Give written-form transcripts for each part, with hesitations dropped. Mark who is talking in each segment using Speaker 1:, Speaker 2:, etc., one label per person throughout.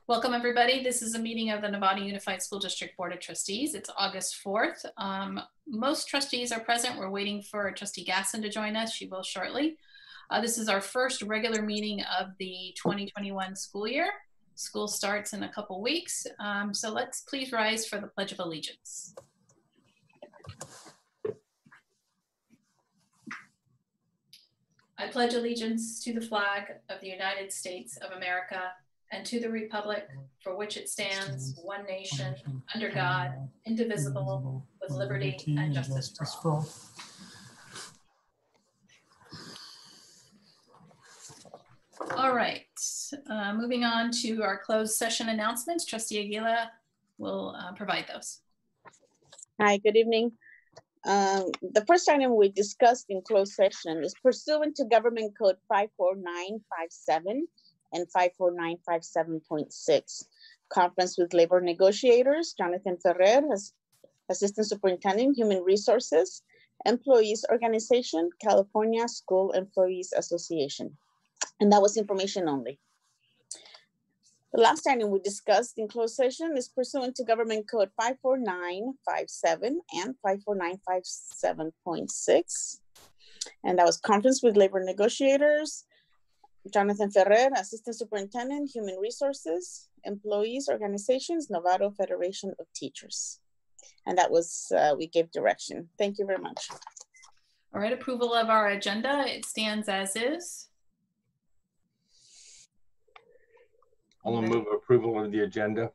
Speaker 1: Welcome everybody. This is a meeting of the Nevada Unified School District Board of Trustees. It's August 4th. Most trustees are present. We're waiting for Trustee Gasson to join us. She will shortly. This is our first regular meeting of the 2021 school year. School starts in a couple weeks. So let's please rise for the Pledge of Allegiance. I pledge allegiance to the flag of the United States of America and to the republic for which it stands, one nation, under God, indivisible, with liberty and justice for all. All right, moving on to our closed session announcements. Trustee Aguila will provide those.
Speaker 2: Hi, good evening. The first item we discussed in closed session is pursuant to Government Code 54957 and 54957.6. Conference with labor negotiators, Jonathan Ferrer, Assistant Superintendent, Human Resources, Employees Organization, California School Employees Association. And that was information only. The last item we discussed in closed session is pursuant to Government Code 54957 and 54957.6. And that was conference with labor negotiators, Jonathan Ferrer, Assistant Superintendent, Human Resources, Employees Organizations, Nevada Federation of Teachers. And that was, we gave direction. Thank you very much.
Speaker 1: All right, approval of our agenda. It stands as is.
Speaker 3: I'll move approval of the agenda.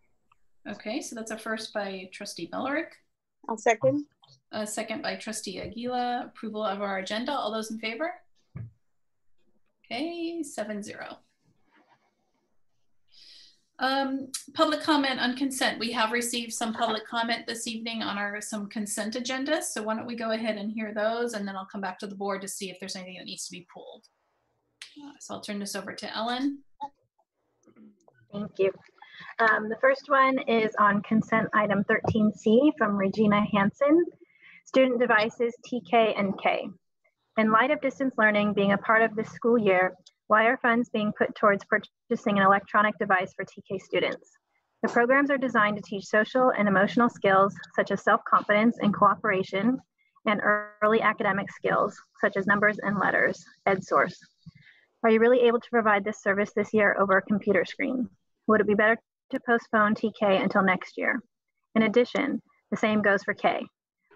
Speaker 1: Okay, so that's a first by Trustee Mellerick.
Speaker 2: I'll second.
Speaker 1: A second by Trustee Aguila. Approval of our agenda. All those in favor? Okay, 7-0. Public comment on consent. We have received some public comment this evening on some consent agendas. So why don't we go ahead and hear those, and then I'll come back to the board to see if there's anything that needs to be pulled. So I'll turn this over to Ellen.
Speaker 4: Thank you. The first one is on consent item 13C from Regina Hansen, student devices TK and K. In light of distance learning being a part of this school year, why are funds being put towards purchasing an electronic device for TK students? The programs are designed to teach social and emotional skills such as self-confidence and cooperation, and early academic skills such as numbers and letters, EdSource. Are you really able to provide this service this year over a computer screen? Would it be better to postpone TK until next year? In addition, the same goes for K.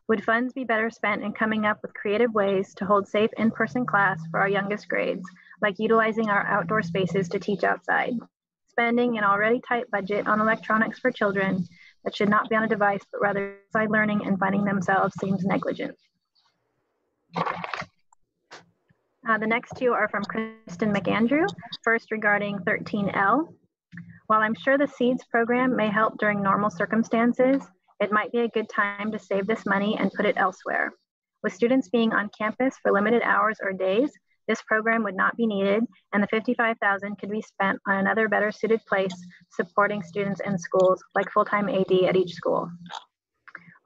Speaker 4: Would funds be better spent in coming up with creative ways to hold safe in-person class for our youngest grades, like utilizing our outdoor spaces to teach outside? Spending an already tight budget on electronics for children that should not be on a device, but rather outside learning and finding themselves seems negligent. The next two are from Kristen McAndrew. First, regarding 13L. While I'm sure the SEEDS program may help during normal circumstances, it might be a good time to save this money and put it elsewhere. With students being on campus for limited hours or days, this program would not be needed, and the $55,000 could be spent on another better suited place supporting students in schools, like full-time AD at each school.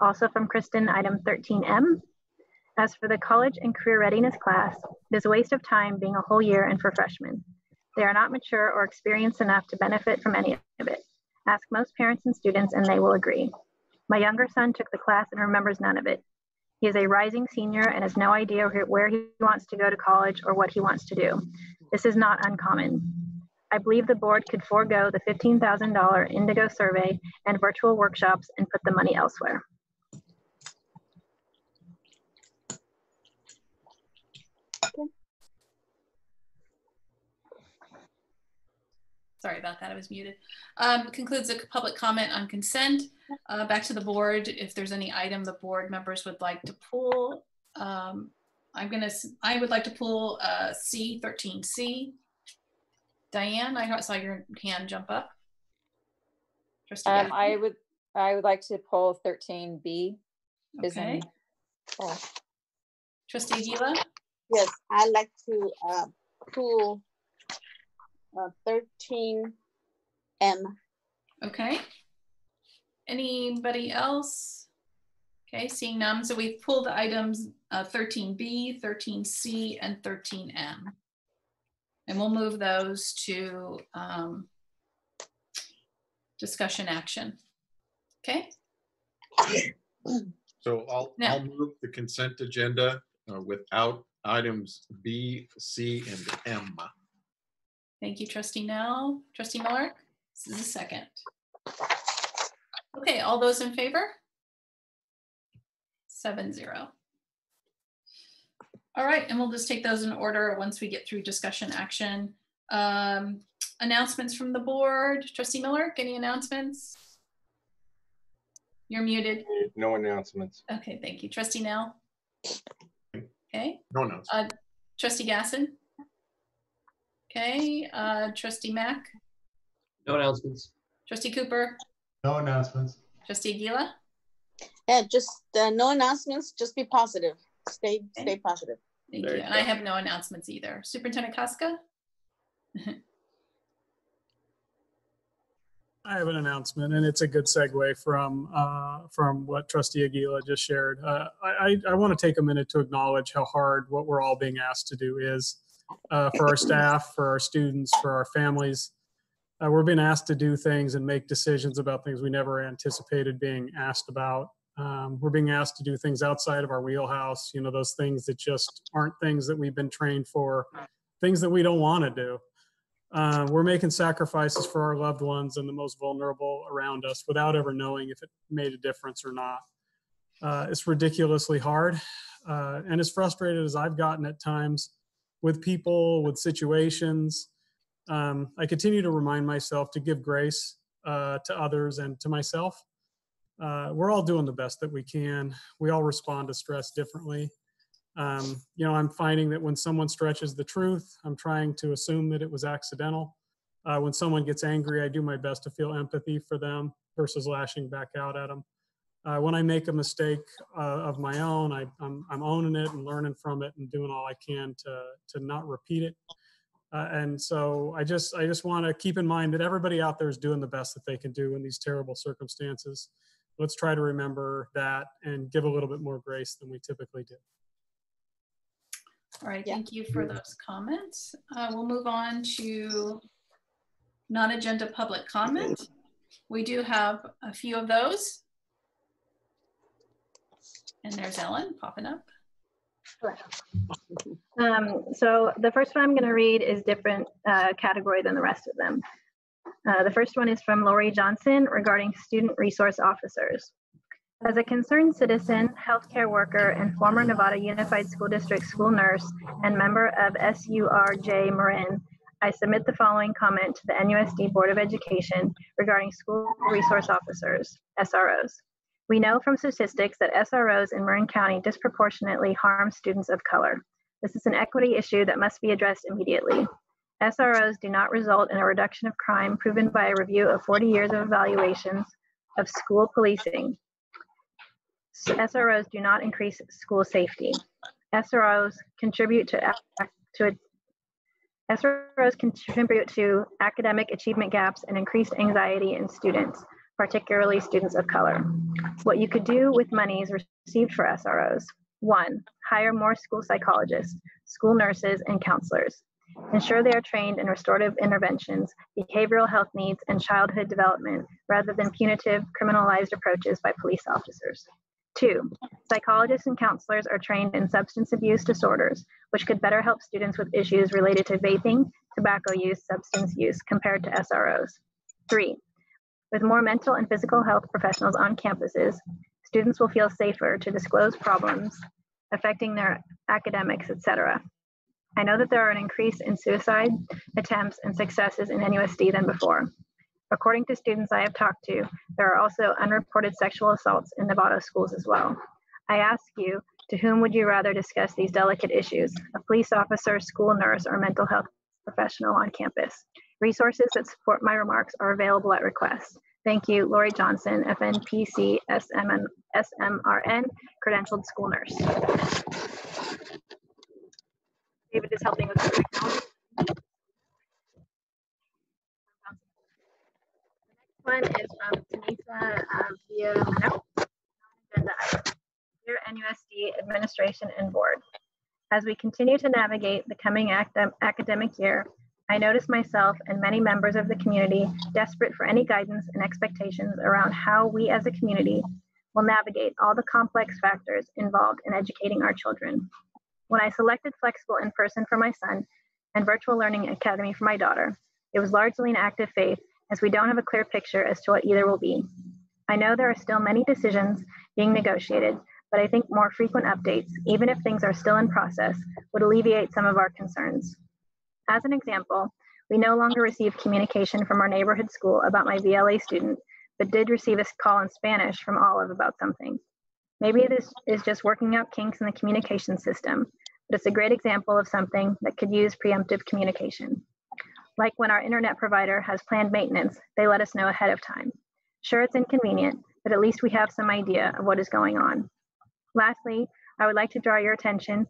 Speaker 4: Also from Kristen, item 13M. As for the college and career readiness class, it is a waste of time being a whole year in for freshmen. They are not mature or experienced enough to benefit from any of it. Ask most parents and students and they will agree. My younger son took the class and remembers none of it. He is a rising senior and has no idea where he wants to go to college or what he wants to do. This is not uncommon. I believe the board could forego the $15,000 Indigo survey and virtual workshops and put the money elsewhere.
Speaker 1: Sorry about that, I was muted. Concludes the public comment on consent. Back to the board. If there's any item the board members would like to pull, I would like to pull C, 13C. Diane, I saw your hand jump up.
Speaker 5: I would like to pull 13B.
Speaker 1: Okay. Trustee Aguila?
Speaker 2: Yes, I'd like to pull 13M.
Speaker 1: Okay. Anybody else? Okay, seeing none. So we've pulled the items 13B, 13C, and 13M. And we'll move those to discussion action. Okay.
Speaker 6: So I'll move the consent agenda without items B, C, and M.
Speaker 1: Thank you, Trustee Nell. Trustee Miller, this is a second. Okay, all those in favor? 7-0. All right, and we'll just take those in order once we get through discussion action. Announcements from the board. Trustee Miller, any announcements? You're muted.
Speaker 3: No announcements.
Speaker 1: Okay, thank you. Trustee Nell? Okay.
Speaker 6: No announcements.
Speaker 1: Trustee Gasson? Okay. Trustee Mack?
Speaker 7: No announcements.
Speaker 1: Trustee Cooper?
Speaker 7: No announcements.
Speaker 1: Trustee Aguila?
Speaker 2: Yeah, just no announcements, just be positive. Stay positive.
Speaker 1: Thank you. And I have no announcements either. Superintendent Casca?
Speaker 8: I have an announcement, and it's a good segue from what Trustee Aguila just shared. I want to take a minute to acknowledge how hard what we're all being asked to do is for our staff, for our students, for our families. We're being asked to do things and make decisions about things we never anticipated being asked about. We're being asked to do things outside of our wheelhouse, those things that just aren't things that we've been trained for, things that we don't want to do. We're making sacrifices for our loved ones and the most vulnerable around us without ever knowing if it made a difference or not. It's ridiculously hard. And as frustrated as I've gotten at times with people, with situations, I continue to remind myself to give grace to others and to myself. We're all doing the best that we can. We all respond to stress differently. I'm finding that when someone stretches the truth, I'm trying to assume that it was accidental. When someone gets angry, I do my best to feel empathy for them versus lashing back out at them. When I make a mistake of my own, I'm owning it and learning from it and doing all I can to not repeat it. And so I just want to keep in mind that everybody out there is doing the best that they can do in these terrible circumstances. Let's try to remember that and give a little bit more grace than we typically do.
Speaker 1: All right, thank you for those comments. We'll move on to non-agenda public comment. We do have a few of those. And there's Ellen popping up.
Speaker 4: So the first one I'm going to read is different category than the rest of them. The first one is from Lori Johnson regarding student resource officers. As a concerned citizen, healthcare worker, and former Nevada Unified School District school nurse and member of SURJ Marin, I submit the following comment to the NUSD Board of Education regarding school resource officers, SROs. We know from statistics that SROs in Marin County disproportionately harm students of color. This is an equity issue that must be addressed immediately. SROs do not result in a reduction of crime proven by a review of 40 years of evaluations of school policing. SROs do not increase school safety. SROs contribute to academic achievement gaps and increased anxiety in students, particularly students of color. What you could do with monies received for SROs: 1, hire more school psychologists, school nurses, and counselors. Ensure they are trained in restorative interventions, behavioral health needs, and childhood development, rather than punitive, criminalized approaches by police officers. 2, psychologists and counselors are trained in substance abuse disorders, which could better help students with issues related to vaping, tobacco use, substance use, compared to SROs. 3, with more mental and physical health professionals on campuses, students will feel safer to disclose problems affecting their academics, etc. I know that there are an increase in suicide attempts and successes in NUSD than before. According to students I have talked to, there are also unreported sexual assaults in Nevada schools as well. I ask you, to whom would you rather discuss these delicate issues? A police officer, school nurse, or mental health professional on campus? Resources that support my remarks are available at request. Thank you, Lori Johnson, FNPC SMRN, credentialed school nurse. David is helping with the technology. The next one is from Tanisa via agenda item. Dear NUSD Administration and Board, as we continue to navigate the coming academic year, I notice myself and many members of the community desperate for any guidance and expectations around how we as a community will navigate all the complex factors involved in educating our children. When I selected flexible in-person for my son and virtual learning academy for my daughter, it was largely an act of faith, as we don't have a clear picture as to what either will be. I know there are still many decisions being negotiated, but I think more frequent updates, even if things are still in process, would alleviate some of our concerns. As an example, we no longer receive communication from our neighborhood school about my VLA student, but did receive a call in Spanish from Olive about something. Maybe this is just working out kinks in the communication system, but it's a great example of something that could use preemptive communication. Like when our internet provider has planned maintenance, they let us know ahead of time. Sure, it's inconvenient, but at least we have some idea of what is going on. Lastly, I would like to draw your attention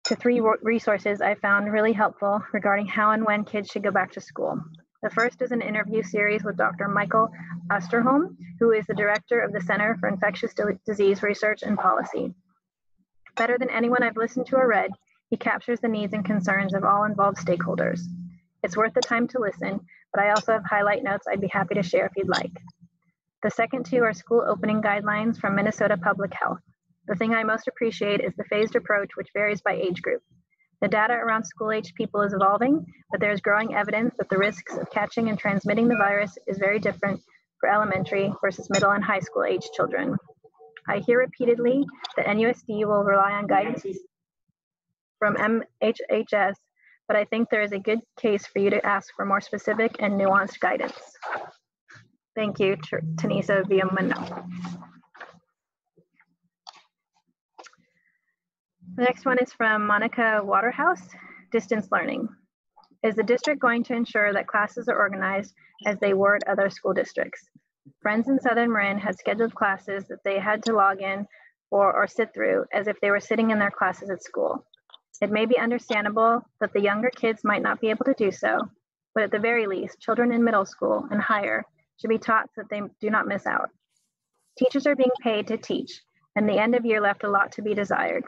Speaker 4: to 3 resources I found really helpful regarding how and when kids should go back to school. The first is an interview series with Dr. Michael Osterholm, who is the director of the Center for Infectious Disease Research and Policy. Better than anyone I've listened to or read, he captures the needs and concerns of all involved stakeholders. It's worth the time to listen, but I also have highlight notes I'd be happy to share if you'd like. The second 2 are school opening guidelines from Minnesota Public Health. The thing I most appreciate is the phased approach, which varies by age group. The data around school-age people is evolving, but there is growing evidence that the risks of catching and transmitting the virus is very different for elementary versus middle and high school age children. I hear repeatedly that NUSD will rely on guidance from MHHS, but I think there is a good case for you to ask for more specific and nuanced guidance. Thank you, Tanisa Viamano. The next one is from Monica Waterhouse, Distance Learning. Is the district going to ensure that classes are organized as they were at other school districts? Friends in Southern Marin had scheduled classes that they had to log in for or sit through as if they were sitting in their classes at school. It may be understandable that the younger kids might not be able to do so, but at the very least, children in middle school and higher should be taught so that they do not miss out. Teachers are being paid to teach, and the end of year left a lot to be desired.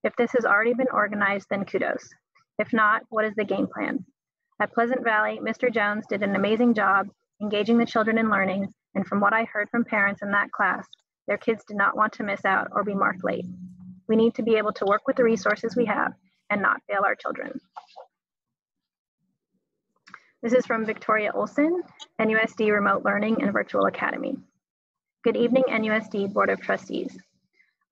Speaker 4: If this has already been organized, then kudos. If not, what is the game plan? At Pleasant Valley, Mr. Jones did an amazing job engaging the children in learning, and from what I heard from parents in that class, their kids did not want to miss out or be marked late. We need to be able to work with the resources we have and not fail our children. This is from Victoria Olson, NUSD Remote Learning and Virtual Academy. Good evening, NUSD Board of Trustees.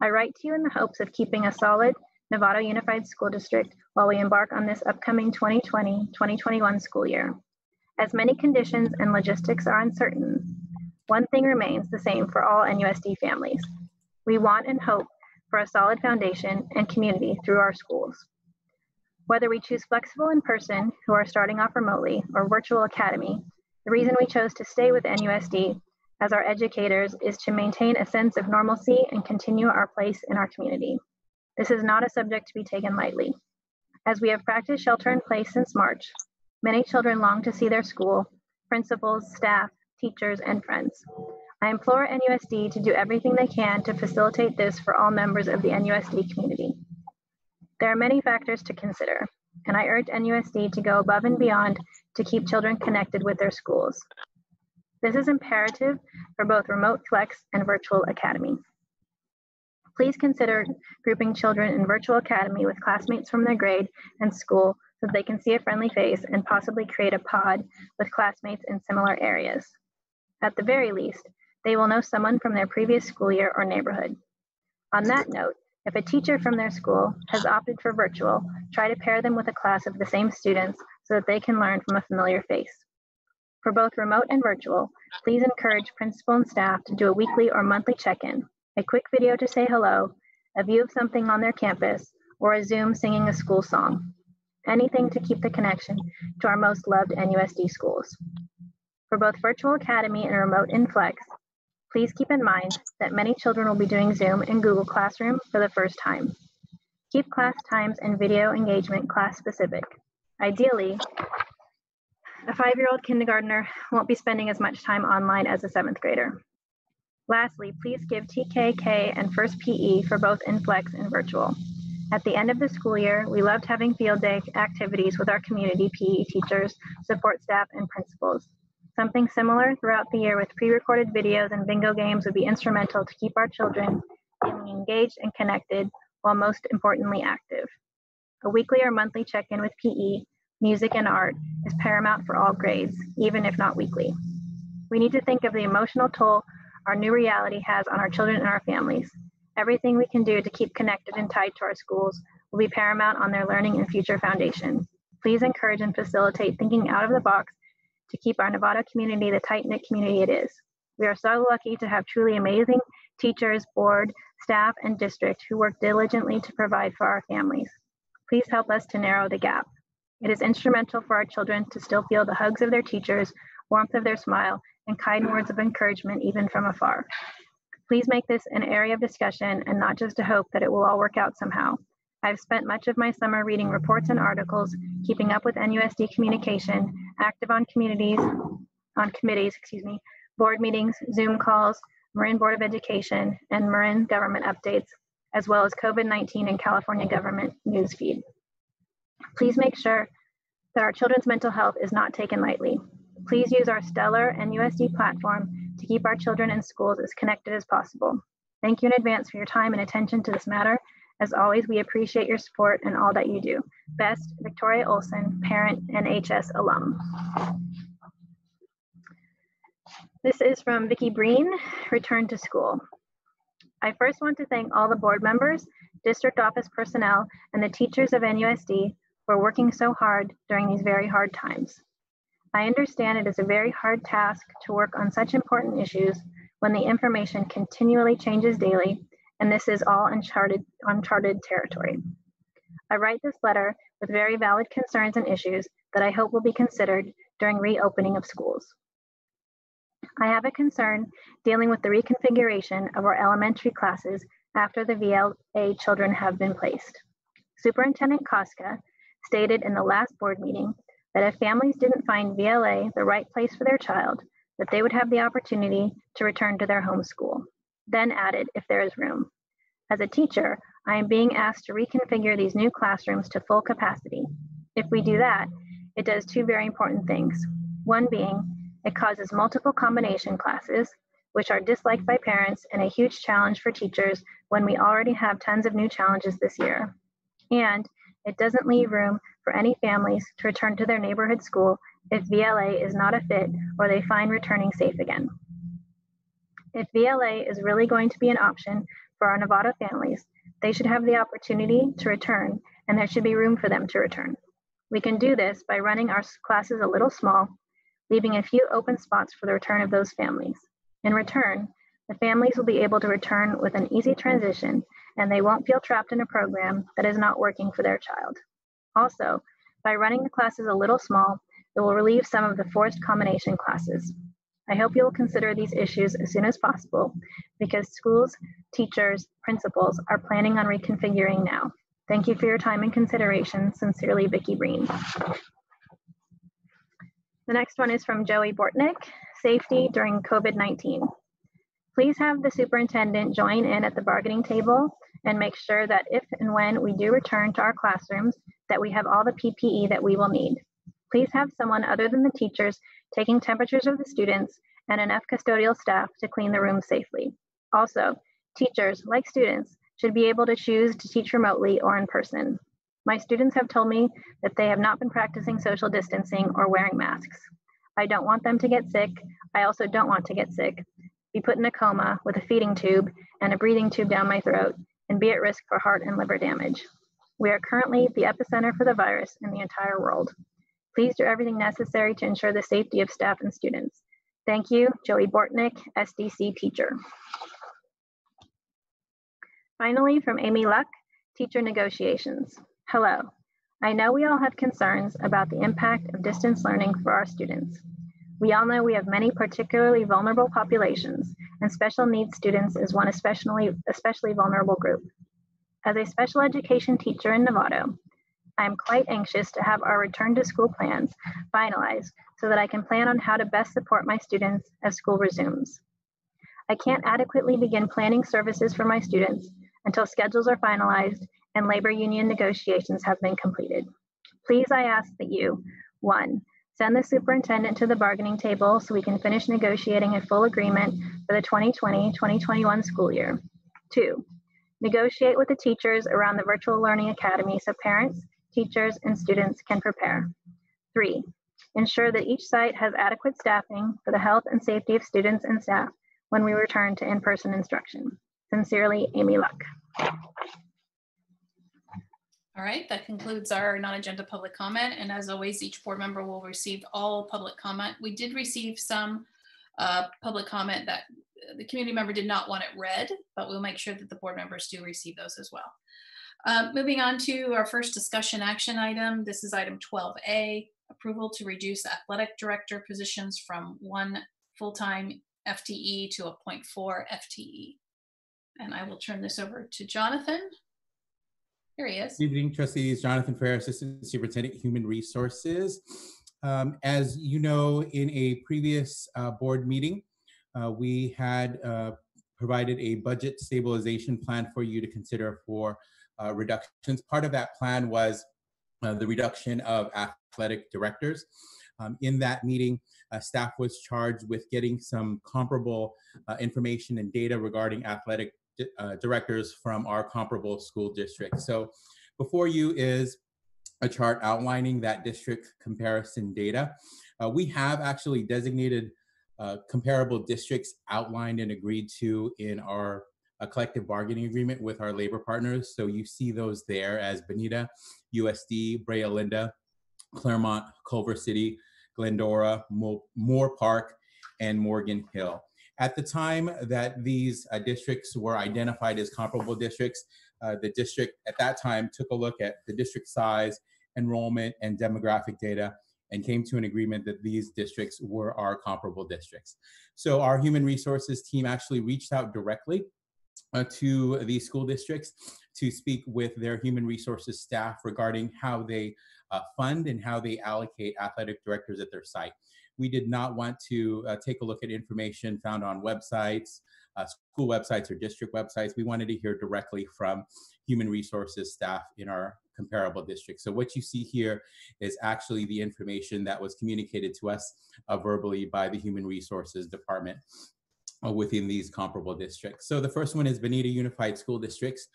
Speaker 4: I write to you in the hopes of keeping a solid Novato Unified School District while we embark on this upcoming 2020-2021 school year. As many conditions and logistics are uncertain, one thing remains the same for all NUSD families. We want and hope for a solid foundation and community through our schools. Whether we choose flexible in person, who are starting off remotely, or virtual academy, the reason we chose to stay with NUSD as our educators is to maintain a sense of normalcy and continue our place in our community. This is not a subject to be taken lightly. As we have practiced shelter in place since March, many children long to see their school, principals, staff, teachers, and friends. I implore NUSD to do everything they can to facilitate this for all members of the NUSD community. There are many factors to consider, and I urge NUSD to go above and beyond to keep children connected with their schools. This is imperative for both remote flex and virtual academy. Please consider grouping children in virtual academy with classmates from their grade and school so that they can see a friendly face and possibly create a pod with classmates in similar areas. At the very least, they will know someone from their previous school year or neighborhood. On that note, if a teacher from their school has opted for virtual, try to pair them with a class of the same students so that they can learn from a familiar face. For both remote and virtual, please encourage principal and staff to do a weekly or monthly check-in, a quick video to say hello, a view of something on their campus, or a Zoom singing a school song. Anything to keep the connection to our most loved NUSD schools. For both virtual academy and remote inflex, please keep in mind that many children will be doing Zoom and Google Classroom for the first time. Keep class times and video engagement class specific. Ideally, a 5-year-old kindergartner won't be spending as much time online as a 7th grader. Lastly, please give TKK and First PE for both inflex and virtual. At the end of the school year, we loved having field day activities with our community PE teachers, support staff, and principals. Something similar throughout the year with pre-recorded videos and bingo games would be instrumental to keep our children feeling engaged and connected, while most importantly active. A weekly or monthly check-in with PE, music, and art is paramount for all grades, even if not weekly. We need to think of the emotional toll our new reality has on our children and our families. Everything we can do to keep connected and tied to our schools will be paramount on their learning and future foundation. Please encourage and facilitate thinking out of the box to keep our Novato community the tight-knit community it is. We are so lucky to have truly amazing teachers, board, staff, and district who work diligently to provide for our families. Please help us to narrow the gap. It is instrumental for our children to still feel the hugs of their teachers, warmth of their smile, and kind words of encouragement even from afar. Please make this an area of discussion and not just a hope that it will all work out somehow. I've spent much of my summer reading reports and articles, keeping up with NUSD communication, active on committees, board meetings, Zoom calls, Marin Board of Education, and Marin government updates, as well as COVID-19 and California government news feed. Please make sure that our children's mental health is not taken lightly. Please use our stellar NUSD platform to keep our children in schools as connected as possible. Thank you in advance for your time and attention to this matter. As always, we appreciate your support and all that you do. Best, Victoria Olson, parent and HS alum. This is from Vicki Breen, Return to School. I first want to thank all the board members, district office personnel, and the teachers of NUSD for working so hard during these very hard times. I understand it is a very hard task to work on such important issues when the information continually changes daily, and this is all uncharted territory. I write this letter with very valid concerns and issues that I hope will be considered during reopening of schools. I have a concern dealing with the reconfiguration of our elementary classes after the VLA children have been placed. Superintendent Koska stated in the last board meeting that if families didn't find VLA the right place for their child, that they would have the opportunity to return to their home school, then added if there is room. As a teacher, I am being asked to reconfigure these new classrooms to full capacity. If we do that, it does two very important things. One being, it causes multiple combination classes, which are disliked by parents and a huge challenge for teachers when we already have tons of new challenges this year. And it doesn't leave room for any families to return to their neighborhood school if VLA is not a fit or they find returning safe again. If VLA is really going to be an option for our Novato families, they should have the opportunity to return, and there should be room for them to return. We can do this by running our classes a little small, leaving a few open spots for the return of those families. In return, the families will be able to return with an easy transition, and they won't feel trapped in a program that is not working for their child. Also, by running the classes a little small, it will relieve some of the forced combination classes. I hope you will consider these issues as soon as possible because schools, teachers, principals are planning on reconfiguring now. Thank you for your time and consideration. Sincerely, Vicki Breen. The next one is from Joey Bortnick, Safety During COVID-19. Please have the superintendent join in at the bargaining table and make sure that if and when we do return to our classrooms, that we have all the PPE that we will need. Please have someone other than the teachers taking temperatures of the students and enough custodial staff to clean the room safely. Also, teachers, like students, should be able to choose to teach remotely or in person. My students have told me that they have not been practicing social distancing or wearing masks. I don't want them to get sick. I also don't want to get sick, be put in a coma with a feeding tube and a breathing tube down my throat, and be at risk for heart and liver damage. We are currently the epicenter for the virus in the entire world. Please do everything necessary to ensure the safety of staff and students. Thank you, Joey Bortnick, SDC teacher. Finally, from Amy Luck, Teacher Negotiations. Hello. I know we all have concerns about the impact of distance learning for our students. We all know we have many particularly vulnerable populations, and special needs students is one especially vulnerable group. As a special education teacher in Novato, I am quite anxious to have our return to school plans finalized so that I can plan on how to best support my students as school resumes. I can't adequately begin planning services for my students until schedules are finalized and labor union negotiations have been completed. Please, I ask that you, 1, send the superintendent to the bargaining table so we can finish negotiating a full agreement for the 2020-2021 school year. 2, negotiate with the teachers around the virtual learning academy so parents, teachers, and students can prepare. 3, ensure that each site has adequate staffing for the health and safety of students and staff when we return to in-person instruction. Sincerely, Amy Luck.
Speaker 1: All right, that concludes our non-agenda public comment. And as always, each board member will receive all public comment. We did receive some public comment that the community member did not want it read, but we'll make sure that the board members do receive those as well. Moving on to our first discussion action item. This is item 12A, approval to reduce athletic director positions from 1 full-time FTE to a 0.4 FTE. And I will turn this over to Jonathan. Here he is.
Speaker 9: Good evening, trustees. Jonathan Ferrer, Assistant Superintendent, Human Resources. As you know, in a previous board meeting, we had provided a budget stabilization plan for you to consider for reductions. Part of that plan was the reduction of athletic directors. In that meeting, staff was charged with getting some comparable information and data regarding athletic directors from our comparable school districts. So before you is a chart outlining that district comparison data. We have actually designated comparable districts outlined and agreed to in our collective bargaining agreement with our labor partners. So you see those there as Bonita, USD, Brea Linda, Claremont, Culver City, Glendora, Moore Park, and Morgan Hill. At the time that these districts were identified as comparable districts, the district at that time took a look at the district size, enrollment, and demographic data and came to an agreement that these districts were our comparable districts. So our human resources team actually reached out directly to these school districts to speak with their human resources staff regarding how they fund and how they allocate athletic directors at their site. We did not want to take a look at information found on websites, school websites or district websites. We wanted to hear directly from human resources staff in our comparable districts. So what you see here is actually the information that was communicated to us verbally by the human resources department within these comparable districts. So the first one is Bonita Unified School Districts.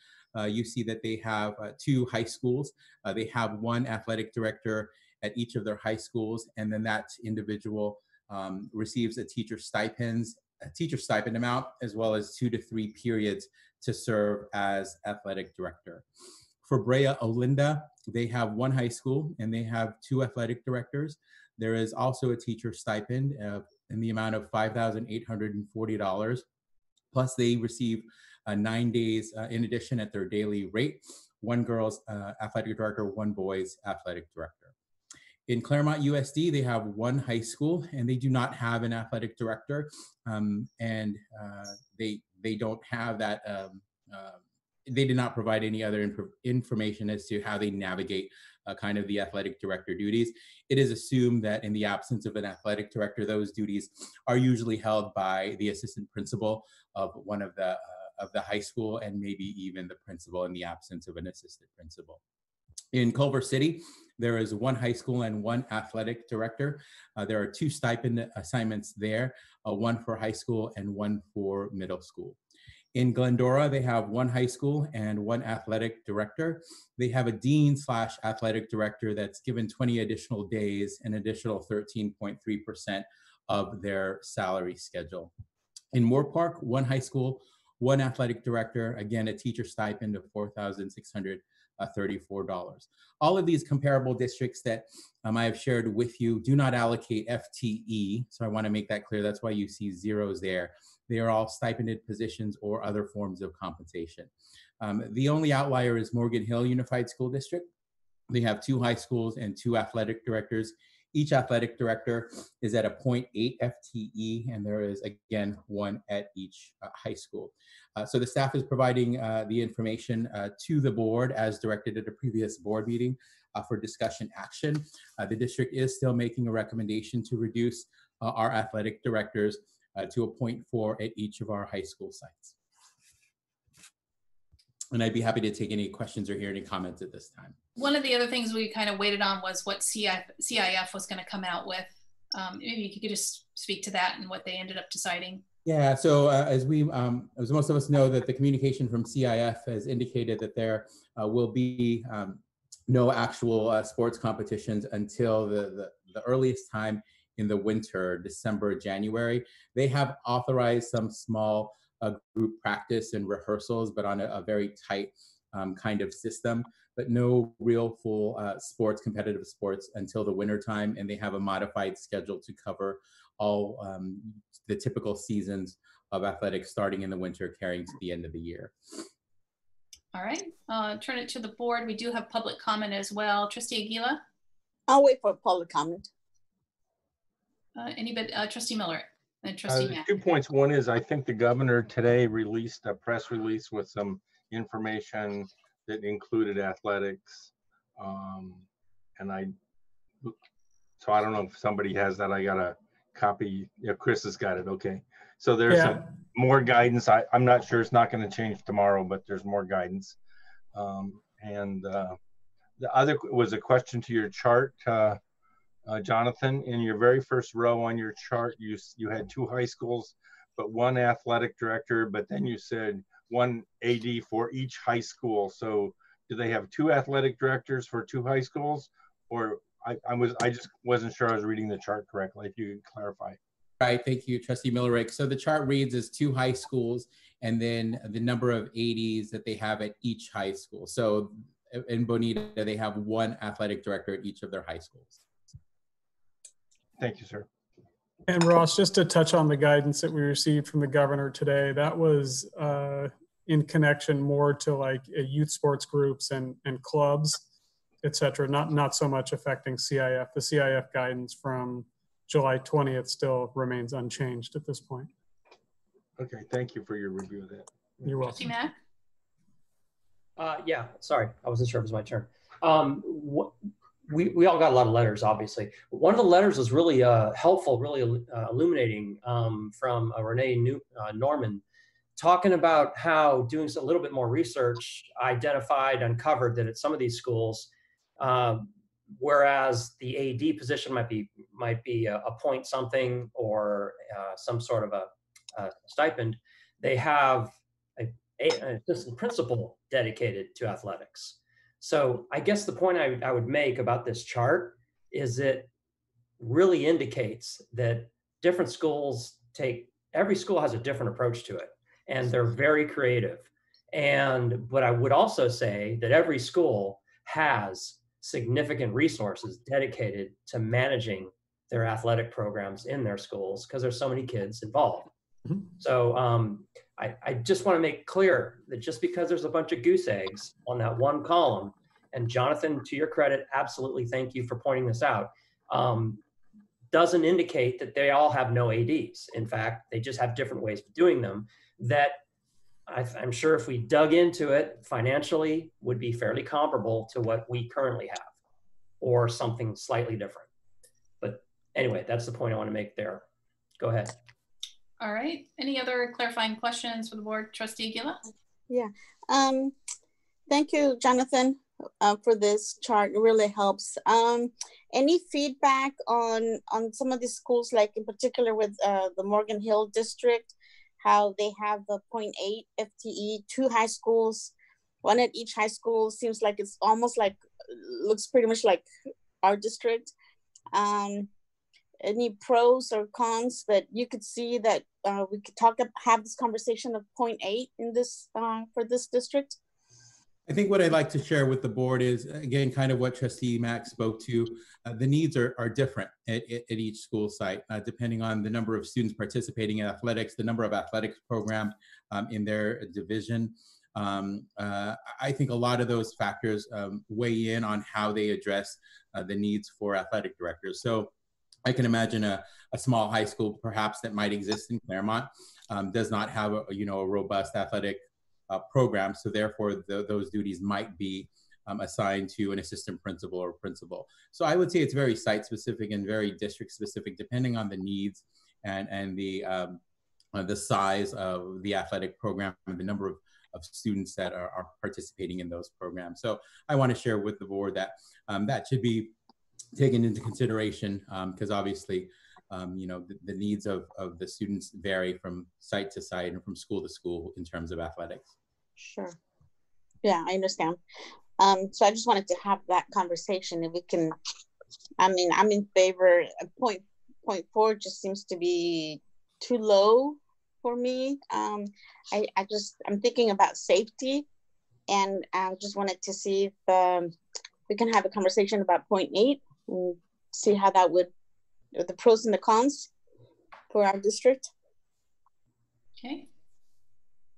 Speaker 9: You see that they have 2 high schools. They have 1 athletic director at each of their high schools, and then that individual receives a teacher stipend amount, as well as 2 to 3 periods to serve as athletic director. For Brea Olinda, they have 1 high school and they have 2 athletic directors. There is also a teacher stipend in the amount of $5,840, plus they receive 9 days in addition at their daily rate, 1 girl's athletic director, 1 boy's athletic director. In Claremont USD, they have 1 high school and they do not have an athletic director, and they don't have that. They did not provide any other information as to how they navigate kind of the athletic director duties. It is assumed that in the absence of an athletic director, those duties are usually held by the assistant principal of one of the high school, and maybe even the principal in the absence of an assistant principal. In Culver City, there is 1 high school and 1 athletic director. There are 2 stipend assignments there, 1 for high school and 1 for middle school. In Glendora, they have 1 high school and 1 athletic director. They have a dean/athletic director that's given 20 additional days, an additional 13.3% of their salary schedule. In Moore Park, 1 high school, 1 athletic director, again, a teacher stipend of $4,634. All of these comparable districts that I have shared with you do not allocate FTE, so I want to make that clear. That's why you see zeros there. They are all stipended positions or other forms of compensation. The only outlier is Morgan Hill Unified School District. They have 2 high schools and 2 athletic directors. Each athletic director is at a 0.8 FTE, and there is, again, 1 at each high school. So the staff is providing the information to the board as directed at a previous board meeting for discussion action. The district is still making a recommendation to reduce our athletic directors to a 0.4 at each of our high school sites. And I'd be happy to take any questions or hear any comments at this time.
Speaker 1: One of the other things we kind of waited on was what CIF was going to come out with. Maybe you could just speak to that and what they ended up deciding.
Speaker 9: Yeah, so as most of us know, that the communication from CIF has indicated that there will be no actual sports competitions until the earliest time in the winter, December, January. They have authorized some small group practice and rehearsals, but on a very tight kind of system, but no real full competitive sports until the winter time. And they have a modified schedule to cover all the typical seasons of athletics starting in the winter, carrying to the end of the year.
Speaker 1: All right, turn it to the board. We do have public comment as well. Trustee Aguila?
Speaker 2: I'll wait for public comment.
Speaker 1: Anybody, Trustee Miller and Trustee Mack.
Speaker 3: 2 points. One is, I think the governor today released a press release with some information that included athletics. So I don't know if somebody has that. I got a copy. Yeah, Chris has got it. Okay. So there's some more guidance. I'm not sure, it's not going to change tomorrow, but there's more guidance. The other was a question to your chart, Jonathan. In your very first row on your chart, you had 2 high schools, but 1 athletic director, but then you said 1 AD for each high school. So do they have 2 athletic directors for 2 high schools? Or I just wasn't sure I was reading the chart correctly, if you could clarify.
Speaker 9: Right, thank you, Trustee Millerick. So the chart reads as 2 high schools and then the number of ADs that they have at each high school. So in Bonita, they have 1 athletic director at each of their high schools.
Speaker 3: Thank you, sir.
Speaker 8: And Ross, just to touch on the guidance that we received from the governor today, that was in connection more to like youth sports groups and clubs, et cetera, not so much affecting CIF. The CIF guidance from July 20th still remains unchanged at this point.
Speaker 3: Okay, thank you for your review of that.
Speaker 8: You're welcome.
Speaker 1: Mack?
Speaker 7: Yeah, sorry, I wasn't sure it was my turn. We all got a lot of letters, obviously. One of the letters was really helpful, really illuminating from Renee Norman, talking about how doing a little bit more research uncovered that at some of these schools, whereas the AD position might be a point something or some sort of a stipend, they have an assistant principal dedicated to athletics. So I guess the point I would make about this chart is it really indicates that different schools every school has a different approach to it, and they're very creative. But I would also say that every school has significant resources dedicated to managing their athletic programs in their schools because there's so many kids involved. Mm-hmm. So I just want to make clear that just because there's a bunch of goose eggs on that one column, and Jonathan, to your credit, absolutely thank you for pointing this out, doesn't indicate that they all have no ADs. In fact, they just have different ways of doing them that I'm sure if we dug into it financially would be fairly comparable to what we currently have or something slightly different. But anyway, that's the point I want to make there. Go ahead.
Speaker 1: All right. Any other clarifying questions for the board? Trustee Aguila?
Speaker 2: Yeah. Thank you, Jonathan, for this chart. It really helps. Any feedback on some of these schools, like in particular with the Morgan Hill district, how they have the 0.8 FTE, 2 high schools, 1 at each high school? Seems like it's almost like, looks pretty much like our district. Any pros or cons that you could see that we could have this conversation of 0.8 in this for this district?
Speaker 9: I think what I'd like to share with the board is, again, kind of what Trustee Mack spoke to. The needs are different at each school site, depending on the number of students participating in athletics, the number of athletics programs in their division. I think a lot of those factors weigh in on how they address the needs for athletic directors. So I can imagine a small high school perhaps that might exist in Claremont does not have a robust athletic program, so therefore those duties might be assigned to an assistant principal or principal. So I would say it's very site specific and very district specific, depending on the needs and the size of the athletic program and the number students that are participating in those programs. So I want to share with the board that that should be taken into consideration, because obviously, you know, the needs of the students vary from site to site and from school to school in terms of athletics.
Speaker 2: Sure. Yeah, I understand. So I just wanted to have that conversation. If we can, I mean, I'm in favor. Point 4 just seems to be too low for me. I'm thinking about safety, and I just wanted to see if we can have a conversation about point 8 and see how that would, the pros and the cons for our district.
Speaker 1: Okay.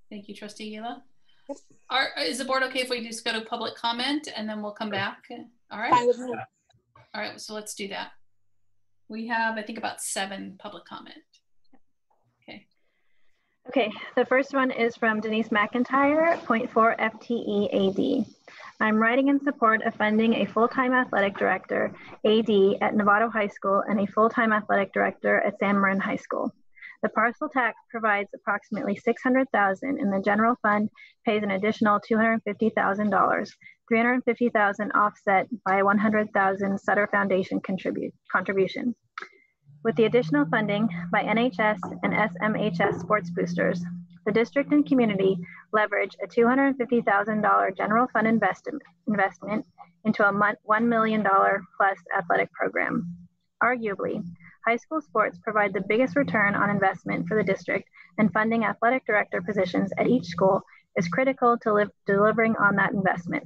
Speaker 1: Thank you, Trustee Aguila.
Speaker 2: Yep.
Speaker 1: Is the board okay if we just go to public comment and then we'll come back? All right.
Speaker 2: Fine with me.
Speaker 1: All right, so let's do that. We have, I think, about 7 public comment. Okay.
Speaker 4: Okay, the first one is from Denise McIntyre, point 4 FTE AD. I'm writing in support of funding a full-time athletic director, AD, at Novato High School and a full-time athletic director at San Marin High School. The Parcel Tax provides approximately $600,000, and the general fund pays an additional $250,000, $350,000 offset by a $100,000 Sutter Foundation contribution. With the additional funding by NHS and SMHS sports boosters, the district and community leverage a $250,000 general fund investment into a $1 million plus athletic program. Arguably, high school sports provide the biggest return on investment for the district, and funding athletic director positions at each school is critical to delivering on that investment.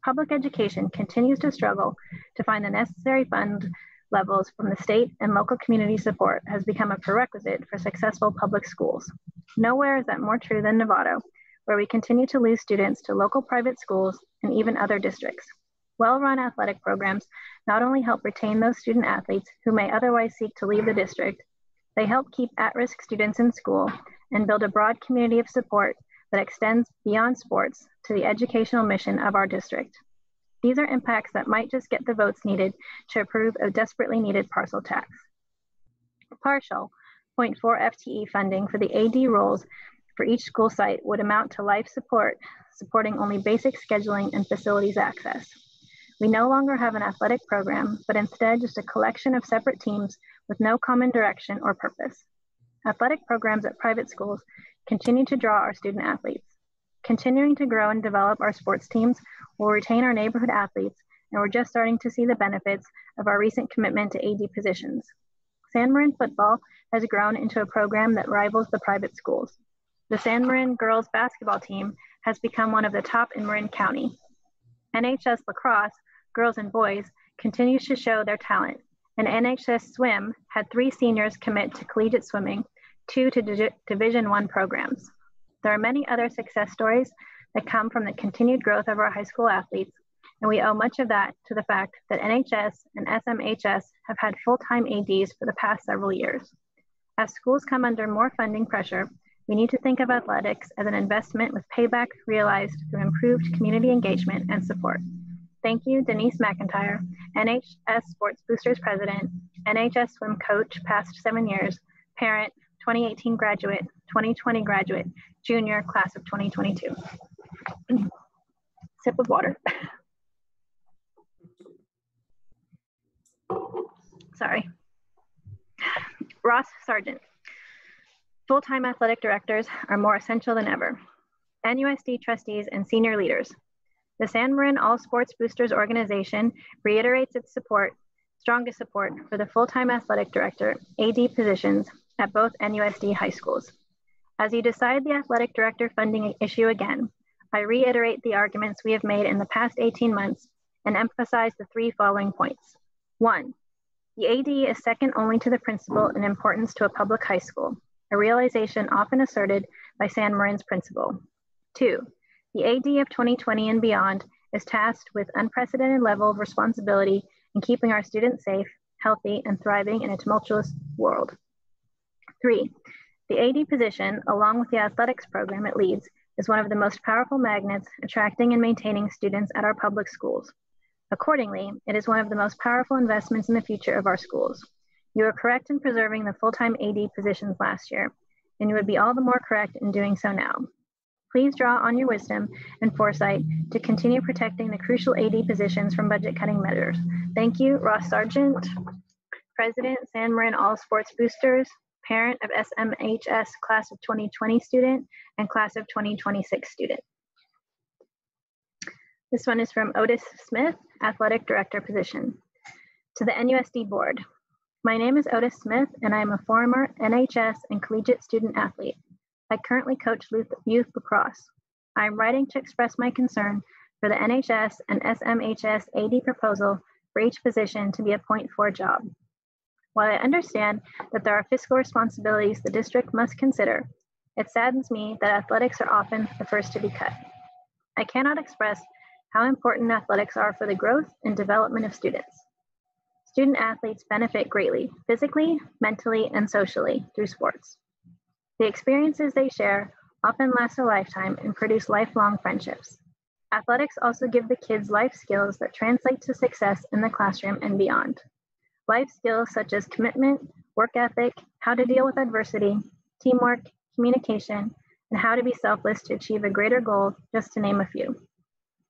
Speaker 4: Public education continues to struggle to find the necessary fund levels from the state, and local community support has become a prerequisite for successful public schools. Nowhere is that more true than Novato, where we continue to lose students to local private schools and even other districts. Well-run athletic programs not only help retain those student athletes who may otherwise seek to leave the district, they help keep at-risk students in school and build a broad community of support that extends beyond sports to the educational mission of our district. These are impacts that might just get the votes needed to approve a desperately needed parcel tax. Partial 0.4 FTE funding for the AD roles for each school site would amount to life support, supporting only basic scheduling and facilities access. We no longer have an athletic program, but instead just a collection of separate teams with no common direction or purpose. Athletic programs at private schools continue to draw our student athletes. Continuing to grow and develop our sports teams will retain our neighborhood athletes, and we're just starting to see the benefits of our recent commitment to AD positions. San Marin football has grown into a program that rivals the private schools. The San Marin girls basketball team has become one of the top in Marin County. NHS lacrosse, girls and boys, continues to show their talent, and NHS swim had 3 seniors commit to collegiate swimming, 2 to Division I programs. There are many other success stories that come from the continued growth of our high school athletes, and we owe much of that to the fact that NHS and SMHS have had full-time ADs for the past several years. As schools come under more funding pressure, we need to think of athletics as an investment with payback realized through improved community engagement and support. Thank you, Denise McIntyre, NHS Sports Boosters President, NHS Swim Coach, past 7 years, parent, 2018 graduate, 2020 graduate, junior, class of 2022. Sip of water. Sorry. Ross Sargent. Full-time athletic directors are more essential than ever. NUSD trustees and senior leaders. The San Marin All Sports Boosters organization reiterates its strongest support for the full-time athletic director, AD positions at both NUSD high schools. As you decide the athletic director funding issue again, I reiterate the arguments we have made in the past 18 months and emphasize the 3 following points. 1, the AD is second only to the principal in importance to a public high school, a realization often asserted by San Marin's principal. 2, the AD of 2020 and beyond is tasked with unprecedented level of responsibility in keeping our students safe, healthy, and thriving in a tumultuous world. 3, the AD position, along with the athletics program it leads, is one of the most powerful magnets attracting and maintaining students at our public schools. Accordingly, it is one of the most powerful investments in the future of our schools. You are correct in preserving the full-time AD positions last year, and you would be all the more correct in doing so now. Please draw on your wisdom and foresight to continue protecting the crucial AD positions from budget cutting measures. Thank you, Ross Sargent, President, San Marin All Sports Boosters, parent of SMHS Class of 2020 student and Class of 2026 student. This one is from Otis Smith, Athletic Director position. To the NUSD Board. My name is Otis Smith, and I am a former NHS and collegiate student athlete. I currently coach youth lacrosse. I am writing to express my concern for the NHS and SMHS AD proposal for each position to be a .4 job. While I understand that there are fiscal responsibilities the district must consider, it saddens me that athletics are often the first to be cut. I cannot express how important athletics are for the growth and development of students. Student athletes benefit greatly, physically, mentally, and socially through sports. The experiences they share often last a lifetime and produce lifelong friendships. Athletics also give the kids life skills that translate to success in the classroom and beyond. Life skills such as commitment, work ethic, how to deal with adversity, teamwork, communication, and how to be selfless to achieve a greater goal, just to name a few.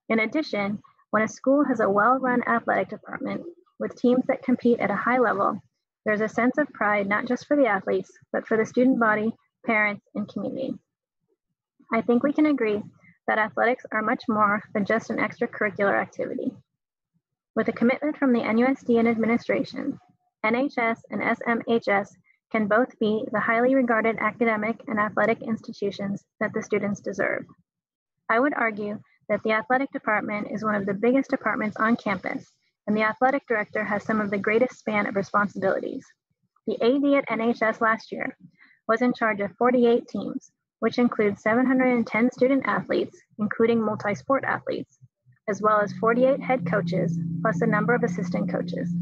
Speaker 4: In addition, when a school has a well-run athletic department with teams that compete at a high level, there's a sense of pride not just for the athletes, but for the student body, parents, and community. I think we can agree that athletics are much more than just an extracurricular activity. With a commitment from the NUSD and administration, NHS and SMHS can both be the highly regarded academic and athletic institutions that the students deserve. I would argue that the athletic department is one of the biggest departments on campus, and the athletic director has some of the greatest span of responsibilities. The AD at NHS last year was in charge of 48 teams, which includes 710 student athletes, including multi-sport athletes, as well as 48 head coaches, plus a number of assistant coaches.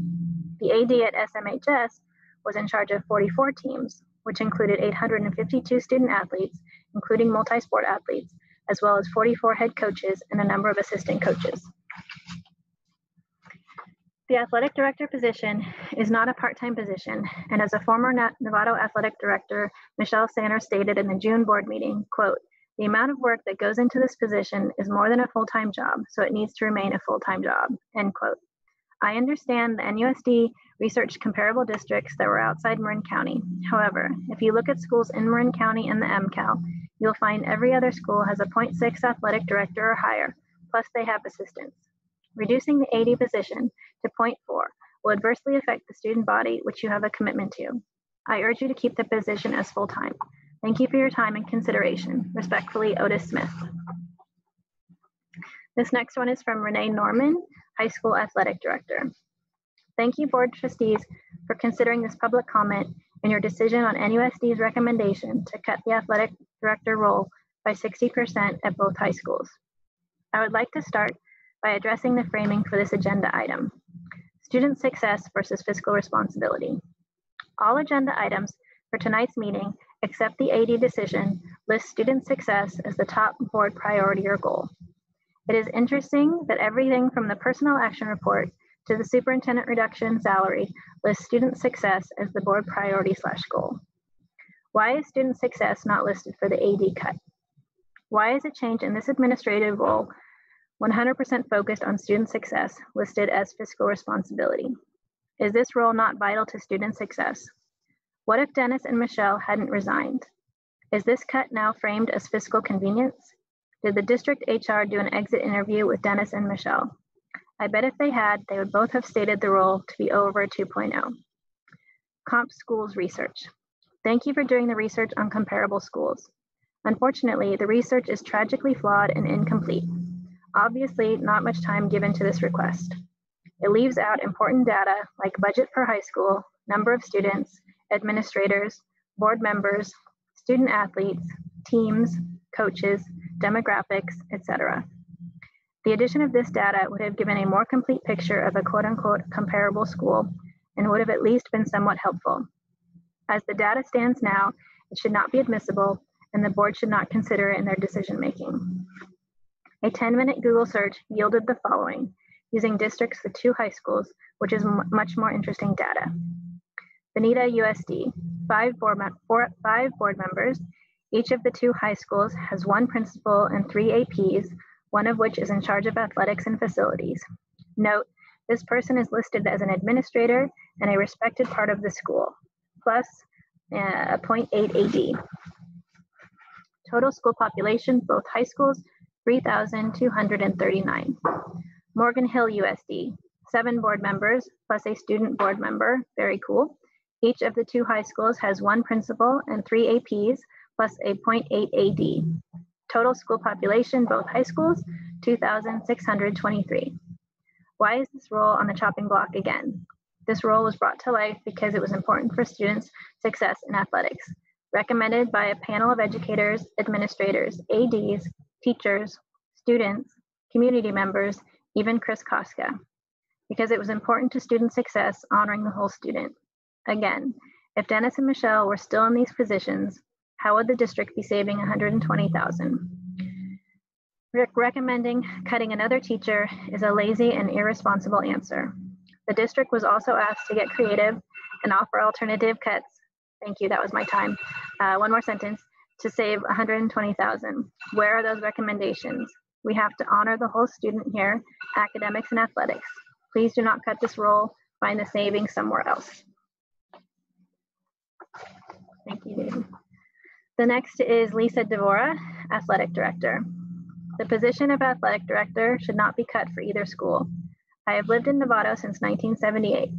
Speaker 4: The AD at SMHS was in charge of 44 teams, which included 852 student athletes, including multi-sport athletes, as well as 44 head coaches and a number of assistant coaches. The athletic director position is not a part-time position, and as a former Novato athletic director, Michelle Sanders stated in the June board meeting, quote, "The amount of work that goes into this position is more than a full-time job, so it needs to remain a full-time job," end quote. I understand the NUSD researched comparable districts that were outside Marin County. However, if you look at schools in Marin County and the MCAL, you'll find every other school has a .6 athletic director or higher, plus they have assistants. Reducing the AD position to .4 will adversely affect the student body, which you have a commitment to. I urge you to keep the position as full-time. Thank you for your time and consideration. Respectfully, Otis Smith. This next one is from Renee Norman, High School Athletic Director. Thank you, Board Trustees, for considering this public comment and your decision on NUSD's recommendation to cut the Athletic Director role by 60% at both high schools. I would like to start by addressing the framing for this agenda item, student success versus fiscal responsibility. All agenda items for tonight's meeting, except the AD decision, list student success as the top board priority or goal. It is interesting that everything from the personnel action report to the superintendent reduction salary lists student success as the board priority / goal. Why is student success not listed for the AD cut? Why is a change in this administrative role 100% focused on student success listed as fiscal responsibility? Is this role not vital to student success? What if Dennis and Michelle hadn't resigned? Is this cut now framed as fiscal convenience? Did the district HR do an exit interview with Dennis and Michelle? I bet if they had, they would both have stated the role to be over 2.0. Comp schools research. Thank you for doing the research on comparable schools. Unfortunately, the research is tragically flawed and incomplete. Obviously, not much time given to this request. It leaves out important data like budget per high school, number of students, administrators, board members, student athletes, teams, coaches, demographics, etc. The addition of this data would have given a more complete picture of a quote-unquote comparable school and would have at least been somewhat helpful. As the data stands now, it should not be admissible and the board should not consider it in their decision-making. A 10-minute Google search yielded the following, using districts with 2 high schools, which is much more interesting data. Benita USD, 5 board members, Each of the 2 high schools has 1 principal and 3 APs, one of which is in charge of athletics and facilities. Note, this person is listed as an administrator and a respected part of the school, plus a 0.8 AD. Total school population, both high schools, 3,239. Morgan Hill USD, 7 board members plus a student board member, very cool. Each of the 2 high schools has 1 principal and 3 APs plus a 0.8 AD. Total school population, both high schools, 2,623. Why is this role on the chopping block again? This role was brought to life because it was important for students' success in athletics, recommended by a panel of educators, administrators, ADs, teachers, students, community members, even Chris Koska, because it was important to student success, honoring the whole student. Again, if Dennis and Michelle were still in these positions, how would the district be saving $120,000? Recommending cutting another teacher is a lazy and irresponsible answer. The district was also asked to get creative and offer alternative cuts. Thank you, that was my time. One more sentence, to save $120,000. Where are those recommendations? We have to honor the whole student here, academics and athletics. Please do not cut this role, find the savings somewhere else. Thank you, David. The next is Lisa Devorah, athletic director. The position of athletic director should not be cut for either school. I have lived in Novato since 1978.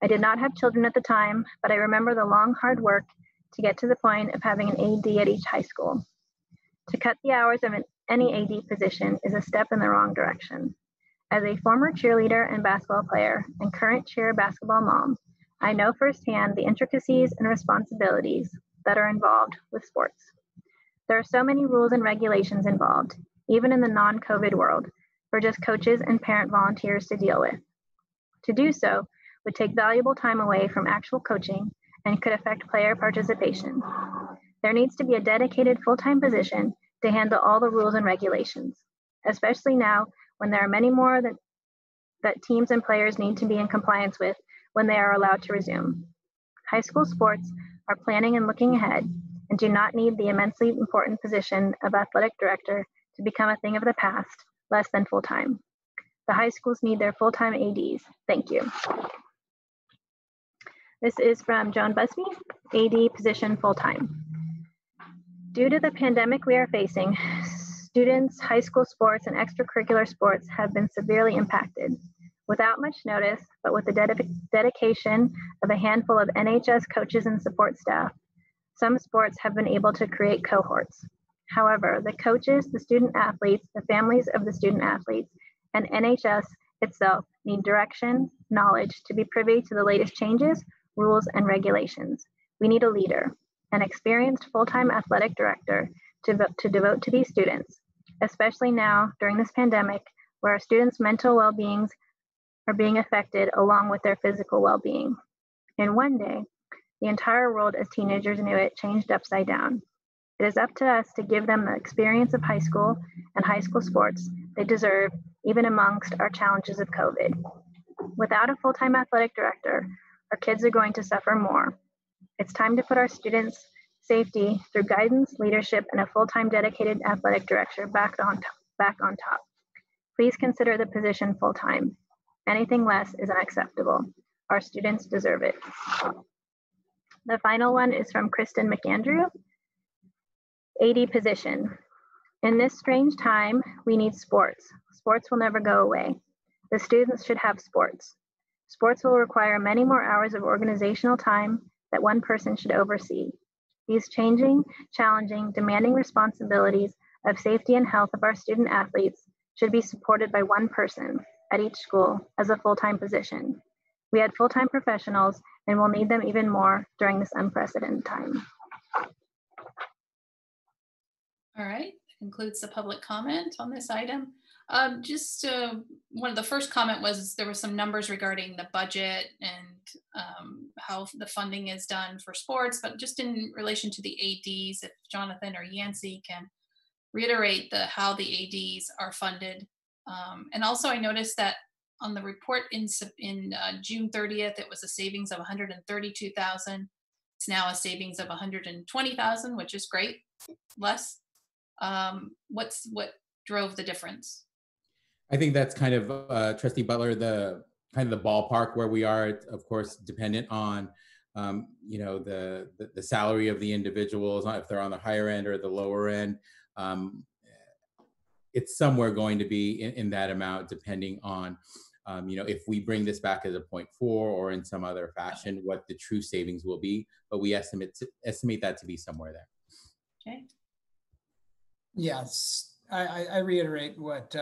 Speaker 4: I did not have children at the time, but I remember the long, hard work to get to the point of having an AD at each high school. To cut the hours of any AD position is a step in the wrong direction. As a former cheerleader and basketball player and current cheer basketball mom, I know firsthand the intricacies and responsibilities that are involved with sports. There are so many rules and regulations involved, even in the non-COVID world, for just coaches and parent volunteers to deal with. To do so would take valuable time away from actual coaching and could affect player participation. There needs to be a dedicated full-time position to handle all the rules and regulations, especially now when there are many more that teams and players need to be in compliance with when they are allowed to resume. High school sports are planning and looking ahead and do not need the immensely important position of athletic director to become a thing of the past, less than full-time. The high schools need their full-time ADs. Thank you. This is from Joan Busby, AD position full-time. Due to the pandemic we are facing, students, high school sports, and extracurricular sports have been severely impacted. Without much notice, but with the dedication of a handful of NHS coaches and support staff, some sports have been able to create cohorts. However, the coaches, the student athletes, the families of the student athletes, and NHS itself need direction, knowledge to be privy to the latest changes, rules, and regulations. We need a leader, an experienced full-time athletic director to devote to these students, especially now during this pandemic where our students' mental well-beings are being affected along with their physical well-being. In one day, the entire world as teenagers knew it changed upside down. It is up to us to give them the experience of high school and high school sports they deserve, even amongst our challenges of COVID. Without a full-time athletic director, our kids are going to suffer more. It's time to put our students' safety through guidance, leadership, and a full-time dedicated athletic director back on top. Please consider the position full-time. Anything less is unacceptable. Our students deserve it. The final one is from Kristen McAndrew, AD position. In this strange time, we need sports. Sports will never go away. The students should have sports. Sports will require many more hours of organizational time that one person should oversee. These changing, challenging, demanding responsibilities of safety and health of our student athletes should be supported by one person at each school as a full-time position. We had full-time professionals and will need them even more during this unprecedented time.
Speaker 1: All right, that concludes the public comment on this item. One of the first comment was there were some numbers regarding the budget and how the funding is done for sports, but just in relation to the ADs, if Jonathan or Yancey can reiterate how the ADs are funded. And also I noticed that on the report in June 30th, it was a savings of $132,000. It's now a savings of $120,000, which is great. less? What drove the difference?
Speaker 9: I think that's kind of Trustee Butler, the kind of the ballpark where we are. It's, of course, dependent on you know, the salary of the individuals, if they're on the higher end or the lower end. It's somewhere going to be in that amount, depending on you know, if we bring this back as a 0.4 or in some other fashion, what the true savings will be. But we estimate that to be somewhere there.
Speaker 1: Okay.
Speaker 10: Yes, I reiterate what,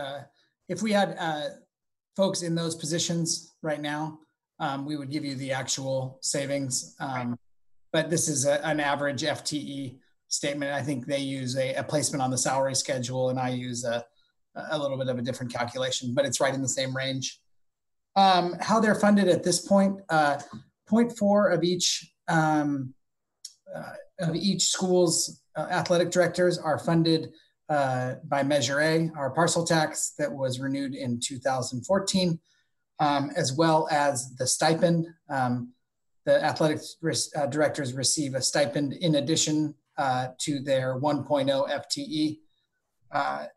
Speaker 10: if we had folks in those positions right now, we would give you the actual savings. But this is an average FTE statement. I think they use a placement on the salary schedule, and I use a little bit of a different calculation, but it's right in the same range. How they're funded at this point, 0.4 of each school's athletic directors are funded by Measure A, our parcel tax that was renewed in 2014, as well as the stipend. The athletic directors receive a stipend in addition to their 1.0 FTE.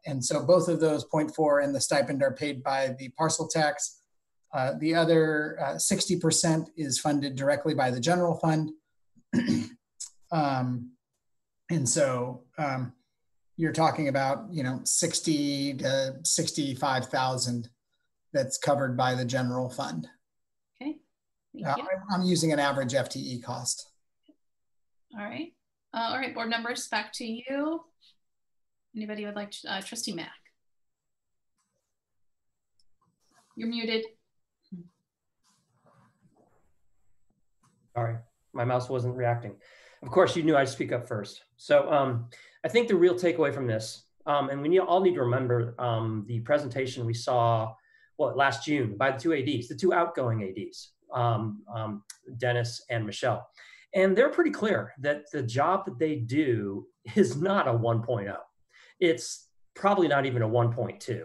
Speaker 10: And so both of those 0.4 and the stipend are paid by the parcel tax. The other 60% is funded directly by the general fund. And so you're talking about, you know, 60 to 65,000 that's covered by the general fund.
Speaker 1: Okay. Thank you.
Speaker 10: I'm using an average FTE cost.
Speaker 1: All right. All right, board members, back to you. Anybody would like to, Trustee Mack? You're muted.
Speaker 7: Sorry, my mouse wasn't reacting. Of course, you knew I'd speak up first. So I think the real takeaway from this, and we all need to remember the presentation we saw, last June by the two ADs, the two outgoing ADs, Dennis and Michelle. And they're pretty clear that the job that they do is not a 1.0. It's probably not even a 1.2.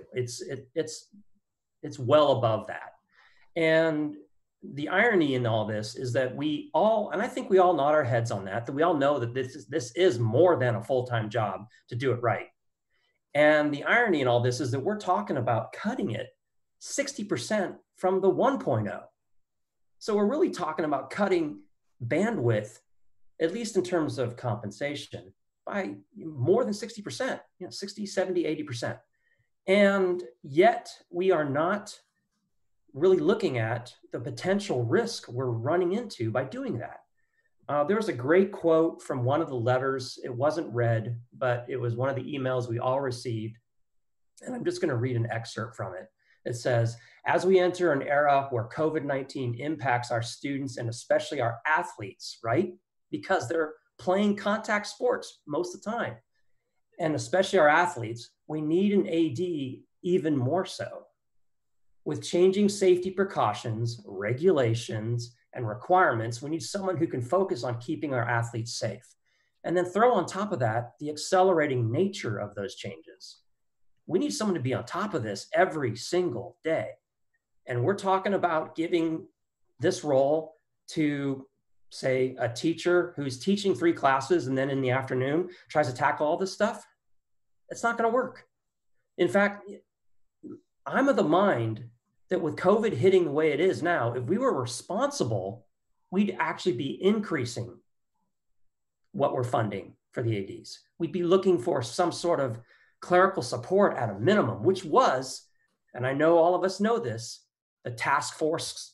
Speaker 7: It's well above that. And the irony in all this is that we all, and I think we all nod our heads on that we all know that this is more than a full-time job to do it right. And the irony in all this is that we're talking about cutting it 60% from the 1.0. So we're really talking about cutting bandwidth, at least in terms of compensation, by more than 60%, 60, 70, 80%. And yet we are not really looking at the potential risk we're running into by doing that. There was a great quote from one of the letters. It wasn't read, but it was one of the emails we all received. And I'm just going to read an excerpt from it. It says, as we enter an era where COVID-19 impacts our students and especially our athletes, right? Because they're playing contact sports most of the time. And especially our athletes, we need an AD even more so. With changing safety precautions, regulations, and requirements, we need someone who can focus on keeping our athletes safe. And then throw on top of that the accelerating nature of those changes. We need someone to be on top of this every single day. And we're talking about giving this role to, say, a teacher who's teaching 3 classes and then in the afternoon tries to tackle all this stuff. It's not going to work. In fact, I'm of the mind that with COVID hitting the way it is now, if we were responsible, we'd actually be increasing what we're funding for the ADs. We'd be looking for some sort of clerical support at a minimum, which was, and I know all of us know this, the task force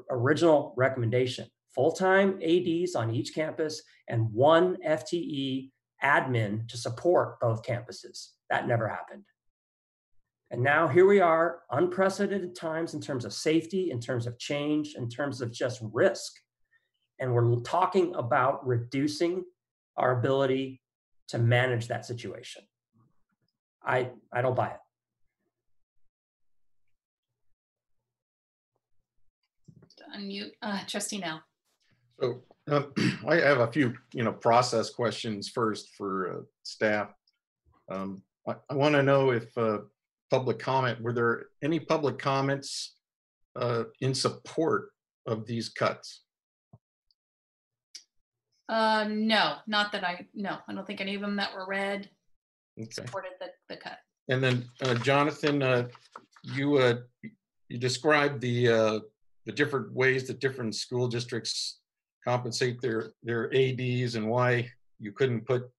Speaker 7: original recommendation: full-time ADs on each campus and 1 FTE admin to support both campuses. That never happened. And now here we are, unprecedented times in terms of safety, in terms of change, in terms of just risk. And we're talking about reducing our ability to manage that situation. I don't buy it.
Speaker 1: Unmute, Trustee Nell.
Speaker 6: So I have a few, process questions first for staff. I want to know if public comment, were there any public comments in support of these cuts?
Speaker 1: No, not that I don't think any of them that were read supported the cut.
Speaker 6: And then Jonathan, you described the different ways that different school districts compensate their ADs and why you couldn't put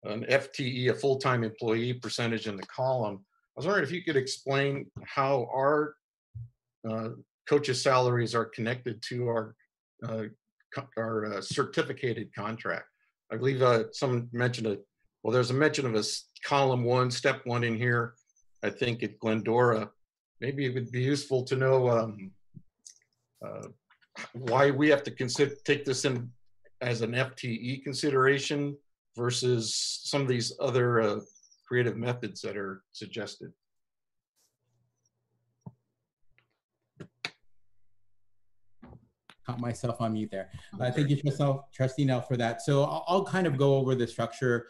Speaker 6: an FTE, a full-time employee percentage in the column. I was wondering if you could explain how our coaches' salaries are connected to our certificated contract. I believe someone mentioned well, there's a mention of a column 1, step 1 in here, I think at Glendora. Maybe it would be useful to know why we have to take this in as an FTE consideration versus some of these other creative methods that are suggested.
Speaker 9: Caught myself on mute there. Thank you, Trustee Nell, for that. So I'll kind of go over the structure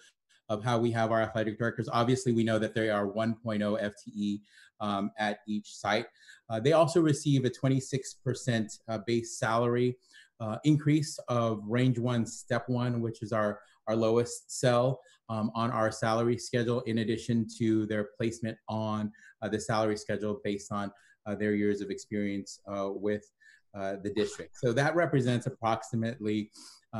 Speaker 9: of how we have our athletic directors. Obviously, we know that they are 1.0 FTE at each site. They also receive a 26% base salary increase of range 1, step 1, which is our lowest cell on our salary schedule, in addition to their placement on the salary schedule based on their years of experience with the district. So that represents approximately,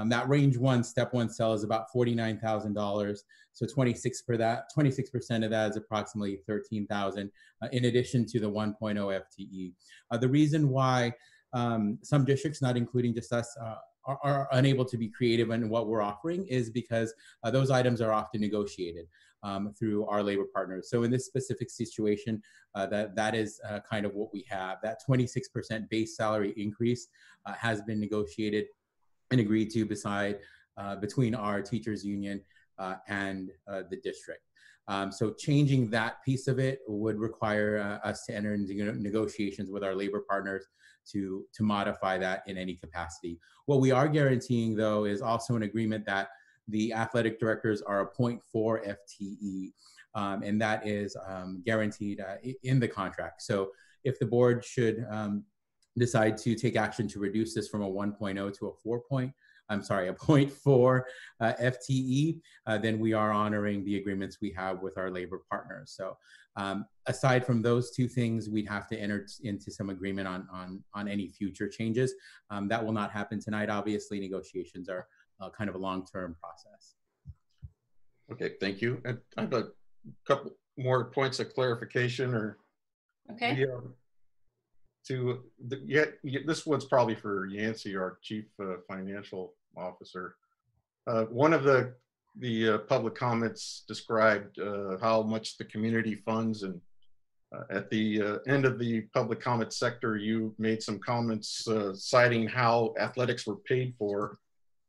Speaker 9: that range 1, step 1 cell is about $49,000. So 26% of that is approximately $13,000 in addition to the 1.0 FTE. The reason why some districts, not including just us, are unable to be creative in what we're offering is because those items are often negotiated through our labor partners. So in this specific situation, that is kind of what we have. That 26% base salary increase has been negotiated and agreed to between our teachers union and the district. So changing that piece of it would require us to enter into negotiations with our labor partners to modify that in any capacity. What we are guaranteeing, though, is also an agreement that the athletic directors are a 0.4 FTE, and that is guaranteed in the contract. So if the board should decide to take action to reduce this from a 1.0 to a 0.4 FTE, then we are honoring the agreements we have with our labor partners. So aside from those two things, we'd have to enter into some agreement on any future changes. That will not happen tonight. Obviously, negotiations are kind of a long-term process.
Speaker 6: Okay, thank you. And I have a couple more points of clarification or this one's probably for Yancey, our Chief Financial Officer. One of the public comments described how much the community funds, and at the end of the public comment sector, you made some comments citing how athletics were paid for.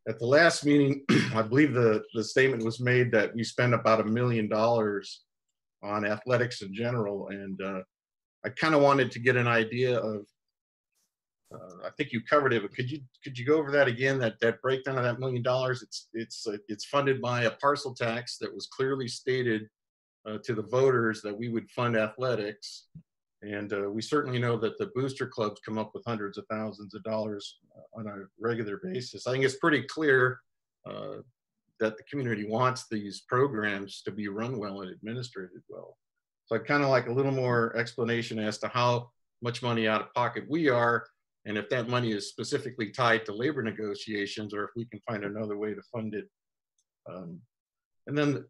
Speaker 6: At the last meeting, I believe the statement was made that we spend about $1 million on athletics in general, and I kind of wanted to get an idea of, I think you covered it, but could you go over that again? That breakdown of that $1 million. It's funded by a parcel tax that was clearly stated to the voters that we would fund athletics, and we certainly know that the booster clubs come up with hundreds of thousands of dollars on a regular basis. I think it's pretty clear that the community wants these programs to be run well and administered well. So I'd kind of like a little more explanation as to how much money out of pocket we are, and if that money is specifically tied to labor negotiations, or if we can find another way to fund it. And then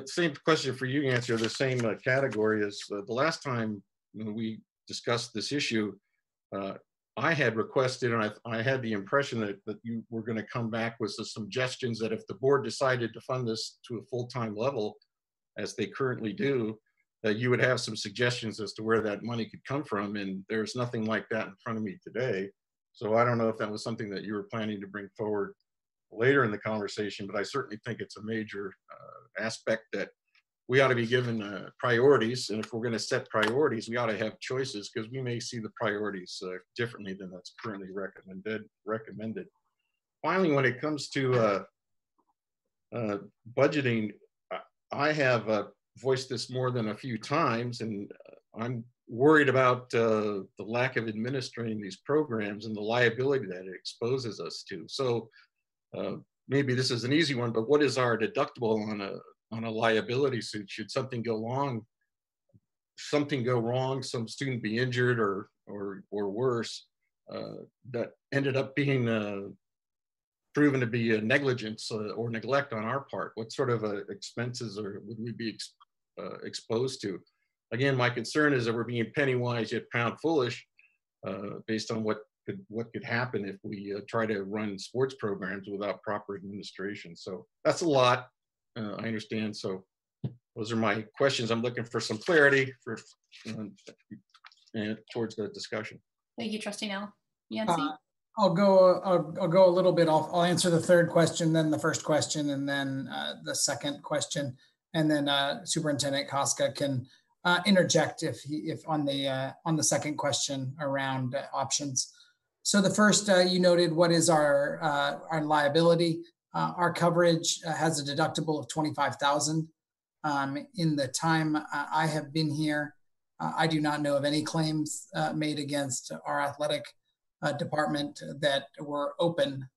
Speaker 6: same question for you, Nancy, or the same category as the last time we discussed this issue. I had requested, and I had the impression that you were going to come back with some suggestions that if the board decided to fund this to a full-time level, as they currently do, that you would have some suggestions as to where that money could come from, and there's nothing like that in front of me today. So I don't know if that was something that you were planning to bring forward later in the conversation, but I certainly think it's a major aspect that we ought to be given priorities, and if we're going to set priorities, we ought to have choices, because we may see the priorities differently than that's currently recommended. Finally, when it comes to budgeting, I have voiced this more than a few times, and I'm worried about the lack of administering these programs and the liability that it exposes us to. So maybe this is an easy one, but what is our deductible on a liability suit? Should something go wrong, some student be injured or worse, that ended up being proven to be a negligence or neglect on our part? What sort of expenses would we be exposed to? Again, my concern is that we're being penny wise yet pound foolish, based on what could happen if we try to run sports programs without proper administration. So that's a lot, I understand. So those are my questions. I'm looking for some clarity towards the discussion.
Speaker 1: Thank you, Trustee Nell. Yancy?
Speaker 10: I'll go a little bit. I'll answer the third question, then the first question, and then the second question, and then Superintendent Koska can interject if on the second question around options. So the first, you noted, what is our liability? Our coverage has a deductible of $25,000. In the time I have been here, I do not know of any claims made against our athletic department that were open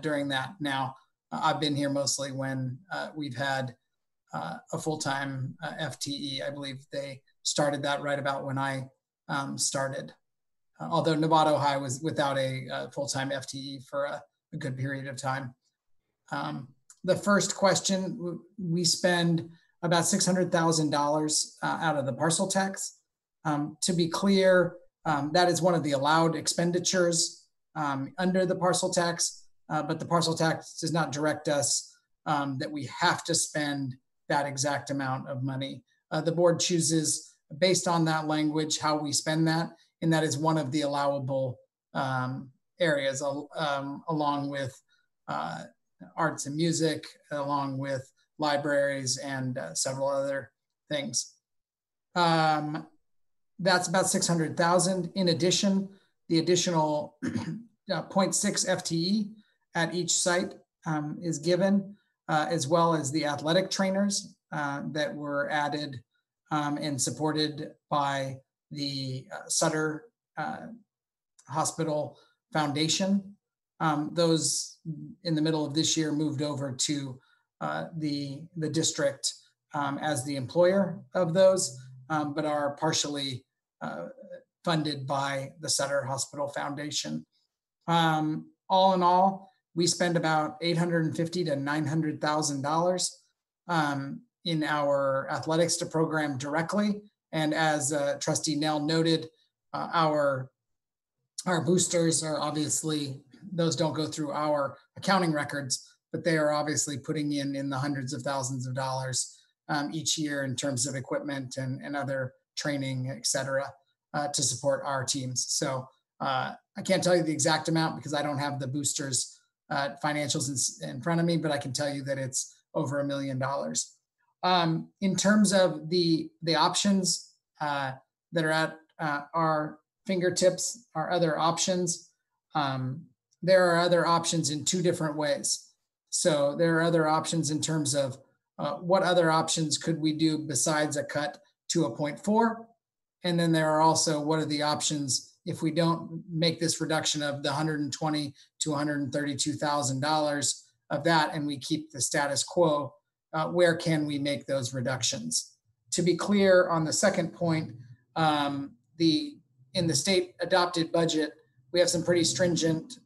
Speaker 10: during that. Now, I've been here mostly when we've had a full-time FTE. I believe they started that right about when I started. Although Novato High was without a full-time FTE for a good period of time. The first question, we spend about $600,000 out of the parcel tax. To be clear, that is one of the allowed expenditures under the parcel tax, but the parcel tax does not direct us that we have to spend that exact amount of money. The board chooses, based on that language, how we spend that, and that is one of the allowable areas, along with arts and music, along with libraries and several other things. That's about 600,000. In addition, the additional 0.6 FTE at each site is given, as well as the athletic trainers that were added and supported by the Sutter Hospital Foundation. Those in the middle of this year moved over to the district as the employer of those, but are partially funded by the Sutter Hospital Foundation. All in all, we spend about $850,000 to $900,000 in our athletics to program directly. And as Trustee Nell noted, our boosters are obviously, those don't go through our accounting records, but they are obviously putting in the hundreds of thousands of dollars each year in terms of equipment and other training, et cetera, to support our teams. So I can't tell you the exact amount because I don't have the boosters financials in front of me, but I can tell you that it's over $1 million. In terms of the options that are at our fingertips, our other options, there are other options in two different ways. So there are other options in terms of what other options could we do besides a cut to a 0.4? And then there are also, what are the options if we don't make this reduction of the $120,000 to $132,000 of that, and we keep the status quo, where can we make those reductions? To be clear on the second point, in the state adopted budget, we have some pretty stringent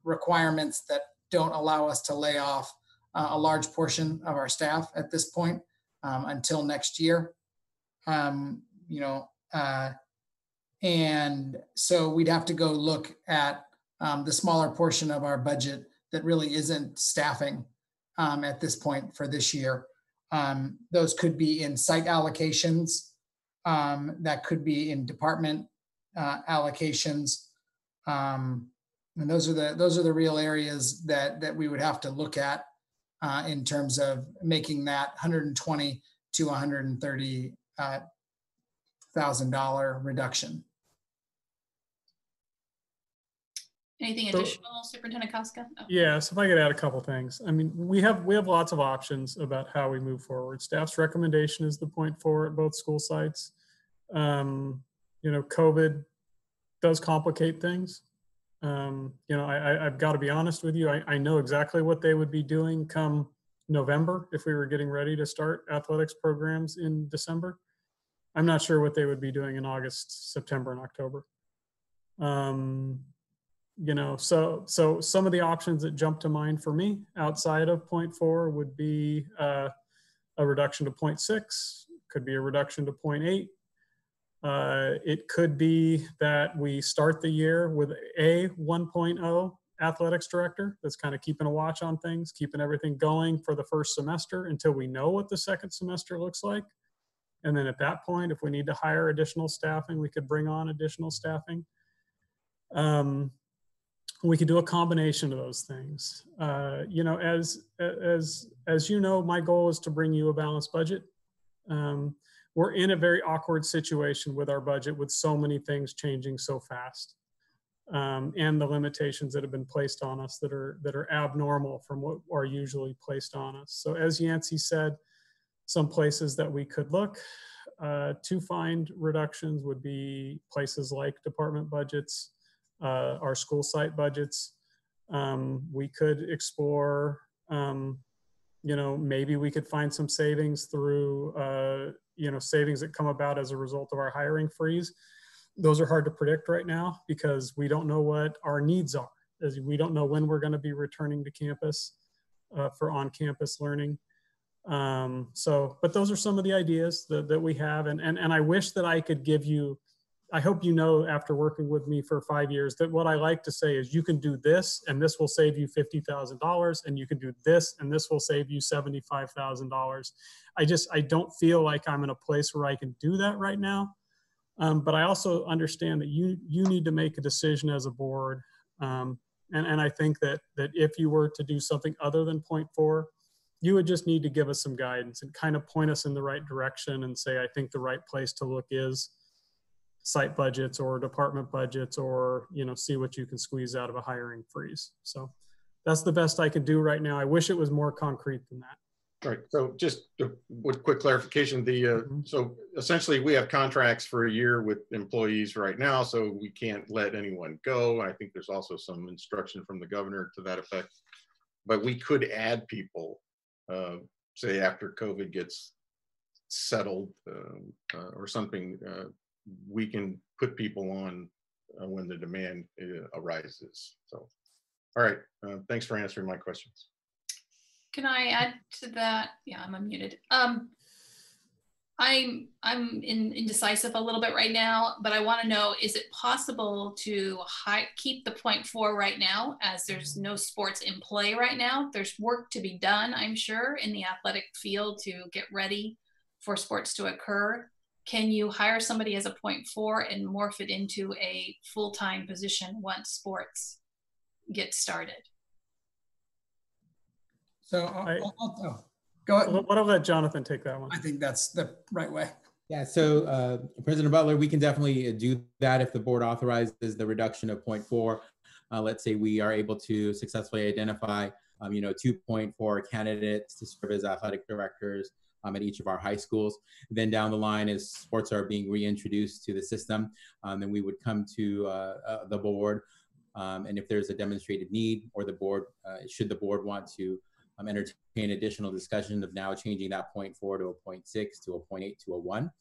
Speaker 10: requirements that don't allow us to lay off a large portion of our staff at this point until next year. And so we'd have to go look at the smaller portion of our budget that really isn't staffing at this point for this year. Those could be in site allocations, that could be in department allocations. And those are the real areas that we would have to look at in terms of making that $120,000 to $130,000 reduction.
Speaker 1: Anything additional, Superintendent Koska? Oh.
Speaker 8: Yes, if I could add a couple things. I mean, we have lots of options about how we move forward. Staff's recommendation is the 0.4 at both school sites. COVID does complicate things. You know, I've got to be honest with you. I know exactly what they would be doing come November if we were getting ready to start athletics programs in December. I'm not sure what they would be doing in August, September, and October. You know, so some of the options that jump to mind for me outside of 0.4 would be a reduction to 0.6, could be a reduction to 0.8. It could be that we start the year with a 1.0 athletics director that's kind of keeping a watch on things, keeping everything going for the first semester until we know what the second semester looks like. And then at that point, if we need to hire additional staffing, we could bring on additional staffing. We could do a combination of those things. You know, as you know, my goal is to bring you a balanced budget. We're in a very awkward situation with our budget, with so many things changing so fast, and the limitations that have been placed on us that are abnormal from what are usually placed on us. So as Yancey said, some places that we could look to find reductions would be places like department budgets, our school site budgets. We could explore, you know, maybe we could find some savings through, you know, savings that come about as a result of our hiring freeze. Those are hard to predict right now because we don't know what our needs are. As we don't know when we're going to be returning to campus for on-campus learning. But those are some of the ideas that we have. And I wish that I could give you, I hope you know after working with me for 5 years that what I like to say is you can do this and this will save you $50,000, and you can do this and this will save you $75,000. I don't feel like I'm in a place where I can do that right now. But I also understand that you need to make a decision as a board. And I think that if you were to do something other than 0.4, you would just need to give us some guidance and kind of point us in the right direction and say, I think the right place to look is site budgets or department budgets, or, you know, see what you can squeeze out of a hiring freeze. So that's the best I can do right now. I wish it was more concrete than that.
Speaker 6: Right. So just with quick clarification, so essentially we have contracts for a year with employees right now, so we can't let anyone go. I think there's also some instruction from the governor to that effect, but we could add people, say after COVID gets settled or something. We can put people on when the demand arises. So, all right, thanks for answering my questions.
Speaker 1: Can I add to that? Yeah, I'm unmuted. I'm indecisive a little bit right now, but I want to know, is it possible to keep the 0.4 right now, as there's no sports in play right now? There's work to be done, I'm sure, in the athletic field to get ready for sports to occur. Can you hire somebody as a 0.4 and morph it into a full-time position once sports get started?
Speaker 10: So go ahead.
Speaker 8: I'll let Jonathan take that one.
Speaker 10: I think that's the right way.
Speaker 9: Yeah, so President Butler, we can definitely do that if the board authorizes the reduction of 0.4. Let's say we are able to successfully identify, you know, 2.4 candidates to serve as athletic directors at each of our high schools. Then down the line, as sports are being reintroduced to the system, then we would come to the board. And if there's a demonstrated need, or the board, should the board want to entertain additional discussion of now changing that 0.4 to a 0.6 to a 0.8 to a 1,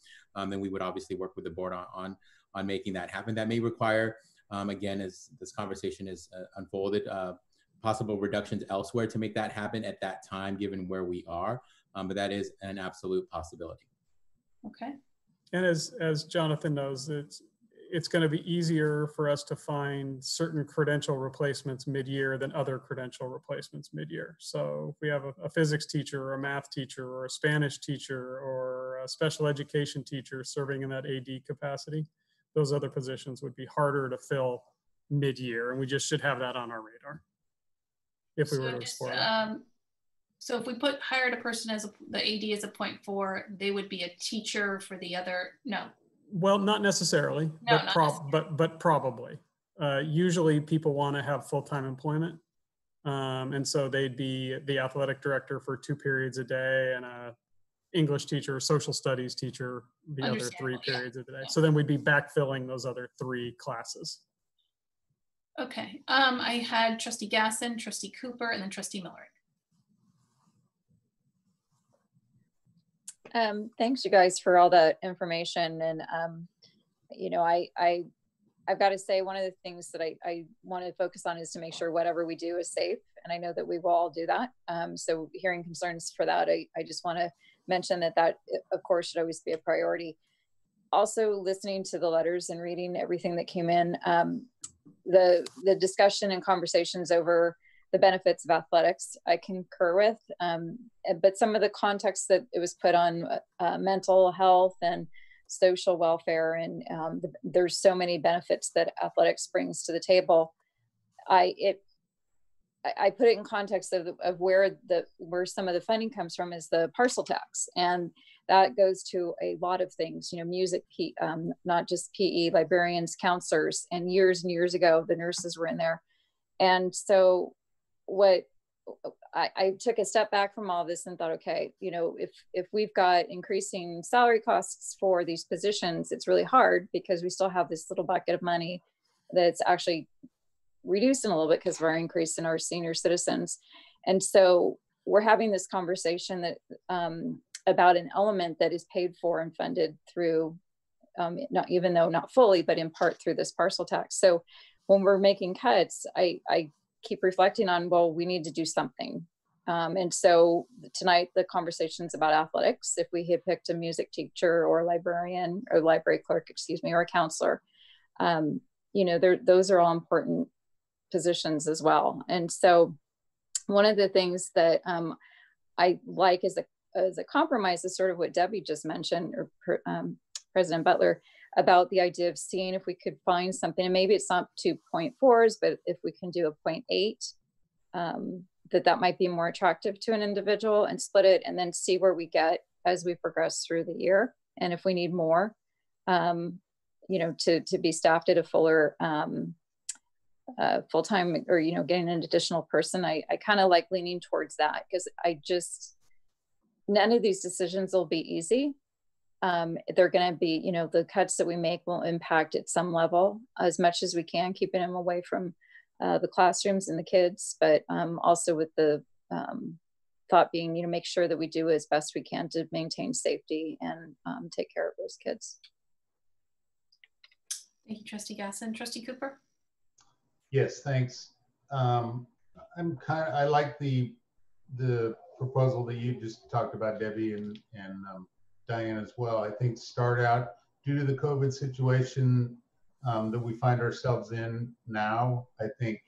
Speaker 9: then we would obviously work with the board on making that happen. That may require, again, as this conversation is unfolded, possible reductions elsewhere to make that happen at that time, given where we are. But that is an absolute possibility.
Speaker 1: Okay.
Speaker 8: And as Jonathan knows, it's going to be easier for us to find certain credential replacements mid-year than other credential replacements mid-year. So if we have a physics teacher or a math teacher or a Spanish teacher or a special education teacher serving in that AD capacity, those other positions would be harder to fill mid-year, and we just should have that on our radar if we were to explore that.
Speaker 1: So if we hired a person as the AD as a 0.4, they would be a teacher for the other, no.
Speaker 8: Well, not necessarily,
Speaker 1: no,
Speaker 8: but probably. Usually people want to have full-time employment. And so they'd be the athletic director for 2 periods a day and a English teacher, social studies teacher, the other 3 periods of the day. So then we'd be backfilling those other 3 classes.
Speaker 1: Okay, I had trustee Gasson, trustee Cooper, and then trustee Miller.
Speaker 5: Thanks, you guys, for all that information. And, you know, I've got to say, one of the things that I want to focus on is to make sure whatever we do is safe. And I know that we will all do that. So hearing concerns for that, I just want to mention that of course, should always be a priority. Also, listening to the letters and reading everything that came in, the discussion and conversations over the benefits of athletics, I concur with, but some of the context that it was put on mental health and social welfare, and there's so many benefits that athletics brings to the table. I put it in context of where some of the funding comes from is the parcel tax, and that goes to a lot of things, you know, music, not just PE, librarians, counselors, and years ago, the nurses were in there. And so what I took a step back from all this and thought, okay, you know, if we've got increasing salary costs for these positions, it's really hard because we still have this little bucket of money that's actually reducing a little bit because of our increase in our senior citizens. And so we're having this conversation that about an element that is paid for and funded through, not even though not fully, but in part through this parcel tax. So when we're making cuts, I keep reflecting on, well, we need to do something. And so tonight, the conversations about athletics, if we had picked a music teacher or librarian or library clerk, excuse me, or a counselor, you know, those are all important positions as well. And so one of the things that I like as a compromise is sort of what Debbie just mentioned, or President Butler, about the idea of seeing if we could find something, and maybe it's not 2.4s, but if we can do a 0.8, that might be more attractive to an individual, and split it and then see where we get as we progress through the year. And if we need more, you know, to be staffed at a fuller full-time, or, you know, getting an additional person, I kind of like leaning towards that, because none of these decisions will be easy. They're going to be, you know, the cuts that we make will impact at some level as much as we can, keeping them away from the classrooms and the kids, but also with the thought being, you know, make sure that we do as best we can to maintain safety and take care of those kids.
Speaker 1: Thank you, trustee Gasson. Trustee Cooper?
Speaker 3: Yes, thanks. I like the proposal that you just talked about, Debbie, and Diane as well. I think start out, due to the COVID situation that we find ourselves in now, I think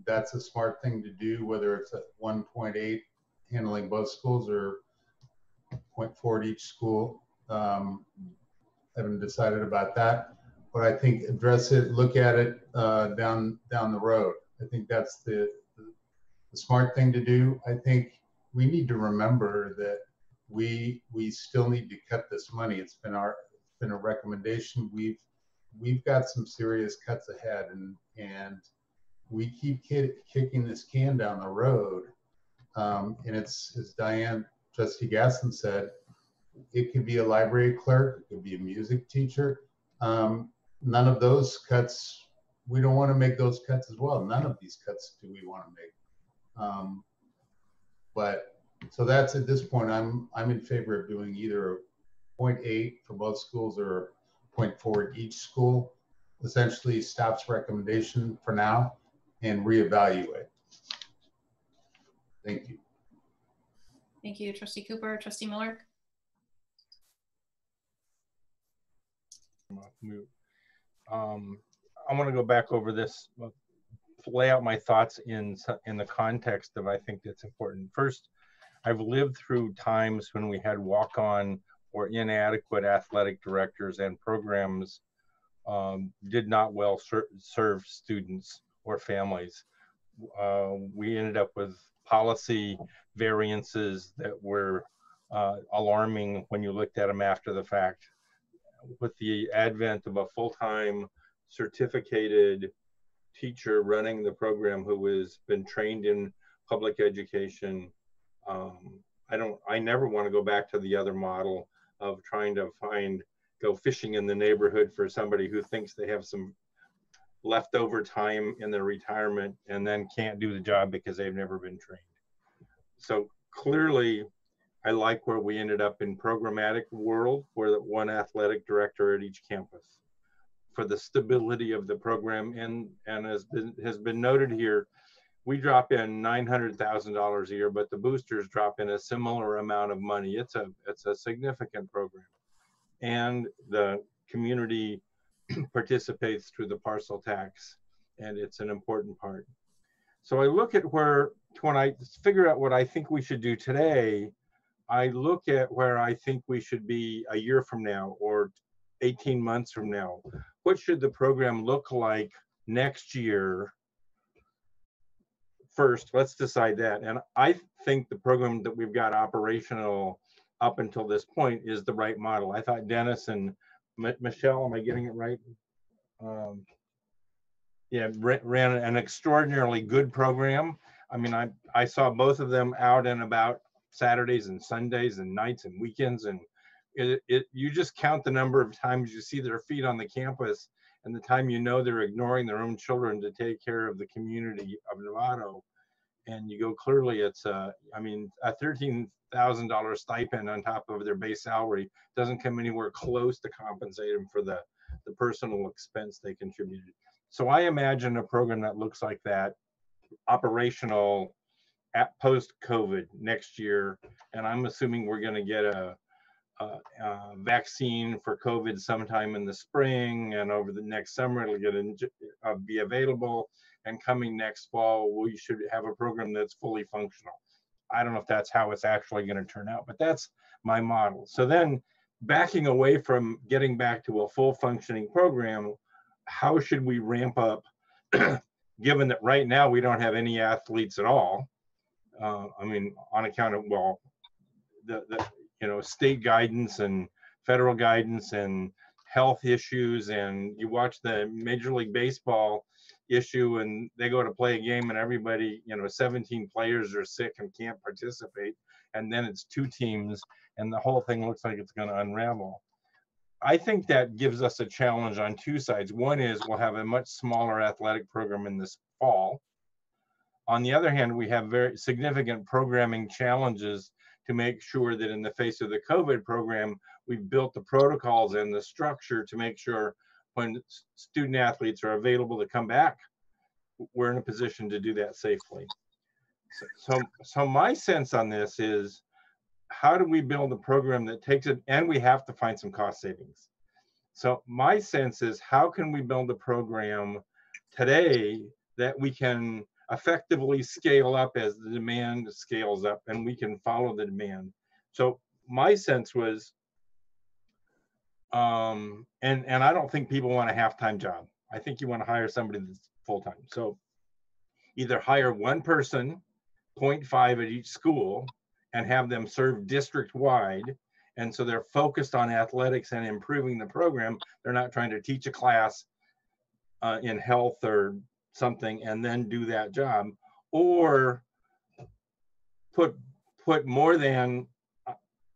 Speaker 3: that's a smart thing to do, whether it's at 1.8 handling both schools or 0.4 at each school. Haven't decided about that, but I think address it, look at it down the road. I think that's the smart thing to do. I think we need to remember that we still need to cut this money. It's been a recommendation. We've got some serious cuts ahead, and we keep kicking this can down the road. And it's, as Diane, trustee Gasson said, it could be a library clerk, it could be a music teacher. None of those cuts, we don't want to make those cuts as well. None of these cuts do we want to make. But so that's, at this point, I'm in favor of doing either 0.8 for both schools or 0.4 at each school. Essentially staff's recommendation for now, and reevaluate. Thank you.
Speaker 1: Thank you, trustee Cooper. Trustee Miller?
Speaker 3: I want to go back over this, lay out my thoughts in the context of, I think that's important. First, I've lived through times when we had walk-on or inadequate athletic directors, and programs did not well serve students or families. We ended up with policy variances that were alarming when you looked at them after the fact. With the advent of a full-time certificated teacher running the program who has been trained in public education, I never want to go back to the other model of trying to go fishing in the neighborhood for somebody who thinks they have some leftover time in their retirement and then can't do the job because they've never been trained. So clearly, I like where we ended up in programmatic world, where the one athletic director at each campus for the stability of the program. And has been noted here, we drop in $900,000 a year, but the boosters drop in a similar amount of money. It's a significant program. And the community participates through the parcel tax, and it's an important part. So I look at when I figure out what I think we should do today, I look at where I think we should be a year from now or 18 months from now. What should the program look like next year? First, let's decide that. And I think the program that we've got operational up until this point is the right model. I thought Dennis and Michelle, am I getting it right? Yeah, ran an extraordinarily good program. I mean, I saw both of them out and about Saturdays and Sundays and nights and weekends, and you just count the number of times you see their feet on the campus and the time you know they're ignoring their own children to take care of the community of Novato, and you go, clearly it's I mean, a $13,000 stipend on top of their base salary doesn't come anywhere close to compensate them for the personal expense they contributed. So I imagine a program that looks like that, operational at post-COVID next year, and I'm assuming we're going to get a vaccine for COVID sometime in the spring, and over the next summer it'll be available, and coming next fall we should have a program that's fully functional. I don't know if that's how it's actually going to turn out, but that's my model. So then, backing away from getting back to a full functioning program, how should we ramp up, given that right now we don't have any athletes at all? I mean, on account of, well, the state guidance and federal guidance and health issues, and you watch the Major League Baseball issue and they go to play a game and everybody, 17 players are sick and can't participate, and then it's 2 teams and the whole thing looks like it's going to unravel. I think that gives us a challenge on 2 sides. One is we'll have a much smaller athletic program in this fall. On the other hand, we have very significant programming challenges to make sure that in the face of the COVID program, we've built the protocols and the structure to make sure when student athletes are available to come back, we're in a position to do that safely. So my sense on this is, how do we build a program that takes it, and we have to find some cost savings. So my sense is, how can we build a program today that we can effectively scale up as the demand scales up and we can follow the demand? So my sense was, and I don't think people want a half-time job. I think you want to hire somebody that's full-time. So either hire one person, 0.5 at each school, and have them serve district-wide. And so they're focused on athletics and improving the program. They're not trying to teach a class in health or something and then do that job. Or put more than,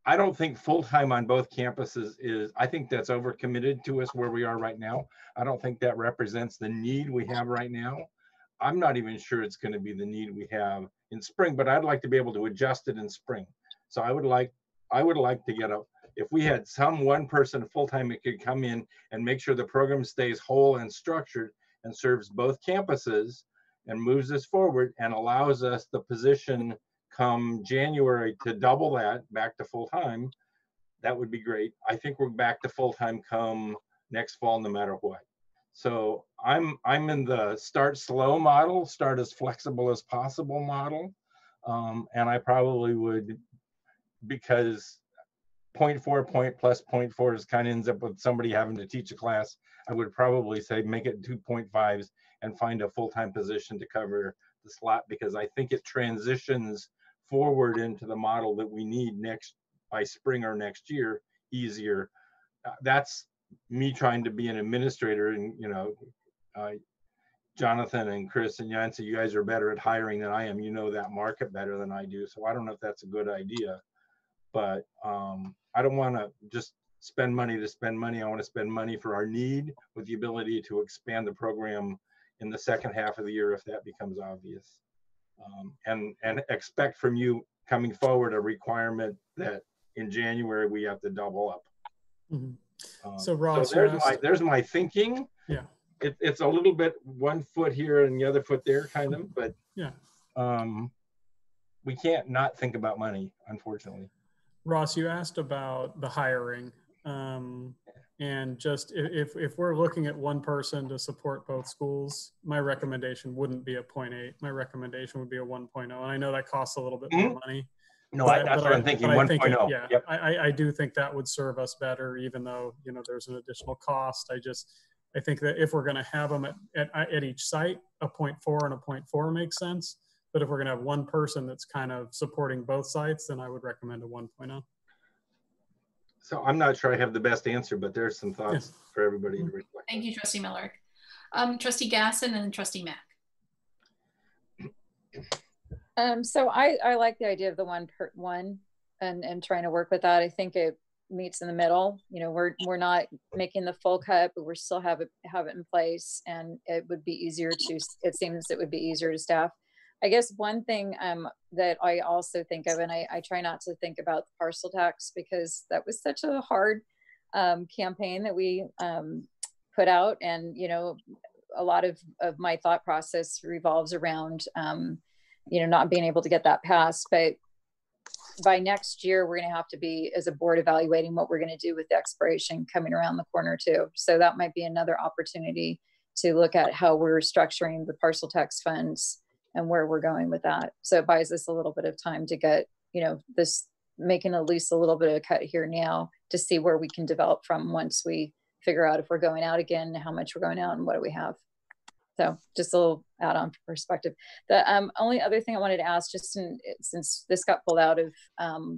Speaker 3: I don't think full-time on both campuses is, I think that's overcommitted to us where we are right now. I don't think that represents the need we have right now. I'm not even sure it's going to be the need we have in spring, but I'd like to be able to adjust it in spring. So I would like to get if we had one person full-time, it could come in and make sure the program stays whole and structured and serves both campuses and moves us forward and allows us the position come January to double that back to full-time. That would be great. I think we're back to full-time come next fall, no matter what. So I'm in the start slow model, start as flexible as possible model. And I probably would, because 0.4 point plus 0.4 is kind of ends up with somebody having to teach a class. I would probably say make it 2.5s and find a full-time position to cover the slot, because I think it transitions forward into the model that we need by spring or next year easier. That's me trying to be an administrator, and Jonathan and Chris and Yancy, you guys are better at hiring than I am. You know that market better than I do. So I don't know if that's a good idea, but I don't want to just spend money to spend money. I want to spend money for our need with the ability to expand the program in the second half of the year if that becomes obvious. And expect from you coming forward a requirement that in January we have to double up.
Speaker 8: Mm-hmm. So Ross,
Speaker 3: there's my thinking.
Speaker 8: Yeah.
Speaker 3: It's a little bit one foot here and the other foot there kind of, but
Speaker 8: yeah.
Speaker 3: We can't not think about money, unfortunately.
Speaker 8: Ross, you asked about the hiring. And just if we're looking at one person to support both schools, my recommendation wouldn't be a 0.8. My recommendation would be a 1.0. And I know that costs a little bit more money.
Speaker 3: No, that's what I'm thinking, 1.0.
Speaker 8: Yeah, yep. I do think that would serve us better, even though, you know, there's an additional cost. I think that if we're going to have them at each site, a 0.4 and a 0.4 makes sense. But if we're going to have one person that's kind of supporting both sites, then I would recommend a 1.0.
Speaker 3: So I'm not sure I have the best answer, but there's some thoughts for everybody to reflect.
Speaker 1: Thank you, Trustee Miller. Trustee Gasson and Trustee Mack.
Speaker 5: So I like the idea of the one and trying to work with that. I think it meets in the middle. You know, we're not making the full cut, but we're still have it in place, and it would be easier to. It seems it would be easier to staff. I guess one thing that I also think of, and I try not to think about the parcel tax because that was such a hard campaign that we put out, and you know, a lot of my thought process revolves around you know, not being able to get that passed. But by next year, we're going to have to be, as a board, evaluating what we're going to do with the expiration coming around the corner too. So that might be another opportunity to look at how we're structuring the parcel tax funds and where we're going with that. So it buys us a little bit of time to get, you know, this, making at least a little bit of a cut here now to see where we can develop from once we figure out if we're going out again, how much we're going out, and what do we have. So just a little add-on perspective. The only other thing I wanted to ask, just since this got pulled out of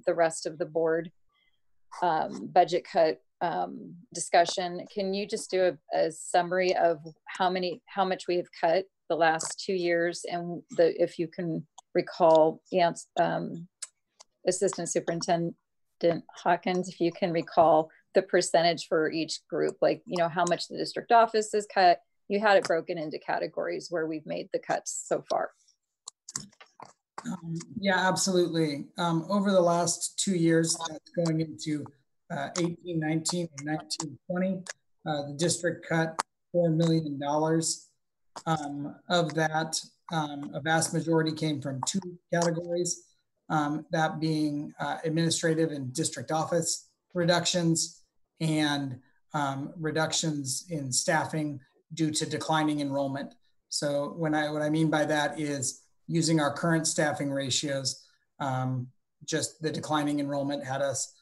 Speaker 5: the rest of the board budget cut discussion, can you just do a summary of how much we have cut the last 2 years, and if you can recall, Assistant Superintendent Hawkins, if you can recall the percentage for each group, like, you know, how much the district office is cut. You had it broken into categories where we've made the cuts so far.
Speaker 10: Yeah, absolutely. Over the last 2 years, that's going into 18, 19, and 19, 20, the district cut $4 million. Of that, a vast majority came from 2 categories, that being administrative and district office reductions, and reductions in staffing due to declining enrollment. So what I mean by that is using our current staffing ratios, just the declining enrollment had us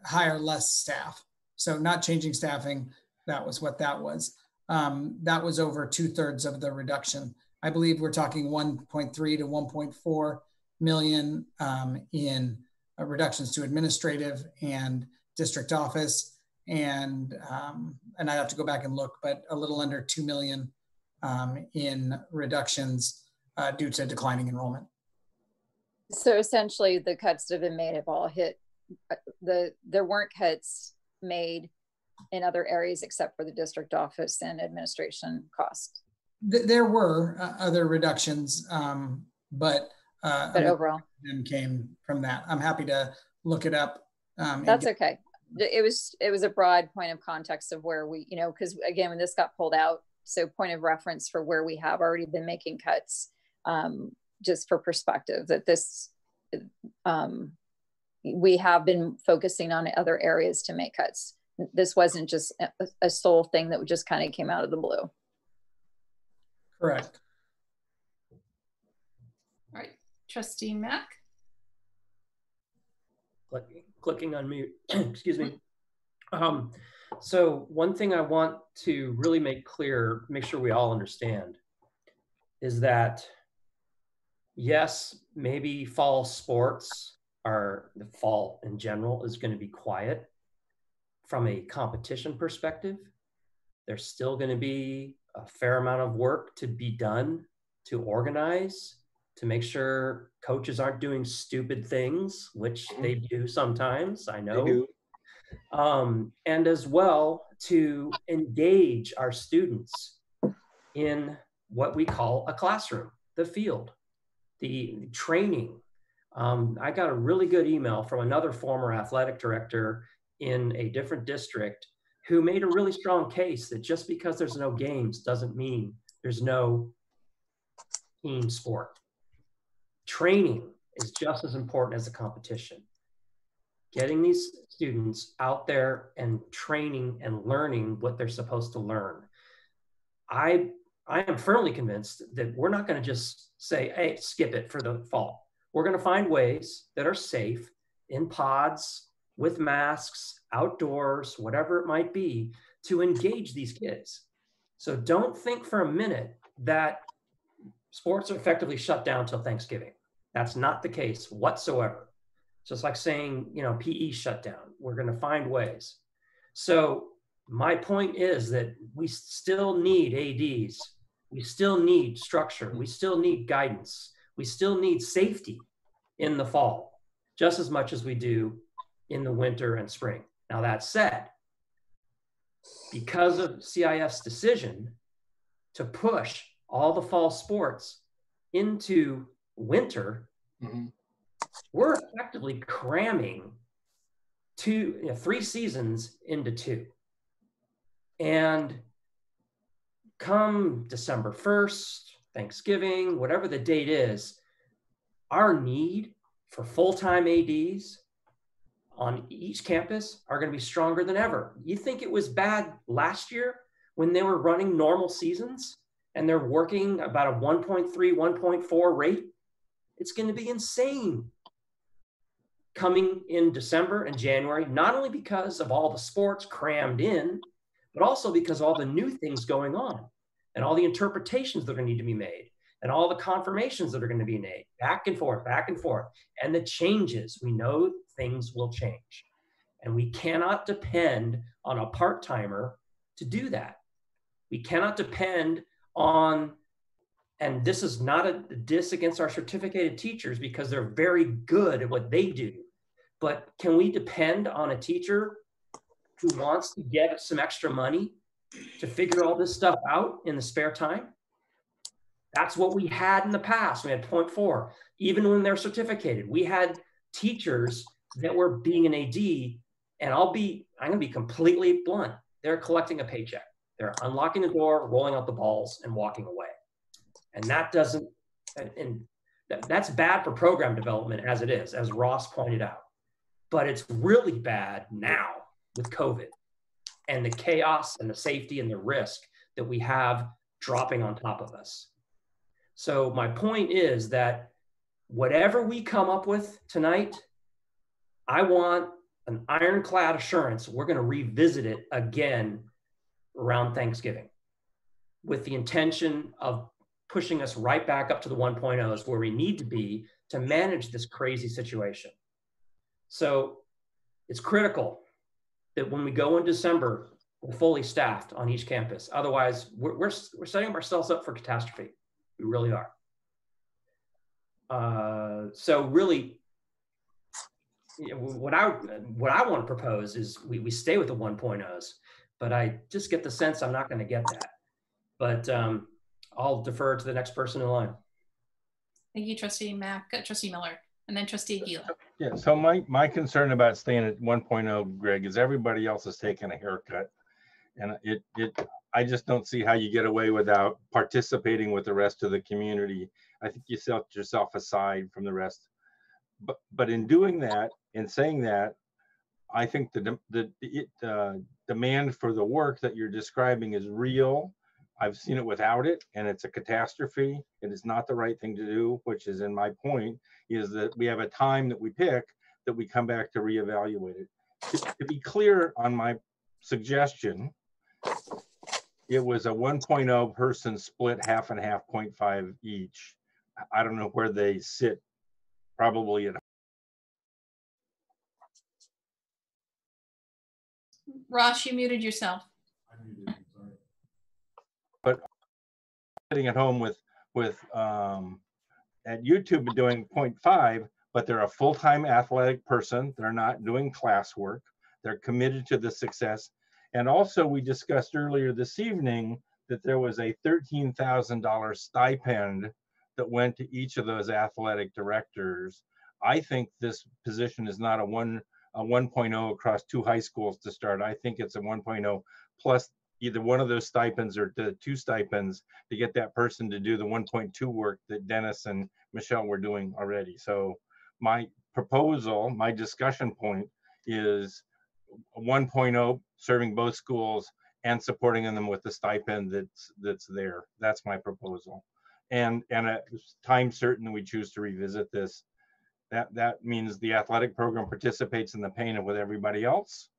Speaker 10: hire less staff. So not changing staffing, that was what that was. That was over 2/3 of the reduction. I believe we're talking 1.3 to 1.4 million in reductions to administrative and district office. And I'd have to go back and look, but a little under 2 million in reductions due to declining enrollment.
Speaker 5: So essentially the cuts that have been made have all hit, there weren't cuts made in other areas except for the district office and administration costs.
Speaker 10: There were other reductions, but
Speaker 5: overall
Speaker 10: came from that. I'm happy to look it up.
Speaker 5: That's okay. It was a broad point of context of where we, you know, because again, when this got pulled out, so point of reference for where we have already been making cuts, just for perspective that this, we have been focusing on other areas to make cuts. This wasn't just a sole thing that just kind of came out of the blue.
Speaker 10: Correct.
Speaker 1: All right, Trustee Mack.
Speaker 7: Clicking on mute, excuse me. So one thing I want to really make clear, make sure we all understand, is that yes, maybe fall sports the fall in general is going to be quiet. From a competition perspective, there's still going to be a fair amount of work to be done to organize, to make sure coaches aren't doing stupid things, which they do sometimes, I know. and as well to engage our students in what we call a classroom, the field, the training. I got a really good email from another former athletic director in a different district who made a really strong case that just because there's no games doesn't mean there's no team sport. Training is just as important as the competition. Getting these students out there and training and learning what they're supposed to learn. I am firmly convinced that we're not going to just say, hey, skip it for the fall. We're going to find ways that are safe in pods, with masks, outdoors, whatever it might be, to engage these kids. So don't think for a minute that sports are effectively shut down till Thanksgiving. That's not the case whatsoever. Just like saying, you know, PE shut down. We're going to find ways. So my point is that we still need ADs. We still need structure. We still need guidance. We still need safety in the fall, just as much as we do in the winter and spring. Now, that said, because of CIF's decision to push all the fall sports into winter, we're effectively cramming 3 seasons into 2. And come December 1st, Thanksgiving, whatever the date is, our need for full-time ADs on each campus are going to be stronger than ever. You think it was bad last year when they were running normal seasons and they're working about a 1.3, 1.4 rate? It's going to be insane coming in December and January, not only because of all the sports crammed in, but also because of all the new things going on and all the interpretations that are going to need to be made and all the confirmations that are going to be made back and forth, and the changes. We know things will change, and we cannot depend on a part-timer to do that. We cannot depend on, and this is not a diss against our certificated teachers because they're very good at what they do, but can we depend on a teacher who wants to get some extra money to figure all this stuff out in the spare time? That's what we had in the past. We had 0.4. Even when they're certificated, we had teachers that were being an AD, and I'm going to be completely blunt. They're collecting a paycheck. They're unlocking the door, rolling out the balls, and walking away. And that doesn't, and that's bad for program development as it is, as Ross pointed out. But it's really bad now with COVID and the chaos and the safety and the risk that we have dropping on top of us. So my point is that whatever we come up with tonight, I want an ironclad assurance we're going to revisit it again around Thanksgiving with the intention of pushing us right back up to the 1.0s where we need to be to manage this crazy situation. So it's critical that when we go in December, we're fully staffed on each campus. Otherwise, we're setting ourselves up for catastrophe. We really are. So really, what I want to propose is we stay with the 1.0s, but I just get the sense I'm not going to get that. But I'll defer to the next person in line.
Speaker 1: Thank you, Trustee Mack, Trustee Miller, and then Trustee Aguila.
Speaker 3: Yeah, so my concern about staying at 1.0, Greg, is everybody else is taking a haircut. And I just don't see how you get away without participating with the rest of the community. I think you set yourself aside from the rest. But in doing that, in saying that, I think the demand for the work that you're describing is real. I've seen it without it, and it's a catastrophe. It is not the right thing to do, which is in my point, is that we have a time that we pick that we come back to reevaluate it. To be clear on my suggestion, it was a 1.0 person split half and half, 0.5 each. I don't know where they sit, probably at.
Speaker 1: Ross, you muted yourself.
Speaker 9: I muted, sorry.
Speaker 3: But sitting at home with at YouTube doing 0.5, but they're a full-time athletic person. They're not doing classwork. They're committed to the success. And also we discussed earlier this evening that there was a $13,000 stipend that went to each of those athletic directors. I think this position is not a 1.0 across 2 high schools to start. I think it's a 1.0 plus either one of those stipends or the 2 stipends to get that person to do the 1.2 work that Dennis and Michelle were doing already. So my proposal, my discussion point is 1.0 serving both schools and supporting them with the stipend that's there. That's my proposal. And at time certain we choose to revisit this. That means the athletic program participates in the payment with everybody else.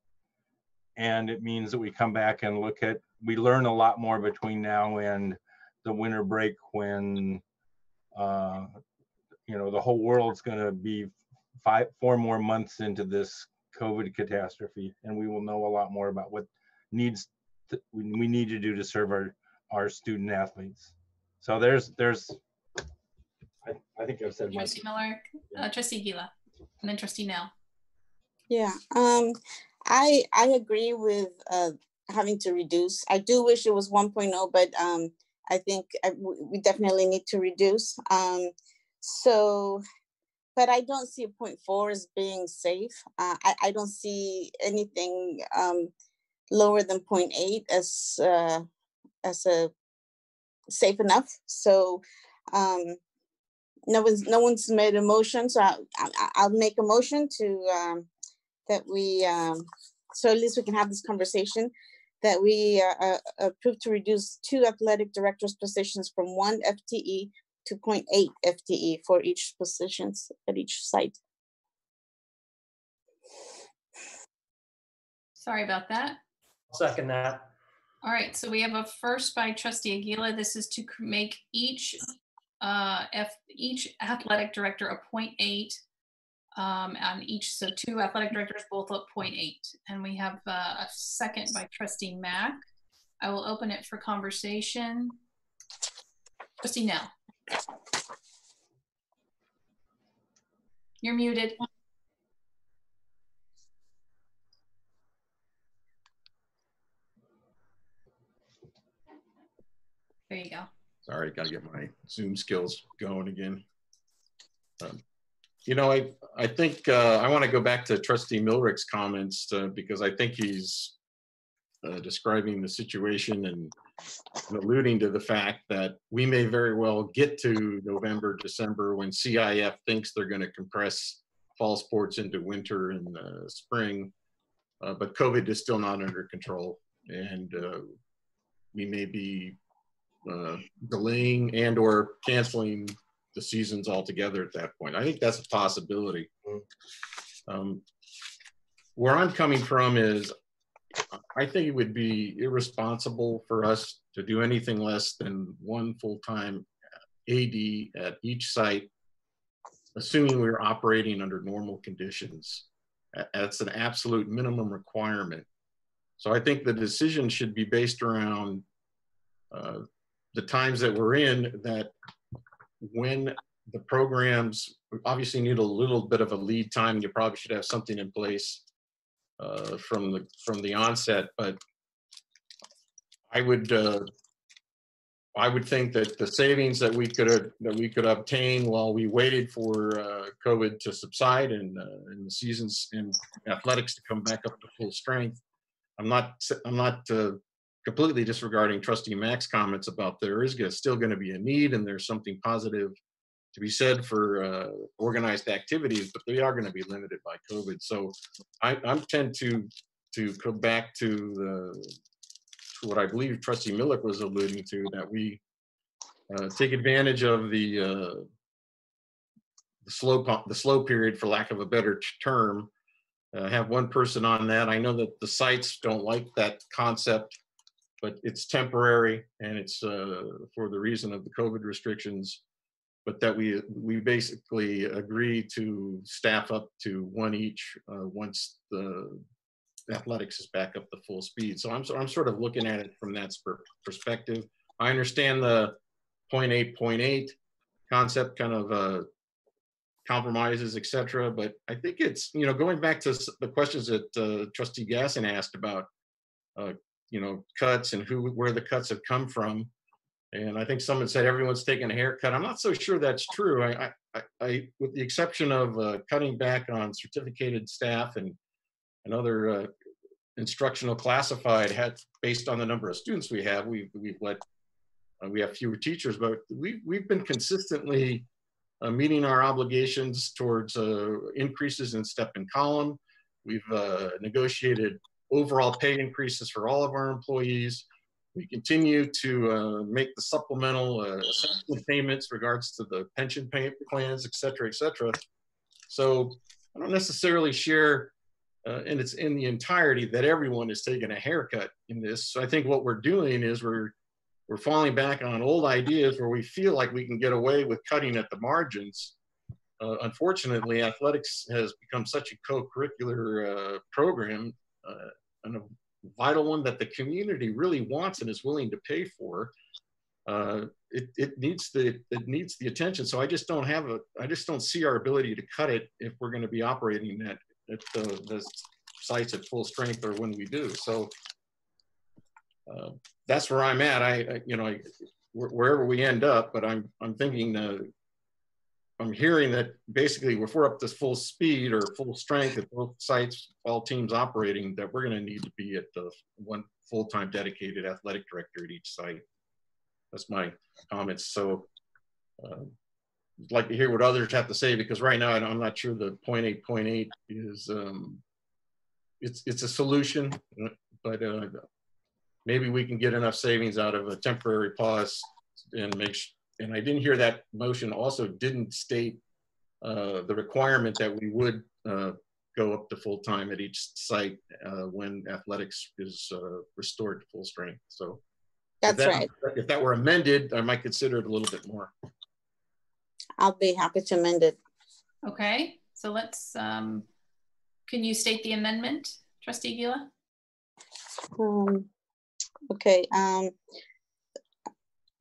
Speaker 3: And it means that we come back and we learn a lot more between now and the winter break when, you know, the whole world's gonna be 4 more months into this COVID catastrophe. And we will know a lot more about what we need to do to serve our student athletes. So I think I've said
Speaker 1: Trustee Miller, Trustee Gila, and then Trustee Nell.
Speaker 2: Yeah, I agree with having to reduce. I do wish it was 1.0, but I think we definitely need to reduce. But I don't see a 0.4 as being safe. I don't see anything lower than 0.8 as a safe enough. So no one's made a motion, so I'll make a motion to that we so at least we can have this conversation, that we approve to reduce 2 athletic directors positions from 1 FTE to 0.8 FTE for each positions at each site.
Speaker 1: Sorry about that.
Speaker 7: I'll second that.
Speaker 1: All right, so we have a first by Trustee Aguila. This is to make each athletic director a 0.8 on each, so 2 athletic directors, both at 0.8. And we have a second by Trustee Mack. I will open it for conversation. Trustee Nell. You're muted. There you go.
Speaker 6: Sorry, got to get my Zoom skills going again. You know, I think I want to go back to Trustee Milrick's comments because I think he's describing the situation and alluding to the fact that we may very well get to November, December when CIF thinks they're going to compress fall sports into winter and spring, but COVID is still not under control, and we may be delaying and or canceling the seasons altogether at that point. I think that's a possibility. Where I'm coming from is I think it would be irresponsible for us to do anything less than 1 full-time AD at each site, assuming we're operating under normal conditions. That's an absolute minimum requirement. So I think the decision should be based around the times that we're in, that when the programs obviously need a little bit of a lead time, you probably should have something in place from the onset. But I would think that the savings that we could obtain while we waited for COVID to subside and the seasons and athletics to come back up to full strength. I'm not completely disregarding Trustee Mack's comments about there is still going to be a need and there's something positive to be said for organized activities, but they are going to be limited by COVID. So I tend to go back to what I believe Trustee Millick was alluding to, that we take advantage of the slow period, for lack of a better term, have 1 person on that. I know that the sites don't like that concept, but it's temporary and it's for the reason of the COVID restrictions, but that we basically agree to staff up to 1 each once the athletics is back up to full speed. So I'm sort of looking at it from that perspective. I understand the 0.8 concept kind of compromises, et cetera. But I think it's, going back to the questions that Trustee Gasson asked about, cuts and where the cuts have come from. And I think someone said everyone's taking a haircut. I'm not so sure that's true. I with the exception of cutting back on certificated staff and other instructional classified, based on the number of students we have, we have fewer teachers, but we've been consistently meeting our obligations towards increases in step and column. We've negotiated overall pay increases for all of our employees. We continue to make the supplemental assessment payments regards to the pension pay plans, et cetera, et cetera. So I don't necessarily share, and it's in the entirety, that everyone is taking a haircut in this. So I think what we're doing is we're falling back on old ideas where we feel like we can get away with cutting at the margins. Unfortunately, athletics has become such a co-curricular program, and a vital one that the community really wants and is willing to pay for. It needs the attention. So I just don't see our ability to cut it if we're going to be operating at the sites at full strength, or when we do. So that's where I'm at. Wherever we end up, but I'm thinking, I'm hearing that basically if we're up to full speed or full strength at both sites, all teams operating, that we're going to need to be at the one full-time dedicated athletic director at each site. That's my comments. So I'd like to hear what others have to say, because right now I'm not sure the 0.8 is, it's a solution, but maybe we can get enough savings out of a temporary pause and and I didn't hear that motion also didn't state the requirement that we would go up to full time at each site when athletics is restored to full strength. So
Speaker 2: that's right.
Speaker 6: If that were amended, I might consider it a little bit more.
Speaker 2: I'll be happy to amend it. Okay,
Speaker 1: so let's, can you state the amendment, Trustee Aguila?
Speaker 2: Okay,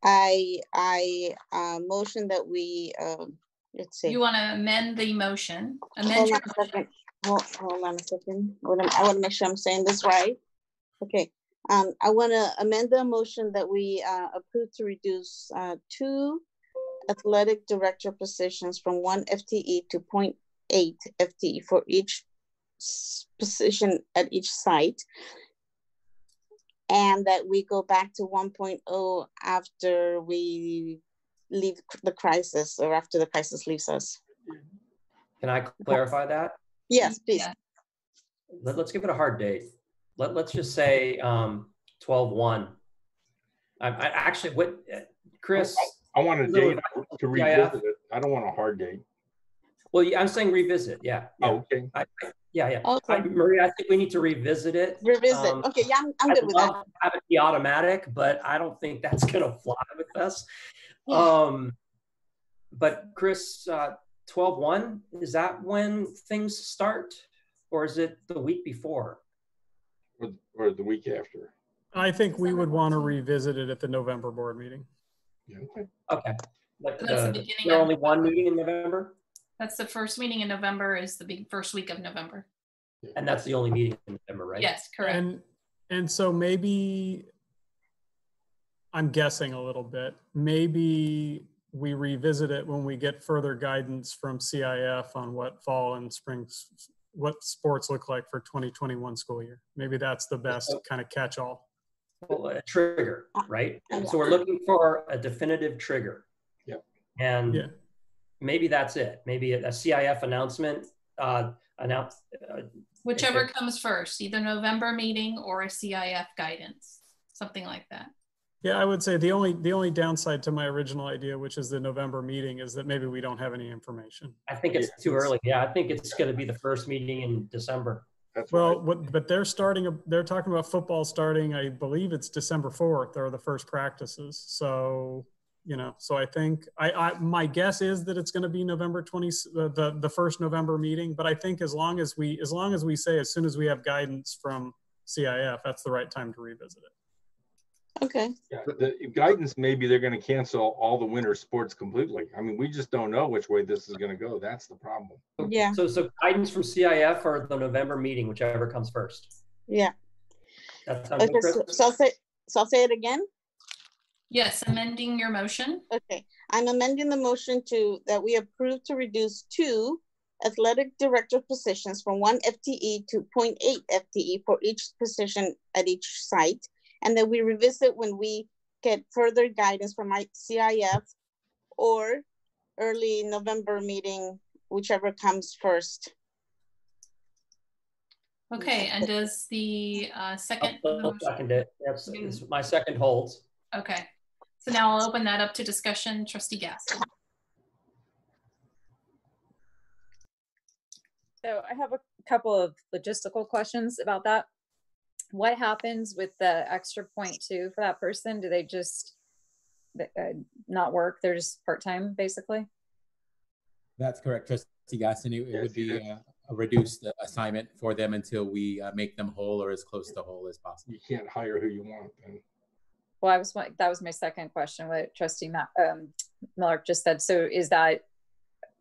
Speaker 2: I motion that we, let's see.
Speaker 1: You want to amend the motion?
Speaker 2: Hold on a second. Hold on a second. I want to make sure I'm saying this right. Okay. I want to amend the motion that we approve to reduce 2 athletic director positions from 1 FTE to 0.8 FTE for each position at each site, and that we go back to 1.0 after we leave the crisis, or after the crisis leaves us.
Speaker 7: Can I clarify that?
Speaker 2: Yes, please. Yeah.
Speaker 7: Let's give it a hard date. Let's just say 12/1. I actually, Chris?
Speaker 3: I want a date to revisit it. I don't want a hard date.
Speaker 7: Well, yeah, I'm saying revisit. Yeah.
Speaker 3: Oh, okay.
Speaker 7: Yeah.
Speaker 2: Okay.
Speaker 7: Maria, I think we need to revisit it.
Speaker 2: Revisit. Okay. Yeah, I'm good with that. I'd love to
Speaker 7: have it be automatic, but I don't think that's going to fly with us. Yeah. But Chris, 12/1, is that when things start, or is it the week before?
Speaker 3: Or the week after?
Speaker 8: I think we would want to revisit it at the November board meeting.
Speaker 3: Yeah, okay.
Speaker 7: Okay. But
Speaker 1: that's the beginning.
Speaker 7: There only one meeting in November?
Speaker 1: That's the first meeting in November, is the first week of November.
Speaker 7: And that's the only meeting in November, right?
Speaker 1: Yes, correct.
Speaker 8: And so maybe, I'm guessing a little bit, maybe we revisit it when we get further guidance from CIF on what fall and spring, what sports look like for 2021 school year. Maybe that's the best kind of catch-all.
Speaker 7: Well, a trigger, right? So we're looking for a definitive trigger.
Speaker 3: Yeah.
Speaker 7: And maybe that's it. Maybe a CIF announcement,
Speaker 1: whichever comes first, either November meeting or a CIF guidance, something like that.
Speaker 8: Yeah, I would say the only downside to my original idea, which is the November meeting, is that maybe we don't have any information.
Speaker 7: I think it's too early. Yeah, I think it's going to be the first meeting in December.
Speaker 3: That's
Speaker 8: well,
Speaker 3: right.
Speaker 8: But they're talking about football starting, I believe it's December 4th are the first practices. So, so I think my guess is that it's going to be November 20th, the first November meeting. But I think as long as we say, as soon as we have guidance from CIF, that's the right time to revisit it.
Speaker 2: Okay.
Speaker 3: Yeah, the guidance, maybe they're going to cancel all the winter sports completely. I mean, we just don't know which way this is going to go. That's the problem.
Speaker 2: Yeah.
Speaker 7: So guidance from CIF or the November meeting, whichever comes first.
Speaker 2: Yeah.
Speaker 7: That sounds
Speaker 2: Okay,
Speaker 7: good, Chris?
Speaker 2: so I'll say it again.
Speaker 1: Yes, amending your motion.
Speaker 2: Okay, I'm amending the motion that we approve to reduce 2 athletic director positions from 1 FTE to 0.8 FTE for each position at each site. And then we revisit when we get further guidance from CIF or early November meeting, whichever comes first.
Speaker 1: Okay, and does the second?
Speaker 7: I'll second it. Yes, my second holds.
Speaker 1: Okay, so now I'll open that up to discussion. Trustee Gaston.
Speaker 5: So I have a couple of logistical questions about that. What happens with the extra 0.2 for that person? Do they just not work? They're just part-time, basically?
Speaker 9: That's correct, Trustee Gaston. It would be a reduced assignment for them until we make them whole or as close to whole as possible.
Speaker 3: You can't hire who you want. Then.
Speaker 5: Well, that was my second question, what Trustee Miller just said. So is that,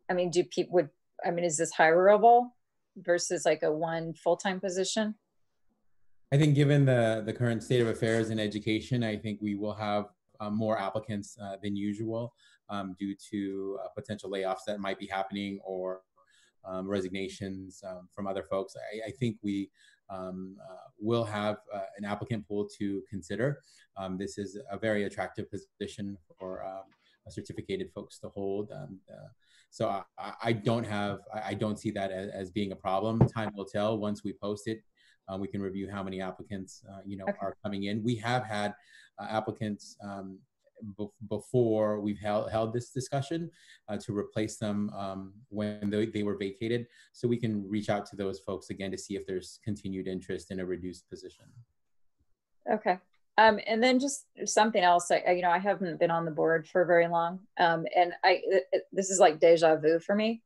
Speaker 5: I mean, is this hireable versus like a one full-time position?
Speaker 9: I think given the current state of affairs in education, I think we will have more applicants than usual due to potential layoffs that might be happening or resignations from other folks. I think we will have an applicant pool to consider. This is a very attractive position for certificated folks to hold. So I don't see that as being a problem. Time will tell once we post it. We can review how many applicants are coming in. We have had applicants before we've held this discussion to replace them when they were vacated. So we can reach out to those folks again to see if there's continued interest in a reduced position.
Speaker 5: Okay. And then just something else, I haven't been on the board for very long. And this is like deja vu for me.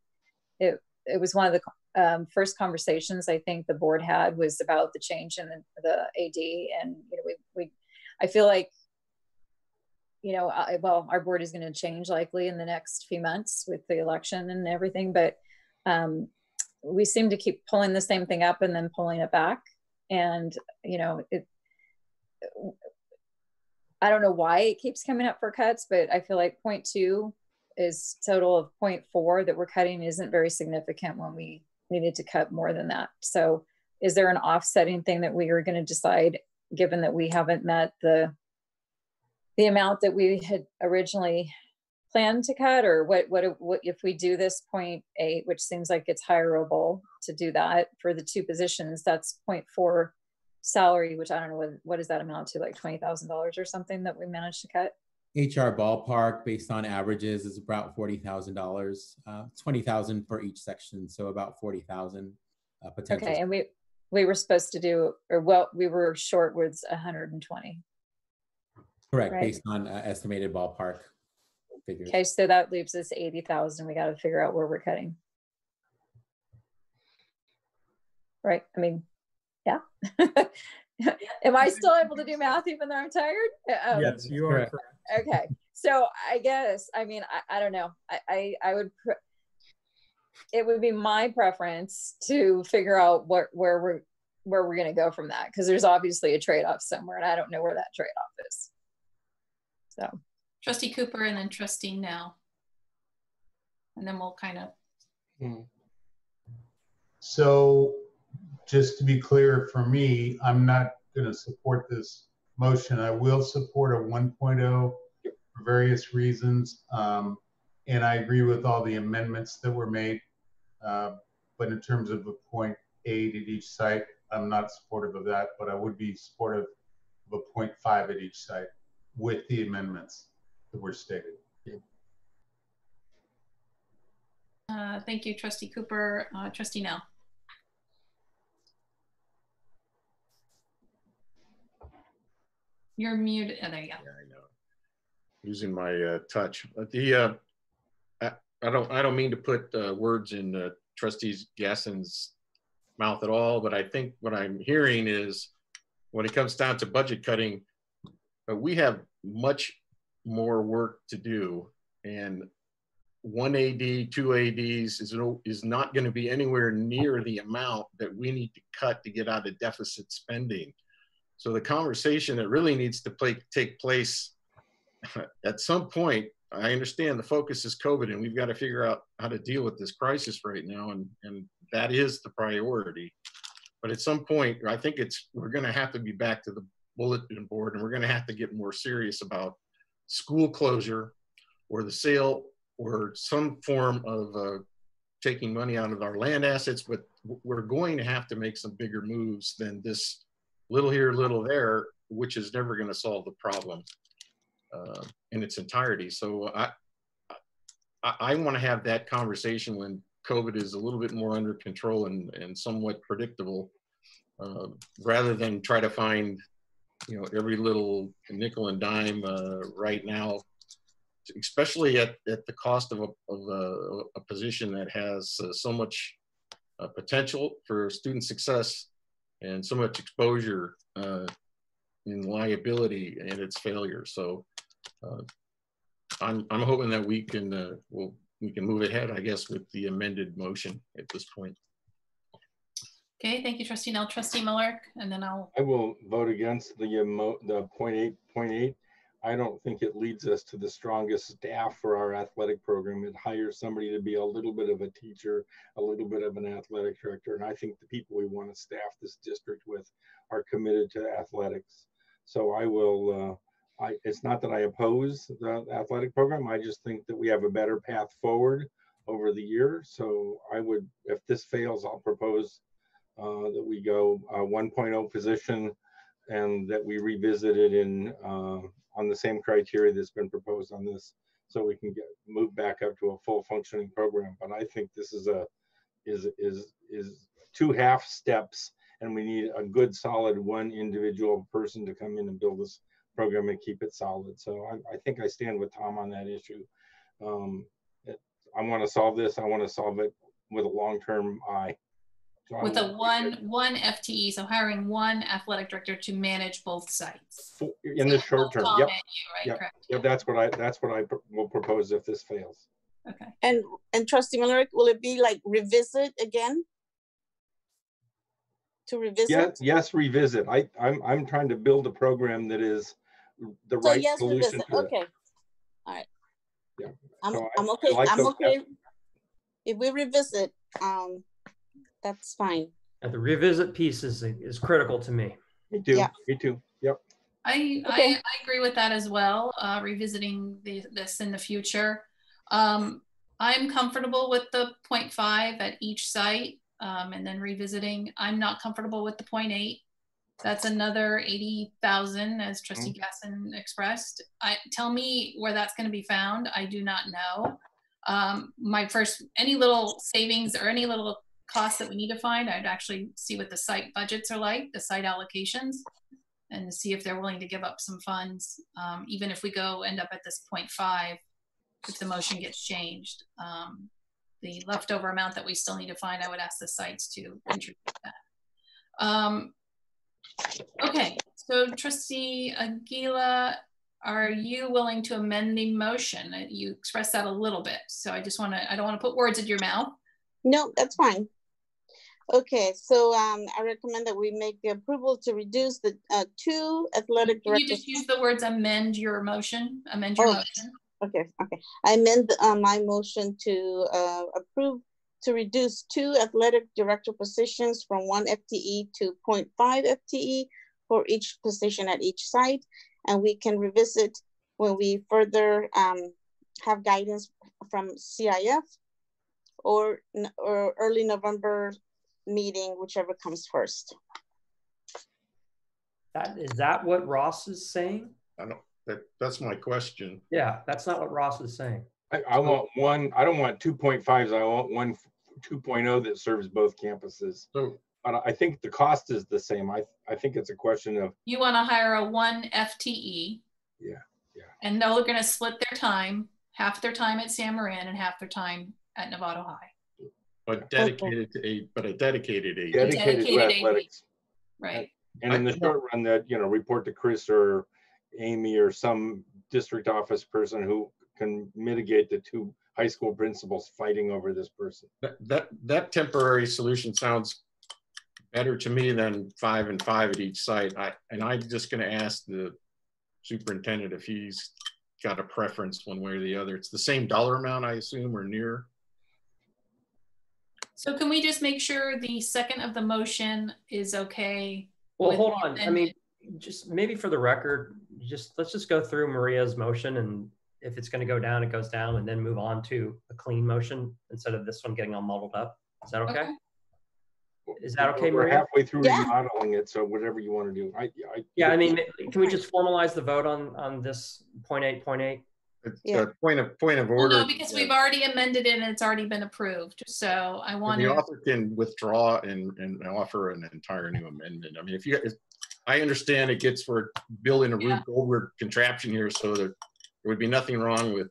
Speaker 5: It was one of the first conversations I think the board had was about the change in the AD. And, I feel like, well, our board is going to change likely in the next few months with the election and everything, but we seem to keep pulling the same thing up and then pulling it back. And, I don't know why it keeps coming up for cuts, but I feel like 0.2 is total of 0.4 that we're cutting isn't very significant when we needed to cut more than that. So is there an offsetting thing that we are going to decide, given that we haven't met the amount that we had originally planned to cut, or what if we do this 0.8, which seems like it's hireable to do that for the 2 positions, that's 0.4 salary, which I don't know what does that amount to, like $20,000 or something that we managed to cut?
Speaker 9: HR ballpark based on averages is about $40,000, $20,000 for each section, so about $40,000 potential.
Speaker 5: Okay, and we were supposed to do, we were short with 120.
Speaker 9: Correct,
Speaker 5: right?
Speaker 9: Based on estimated ballpark figures.
Speaker 5: Okay, so that leaves us 80,000. We got to figure out where we're cutting. Right, I mean, yeah. Am I still able to do math even though I'm tired?
Speaker 8: Yes, you are correct.
Speaker 5: Okay, so I guess, I mean, I don't know. I would, it would be my preference to figure out where we're going to go from that, because there's obviously a trade-off somewhere, and I don't know where that trade-off is. So,
Speaker 1: Trustee Cooper and then Trustee Nell, and then we'll kind of.
Speaker 11: So, just to be clear, for me, I'm not going to support this motion. I will support a 1.0 for various reasons. And I agree with all the amendments that were made. But in terms of a 0.8 at each site, I'm not supportive of that, but I would be supportive of a 0.5 at each site with the amendments that were stated.
Speaker 1: Thank you, Trustee Cooper. Trustee Nell. You're muted. Oh, there you go.
Speaker 6: Yeah, I know. Using my touch. I don't mean to put words in Trustee Gasson's mouth at all, but I think what I'm hearing is when it comes down to budget cutting, we have much more work to do, and 1 AD, 2 ADs is not going to be anywhere near the amount that we need to cut to get out of deficit spending. So the conversation that really needs to take place at some point, I understand the focus is COVID and we've got to figure out how to deal with this crisis right now, and that is the priority. But at some point, I think we're going to have to be back to the bulletin board, and we're going to have to get more serious about school closure or the sale or some form of taking money out of our land assets. But we're going to have to make some bigger moves than this little here, little there, which is never going to solve the problem in its entirety. So I want to have that conversation when COVID is a little bit more under control and somewhat predictable, rather than try to find, you know, every little nickel and dime right now, especially at the cost of a position that has so much potential for student success and so much exposure in liability and its failure. So I'm hoping that we can move ahead, I guess, with the amended motion at this point.
Speaker 1: Okay, thank you, Trustee Nell. Trustee Miller, and then I
Speaker 3: will vote against the 0.8. I don't think it leads us to the strongest staff for our athletic program. It hires somebody to be a little bit of a teacher, a little bit of an athletic director, and I think the people we want to staff this district with are committed to athletics. So I will. It's not that I oppose the athletic program. I just think that we have a better path forward over the year. So I would, if this fails, I'll propose that we go 1.0 position, and that we revisit it in on the same criteria that's been proposed on this, so we can move back up to a full functioning program. But I think this is two half steps, and we need a good solid one individual person to come in and build this program and keep it solid. So I think I stand with Tom on that issue. I want to solve this. I want to solve it with a long-term eye. So
Speaker 1: with a one FTE, so hiring one athletic director to manage both sites
Speaker 3: in the short term. Yep.
Speaker 1: Right,
Speaker 3: yep.
Speaker 1: Correct.
Speaker 3: Yep. That's what I will propose if this fails.
Speaker 1: Okay.
Speaker 2: And Trustee Miller, will it be like revisit again? To revisit?
Speaker 3: Yes, revisit. I'm trying to build a program that is the right solution.
Speaker 2: Revisit. Okay. All right.
Speaker 3: Yeah.
Speaker 2: I'm okay. I'm okay. If we revisit, that's fine.
Speaker 7: And the revisit piece is critical to me.
Speaker 3: Me too. Yeah. Me too. Yep.
Speaker 1: I agree with that as well. Revisiting this in the future. I'm comfortable with the 0.5 at each site, and then revisiting. I'm not comfortable with the 0.8. That's another 80,000, as Trustee Gasson expressed. Tell me where that's going to be found. I do not know. Any little savings or any little costs that we need to find, I'd actually see what the site budgets are like, the site allocations, and see if they're willing to give up some funds, even if we end up at this 0.5, if the motion gets changed. The leftover amount that we still need to find, I would ask the sites to contribute that. Okay, so Trustee Aguila, are you willing to amend the motion? You expressed that a little bit, so I don't want to put words in your mouth.
Speaker 2: No, that's fine. Okay, so I recommend that we make the approval to reduce the 2 athletic directors.
Speaker 1: You just use the words amend your motion, amend your motion.
Speaker 2: Okay. I amend my motion to approve to reduce 2 athletic director positions from 1 FTE to 0.5 FTE for each position at each site. And we can revisit when we further have guidance from CIF or early November meeting, whichever comes first.
Speaker 7: Is that what Ross is saying?
Speaker 6: I don't. That's my question.
Speaker 7: Yeah, that's not what Ross is saying.
Speaker 3: I want one. I don't want 2.5s. I want one 2.0 that serves both campuses. So, but I think the cost is the same. I think it's a question of.
Speaker 1: You want to hire a 1 FTE.
Speaker 3: Yeah.
Speaker 1: And they're going to split their time, half their time at San Marin and half their time at Novato High.
Speaker 6: But dedicated to a dedicated
Speaker 3: athletics.
Speaker 1: Right.
Speaker 3: And in the short run, that report to Chris or Amy or some district office person who can mitigate the two high school principals fighting over this person.
Speaker 6: That temporary solution sounds better to me than 5 and 5 at each site. I'm just going to ask the superintendent if he's got a preference one way or the other. It's the same dollar amount, I assume, or near.
Speaker 1: So can we just make sure the second of the motion is okay?
Speaker 7: Well, hold on. I mean, just maybe for the record, let's just go through Maria's motion, and if it's going to go down, it goes down, and then move on to a clean motion instead of this one getting all muddled up. Is that okay? Is that okay,
Speaker 3: We're
Speaker 7: Maria?
Speaker 3: halfway through remodeling it, so whatever you want to do.
Speaker 7: Yeah, I mean, can we just formalize the vote on this point 8.8?
Speaker 6: It's point of order.
Speaker 1: Well, no, because we've already amended it and it's already been approved. So I want
Speaker 6: the author can withdraw and offer an entire new amendment. I mean, if I understand it gets for building a Rube Goldberg contraption here, so that there would be nothing wrong with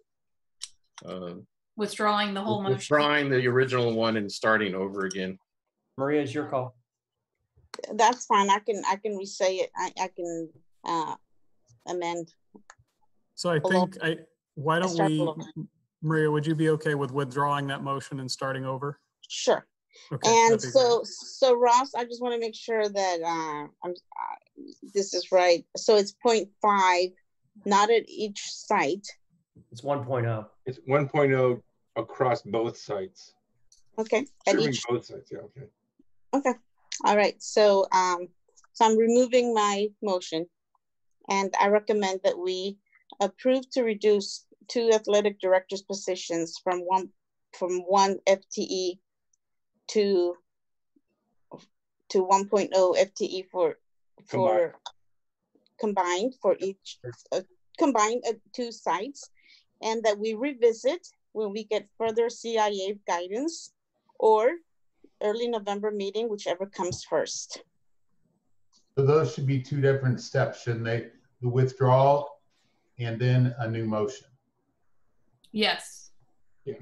Speaker 1: withdrawing the whole motion.
Speaker 6: Withdrawing the original one and starting over again.
Speaker 7: Maria, it's your call.
Speaker 2: That's fine. I can re-say it. I can amend.
Speaker 8: So I think why don't we, Maria, would you be okay with withdrawing that motion and starting over?
Speaker 2: Sure.
Speaker 8: Okay,
Speaker 2: and so Ross, I just want to make sure that this is right. So it's 0.5, not at each site.
Speaker 7: It's 1.0.
Speaker 3: It's 1.0 across both sites.
Speaker 2: Okay. At each
Speaker 3: both sites. Yeah. Okay.
Speaker 2: Okay. All right. So so I'm removing my motion, and I recommend that we approve to reduce 2 athletic directors positions from one FTE to 1.0 FTE for combined for each combined at 2 sites, and that we revisit when we get further CIA guidance or early November meeting, whichever comes first.
Speaker 11: So those should be 2 different steps, shouldn't they? The withdrawal and then a new motion.
Speaker 1: Yes.
Speaker 11: Yeah.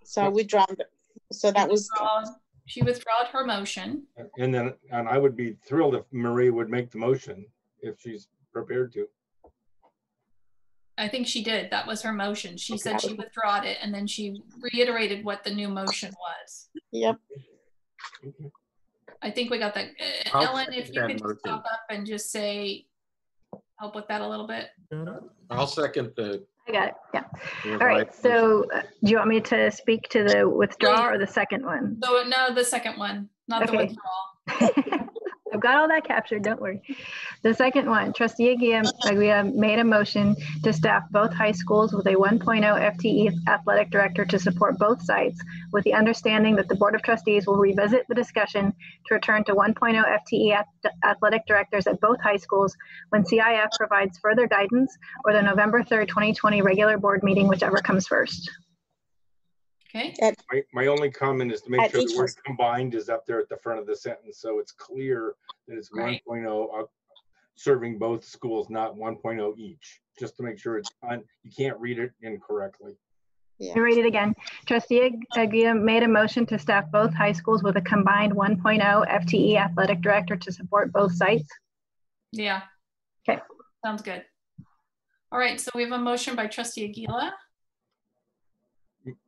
Speaker 2: So we dropped. So that was.
Speaker 1: She withdrawed her motion.
Speaker 3: And I would be thrilled if Marie would make the motion if she's prepared to.
Speaker 1: I think she did. That was her motion. She said she withdrawed it, and then she reiterated what the new motion was.
Speaker 2: Yep.
Speaker 1: I think we got that. Ellen, if you could just pop up and just say, help with that a little bit.
Speaker 6: I'll second the.
Speaker 4: I got it. Yeah. All right. So do you want me to speak to the withdrawal or the second one?
Speaker 1: So no, the second one, not the withdrawal.
Speaker 4: I've got all that captured, don't worry. The second one, Trustee Aguirre made a motion to staff both high schools with a 1.0 FTE athletic director to support both sites, with the understanding that the Board of Trustees will revisit the discussion to return to 1.0 FTE athletic directors at both high schools when CIF provides further guidance, or the November 3rd, 2020 regular board meeting, whichever comes first.
Speaker 1: Okay.
Speaker 3: My only comment is to make sure the word combined is up there at the front of the sentence, so it's clear that it's 1.0 serving both schools, not 1.0 each. Just to make sure it's you can't read it incorrectly.
Speaker 4: Yeah. Let me read it again. Trustee Aguirre made a motion to staff both high schools with a combined 1.0 FTE athletic director to support both sites.
Speaker 1: Yeah.
Speaker 4: Okay.
Speaker 1: Sounds good. All right. So we have a motion by Trustee Aguirre.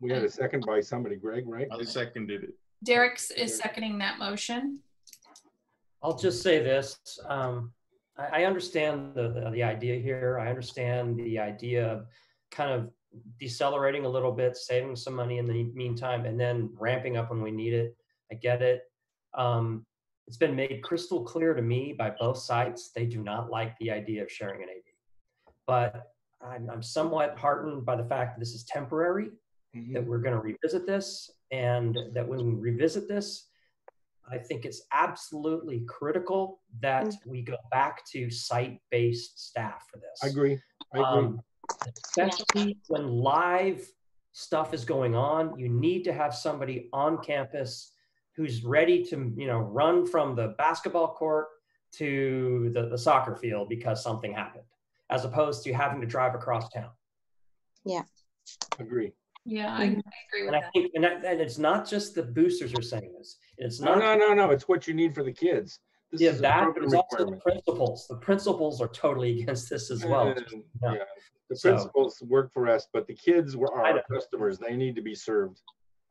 Speaker 3: We had a second by somebody, Greg, right?
Speaker 6: I seconded it.
Speaker 1: Derek is seconding that motion.
Speaker 7: I'll just say this. I understand the idea here. I understand the idea of kind of decelerating a little bit, saving some money in the meantime, and then ramping up when we need it. I get it. It's been made crystal clear to me by both sides. They do not like the idea of sharing an AD. But I'm somewhat heartened by the fact that this is temporary, that we're going to revisit this, and that when we revisit this, I think it's absolutely critical that we go back to site-based staff for this.
Speaker 3: I agree.
Speaker 7: Especially when live stuff is going on, you need to have somebody on campus who's ready to, run from the basketball court to the soccer field because something happened, as opposed to having to drive across town.
Speaker 2: Yeah.
Speaker 3: Agree.
Speaker 1: Yeah, I agree with that.
Speaker 7: And it's not just the boosters are saying this. It's not.
Speaker 3: No. It's what you need for the kids. This
Speaker 7: Yeah,
Speaker 3: is a
Speaker 7: that
Speaker 3: program
Speaker 7: is also the
Speaker 3: requirement.
Speaker 7: principals. The principals are totally against this as well.
Speaker 3: And,
Speaker 7: Yeah.
Speaker 3: yeah, the
Speaker 7: So-
Speaker 3: principals work for us, but the kids are
Speaker 7: I
Speaker 3: our
Speaker 7: know.
Speaker 3: customers. They need to be served.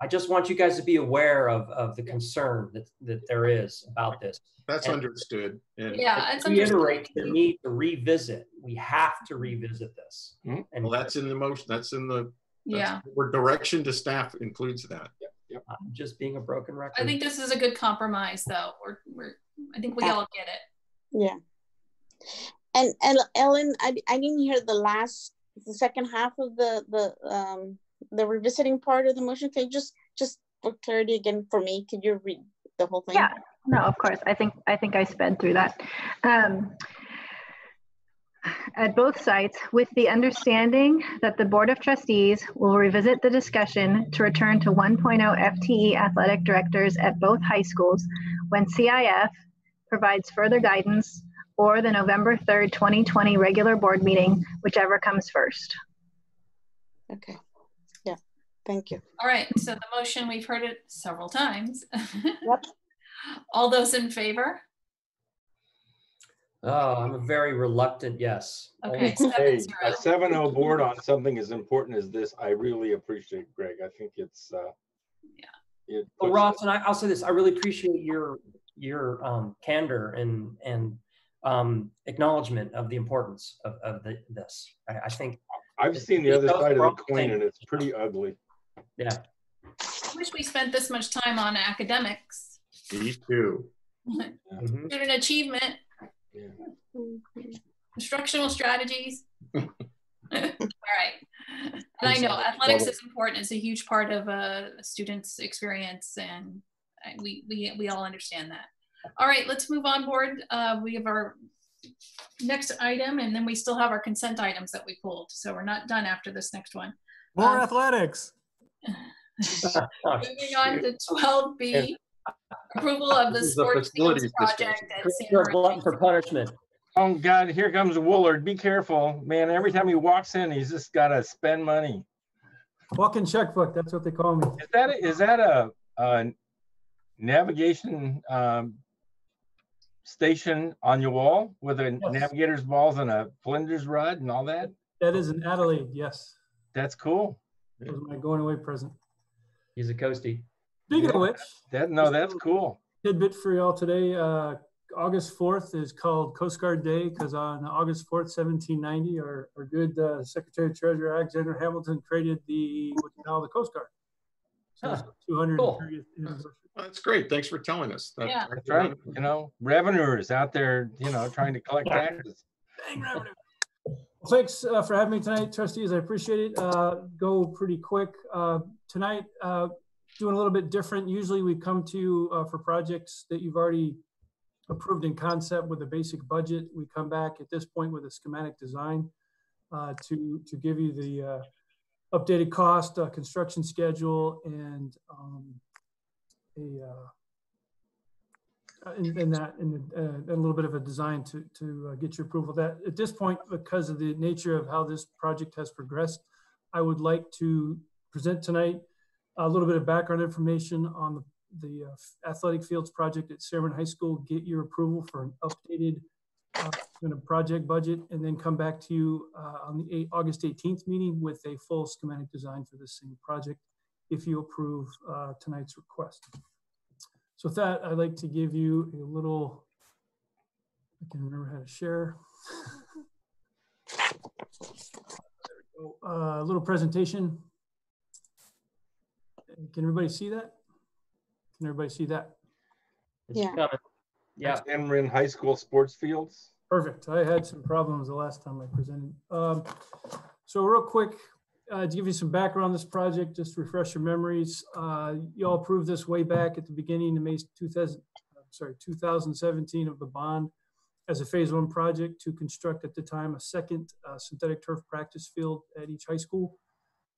Speaker 7: I just want you guys to be aware of the concern that there is about this.
Speaker 6: That's
Speaker 7: And-
Speaker 6: understood. And
Speaker 1: Yeah, it's
Speaker 7: Reiterate the
Speaker 1: understood.
Speaker 7: need to revisit. We have to revisit this.
Speaker 3: Mhm.
Speaker 7: And
Speaker 6: well, that's in the motion. That's in the,
Speaker 1: Yeah,
Speaker 6: where direction to staff includes that.
Speaker 7: I'm just being a broken record.
Speaker 1: I think this is a good compromise, though. I think we all get it.
Speaker 2: Yeah. And Ellen, I didn't hear the second half of the revisiting part of the motion. Can you just for clarity again for me, could you read the whole thing?
Speaker 4: Yeah, no, of course. I think I sped through that. At both sites, with the understanding that the Board of Trustees will revisit the discussion to return to 1.0 FTE athletic directors at both high schools when CIF provides further guidance, or the November 3rd, 2020 regular board meeting, whichever comes first.
Speaker 2: Okay. Yeah. Thank you.
Speaker 1: All right, so the motion, we've heard it several times.
Speaker 2: Yep.
Speaker 1: All those in favor?
Speaker 7: Oh, I'm a very reluctant yes.
Speaker 1: Okay,
Speaker 3: Hey,
Speaker 1: 7-0.
Speaker 3: a 7-0 board on something as important as this, I really appreciate, Greg. I think it's,
Speaker 1: Yeah.
Speaker 7: Well, Ross, and I'll say this: I really appreciate your candor and acknowledgement of the importance of this. I think
Speaker 3: I've seen the other side of the coin, and it's pretty ugly.
Speaker 7: Yeah.
Speaker 1: I wish we spent this much time on academics.
Speaker 6: Me too.
Speaker 7: Mhm.
Speaker 1: Student achievement,
Speaker 3: Yeah.
Speaker 1: instructional strategies. All right. And I know athletics is important. It's a huge part of a student's experience, and we all understand that. All right, let's move on board. We have our next item, and then we still have our consent items that we pulled. So we're not done after this next one.
Speaker 8: More athletics.
Speaker 1: Moving on to 12B, approval of the
Speaker 6: This is the
Speaker 1: sports fields
Speaker 6: facilities
Speaker 1: project
Speaker 6: discussion.
Speaker 1: at
Speaker 7: You're
Speaker 1: Santa
Speaker 7: a glutton for punishment.
Speaker 3: Oh God, here comes Woolard. Be careful, man. Every time he walks in, he's just got to spend money.
Speaker 8: Walking checkbook, that's what they call me.
Speaker 3: Is that a navigation station on your wall with a
Speaker 8: Yes.
Speaker 3: navigator's balls and a Flinders rod and all that?
Speaker 8: That is an Adelaide, yes.
Speaker 3: That's cool.
Speaker 8: That was my going away present.
Speaker 7: He's a coastie.
Speaker 8: Speaking of which,
Speaker 3: That's cool.
Speaker 8: tidbit for y'all today. August 4th is called Coast Guard Day because on August 4th, 1790, our good Secretary of Treasury Alexander Hamilton created what you call the Coast Guard. So it's 230th anniversary.
Speaker 6: Well, that's great. Thanks for telling us.
Speaker 1: Yeah.
Speaker 3: That's right. You know, revenuers out there, trying to collect taxes.
Speaker 8: Dang revenue. Well, thanks for having me tonight, trustees. I appreciate it. Go pretty quick. Tonight, doing a little bit different. Usually we come to you for projects that you've already approved in concept with a basic budget. We come back at this point with a schematic design to give you the updated cost, construction schedule, and a little bit of a design to get your approval. That at this point, because of the nature of how this project has progressed, I would like to present tonight a little bit of background information on the athletic fields project at Sarah High School, get your approval for an updated kind of project budget, and then come back to you on the August 18th meeting with a full schematic design for the same project if you approve tonight's request. So with that, I'd like to give you a little, I can remember how to share. There we go. A little presentation. Can everybody see that? Can everybody see that?
Speaker 7: It's
Speaker 2: Yeah.
Speaker 7: coming. Yeah.
Speaker 3: Cameron High School sports fields.
Speaker 8: Perfect. I had some problems the last time I presented. So real quick, to give you some background on this project, just to refresh your memories. You all approved this way back at the beginning of May 2017 of the bond as a phase 1 project to construct at the time a second synthetic turf practice field at each high school.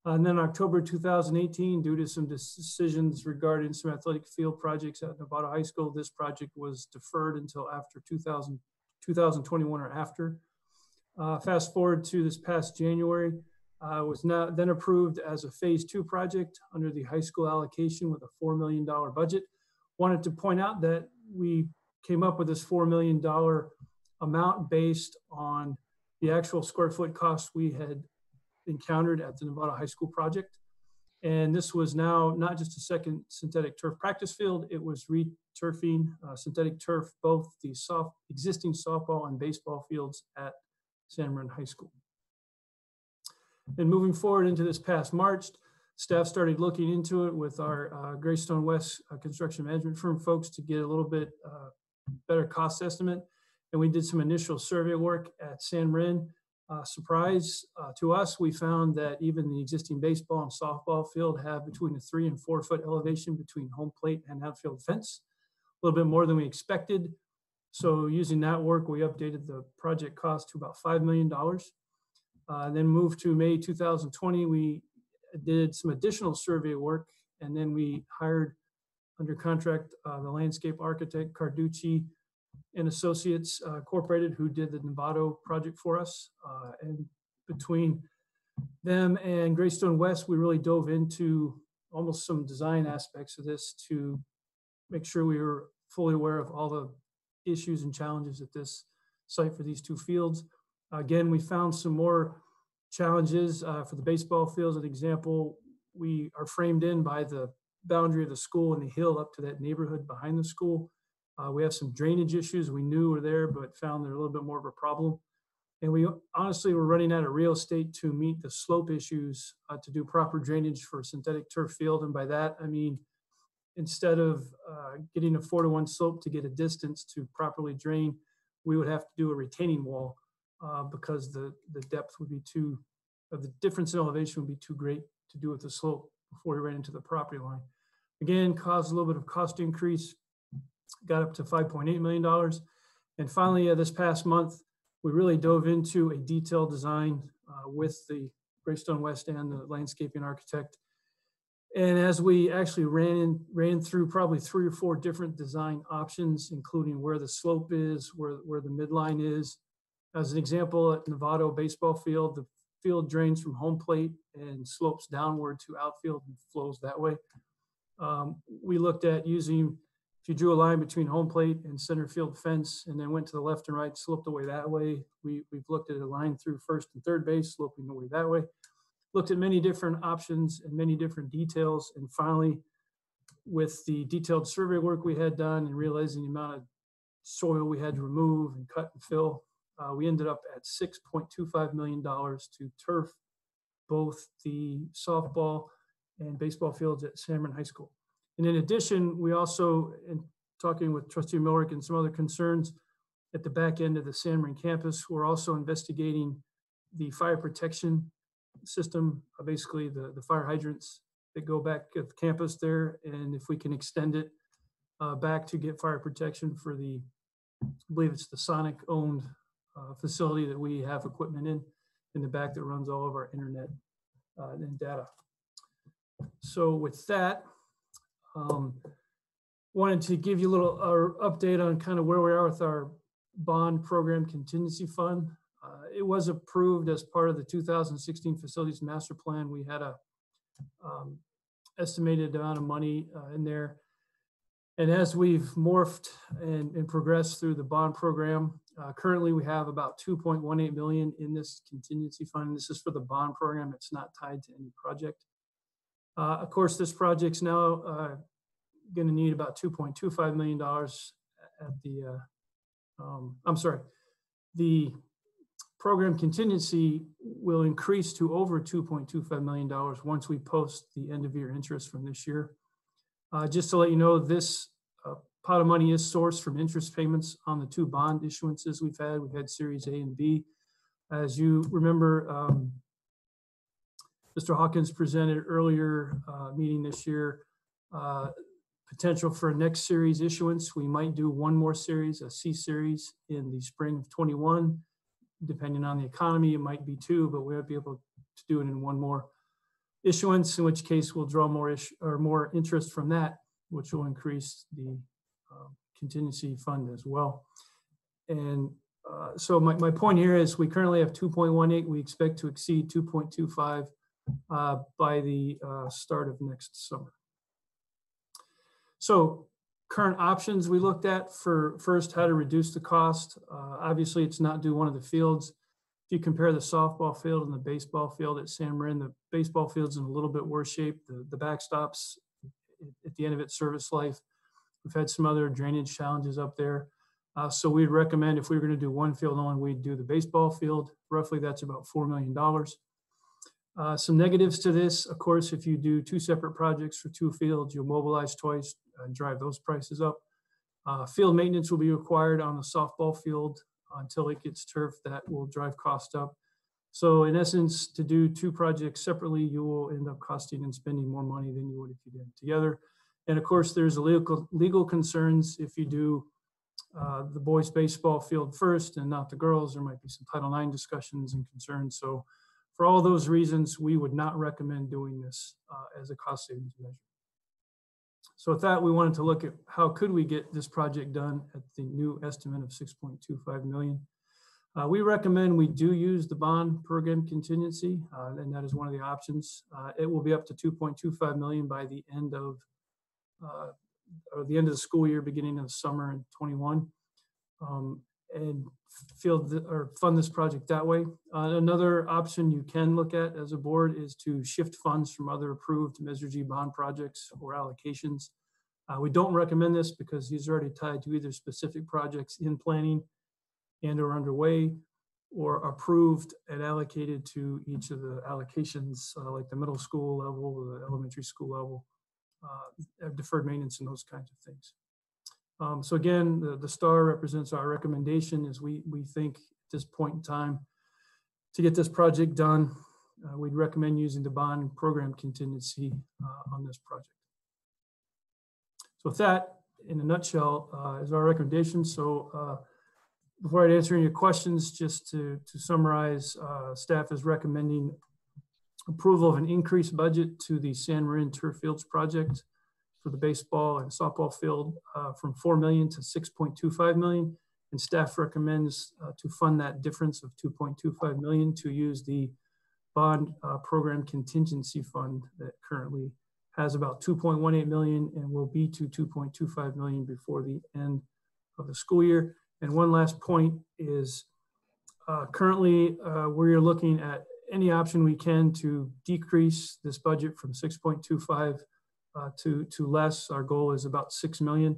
Speaker 8: And then October 2018, due to some decisions regarding some athletic field projects at Nevada High School, this project was deferred until after 2021 or after. Fast forward to this past January, was now then approved as a phase 2 project under the high school allocation with a $4 million budget. Wanted to point out that we came up with this $4 million amount based on the actual square foot cost we had encountered at the Nevada High School project. And this was now not just a second synthetic turf practice field, it was re-turfing synthetic turf, both the existing softball and baseball fields at San Marin High School. And moving forward into this past March, staff started looking into it with our Greystone West construction management firm folks to get a little bit better cost estimate. And we did some initial survey work at San Marin. Surprise to us, we found that even the existing baseball and softball field have between a 3 and 4 foot elevation between home plate and outfield fence, a little bit more than we expected. So using that work, we updated the project cost to about $5 million. Then moved to May 2020, we did some additional survey work, and then we hired under contract the landscape architect Carducci and Associates Incorporated, who did the Novato project for us. And between them and Greystone West, we really dove into almost some design aspects of this to make sure we were fully aware of all the issues and challenges at this site for these two fields. Again, we found some more challenges for the baseball fields. As an example, we are framed in by the boundary of the school and the hill up to that neighborhood behind the school. We have some drainage issues we knew were there, but found they're a little bit more of a problem. And we honestly were running out of real estate to meet the slope issues to do proper drainage for a synthetic turf field. And by that, I mean, instead of getting a 4-to-1 slope to get a distance to properly drain, we would have to do a retaining wall because the depth would be too, or the difference in elevation would be too great to do with the slope before we ran into the property line. Again, caused a little bit of cost increase, got up to $5.8 million. And finally, this past month, we really dove into a detailed design with the Greystone West and the landscaping architect. And as we actually ran through probably 3 or 4 different design options, including where the slope is, where the midline is. As an example, at Novato baseball field, the field drains from home plate and slopes downward to outfield and flows that way. We looked at using, if you drew a line between home plate and center field fence and then went to the left and right, sloped away that way. We've looked at a line through first and third base, sloping away that way. Looked at many different options and many different details. And finally, with the detailed survey work we had done and realizing the amount of soil we had to remove and cut and fill, we ended up at $6.25 million to turf both the softball and baseball fields at San Marin High School. And in addition, we also, in talking with Trustee Millrick and some other concerns at the back end of the San Marin campus, we're also investigating the fire protection system, basically the fire hydrants that go back at the campus there, and if we can extend it back to get fire protection for the, I believe it's the Sonic owned facility that we have equipment in the back that runs all of our internet and data. So with that, wanted to give you a little update on kind of where we are with our bond program contingency fund. It was approved as part of the 2016 facilities master plan. We had a estimated amount of money in there. And as we've morphed and progressed through the bond program, currently we have about 2.18 million in this contingency fund. This is for the bond program. It's not tied to any project. Of course, this project's now going to need about $2.25 million at the, I'm sorry, the program contingency will increase to over $2.25 million once we post the end of year interest from this year. Just to let you know, this pot of money is sourced from interest payments on the 2 bond issuances we've had. We've had Series A and B. As you remember, Mr. Hawkins presented earlier meeting this year, potential for a next series issuance. We might do one more series, a C series in the spring of 21. Depending on the economy, it might be 2, but we might be able to do it in one more issuance, in which case we'll draw more interest from that, which will increase the contingency fund as well. And so my point here is we currently have 2.18. We expect to exceed 2.25 by the start of next summer. So current options we looked at for first how to reduce the cost. Obviously, it's not do one of the fields. If you compare the softball field and the baseball field at San Marin, the baseball field's in a little bit worse shape. The backstops at the end of its service life. We've had some other drainage challenges up there. So we'd recommend if we were going to do one field only, we'd do the baseball field. Roughly, that's about $4 million. Some negatives to this, of course, if you do two separate projects for two fields, you'll mobilize twice and drive those prices up. Field maintenance will be required on the softball field until it gets turf. That will drive cost up. So in essence, to do two projects separately, you will end up costing and spending more money than you would if you did it together. And of course, there's legal concerns if you do the boys baseball field first and not the girls. There might be some Title IX discussions and concerns. So for all those reasons, we would not recommend doing this as a cost savings measure. So with that, we wanted to look at how could we get this project done at the new estimate of $6.25 million. We recommend we do use the bond program contingency, and that is one of the options. It will be up to $2.25 million by the end of the school year, beginning of the summer in 21, and fund this project that way. Another option you can look at as a board is to shift funds from other approved Measure G bond projects or allocations. We don't recommend this because these are already tied to either specific projects in planning and or underway, or approved and allocated to each of the allocations, like the middle school level or the elementary school level, deferred maintenance and those kinds of things. So again, the star represents our recommendation is we think at this point in time to get this project done, we'd recommend using the bond program contingency on this project. So with that, in a nutshell, is our recommendation. So before I answer any of your questions, just to summarize, staff is recommending approval of an increased budget to the San Marin Turf Fields project for the baseball and softball field from $4 million to $6.25 million. And staff recommends to fund that difference of $2.25 million to use the bond program contingency fund that currently has about $2.18 million and will be to $2.25 million before the end of the school year. And one last point is currently we're looking at any option we can to decrease this budget from 6.25 to less. Our goal is about 6 million.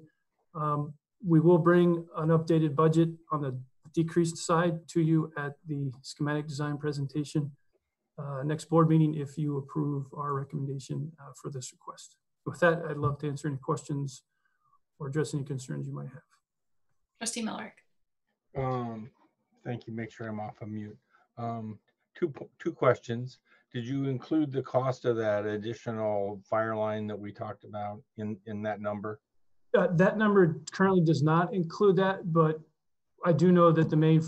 Speaker 8: We will bring an updated budget on the decreased side to you at the schematic design presentation next board meeting if you approve our recommendation for this request. With that, I'd love to answer any questions or address any concerns you might have.
Speaker 1: Trustee Miller.
Speaker 3: Thank you. Make sure I'm off of mute. Two questions. Did you include the cost of that additional fire line that we talked about in that number?
Speaker 8: That number currently does not include that, but I do know that the main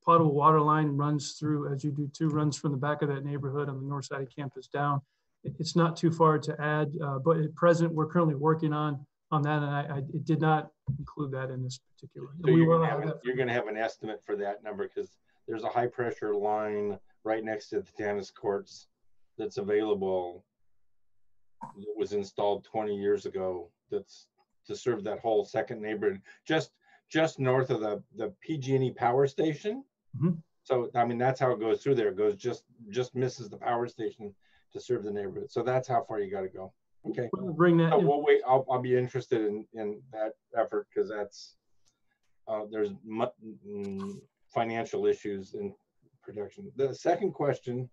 Speaker 8: potable water line runs through, as you do too, runs from the back of that neighborhood on the north side of campus down. It's not too far to add, but at present we're currently working on that, and it did not include that in this particular.
Speaker 3: So you're going to have an estimate for that number because there's a high pressure line right next to the tennis courts that's available. That was installed 20 years ago. That's to serve that whole second neighborhood, just north of the PG&E power station.
Speaker 8: Mm-hmm.
Speaker 3: So I mean that's how it goes through there. It goes just misses the power station to serve the neighborhood. So that's how far you got to go. Okay.
Speaker 8: We'll bring that.
Speaker 3: So we'll wait. I'll be interested in that effort because that's there's financial issues in production. The second question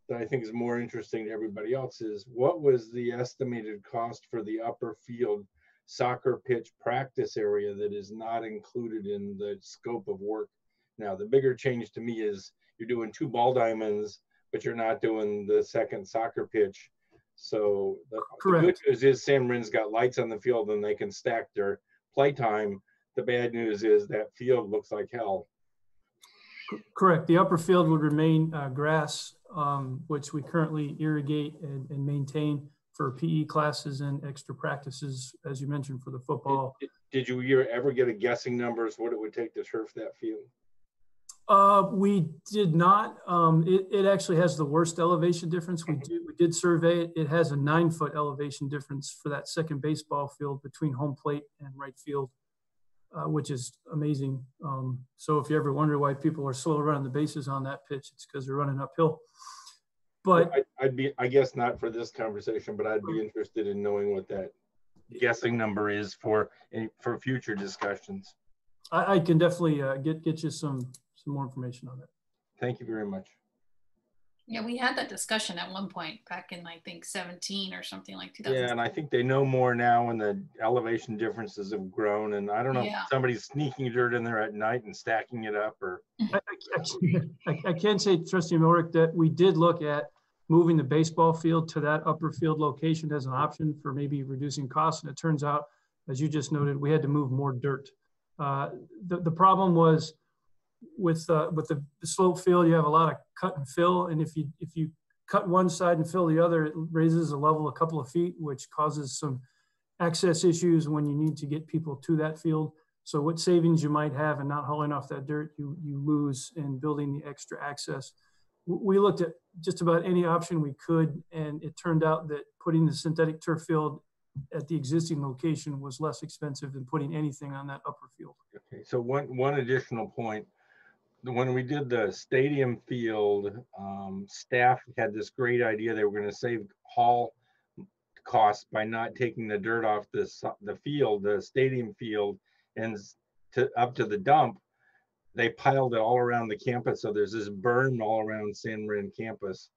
Speaker 3: that I think is more interesting to everybody else is what was the estimated cost for the upper field soccer pitch practice area that is not included in the scope of work? Now, the bigger change to me is you're doing 2 ball diamonds, but you're not doing the second soccer pitch. So the good news is San Marin's got lights on the field and they can stack their playtime. The bad news is that field looks like hell.
Speaker 8: Correct. The upper field would remain grass, which we currently irrigate and maintain for PE classes and extra practices, as you mentioned, for the football.
Speaker 3: Did you ever get a guessing numbers what it would take to turf that field?
Speaker 8: We did not. It actually has the worst elevation difference. We did survey it. It has a 9-foot elevation difference for that second baseball field between home plate and right field, which is amazing. So if you ever wonder why people are slow running the bases on that pitch, it's because they're running uphill. But
Speaker 3: I guess not for this conversation, but I'd be interested in knowing what that guessing number is for future discussions.
Speaker 8: I can definitely get you some more information on that.
Speaker 3: Thank you very much.
Speaker 1: Yeah, we had that discussion at one point back in, I think, 17 or something like 2000.
Speaker 3: Yeah, and I think they know more now when the elevation differences have grown. And I don't know if somebody's sneaking dirt in there at night and stacking it up, or.
Speaker 8: I can say, Trustee Milrick, that we did look at moving the baseball field to that upper field location as an option for maybe reducing costs. And it turns out, as you just noted, we had to move more dirt. The problem was with the slope field, you have a lot of cut and fill. And if you cut one side and fill the other, it raises the level a couple of feet, which causes some access issues when you need to get people to that field. So what savings you might have in not hauling off that dirt, you lose in building the extra access. We looked at just about any option we could, and it turned out that putting the synthetic turf field at the existing location was less expensive than putting anything on that upper field.
Speaker 3: Okay, so one additional point. When we did the stadium field, staff had this great idea. They were going to save haul costs by not taking the dirt off the field, the stadium field, and up to the dump. They piled it all around the campus. So there's this berm all around San Marin campus,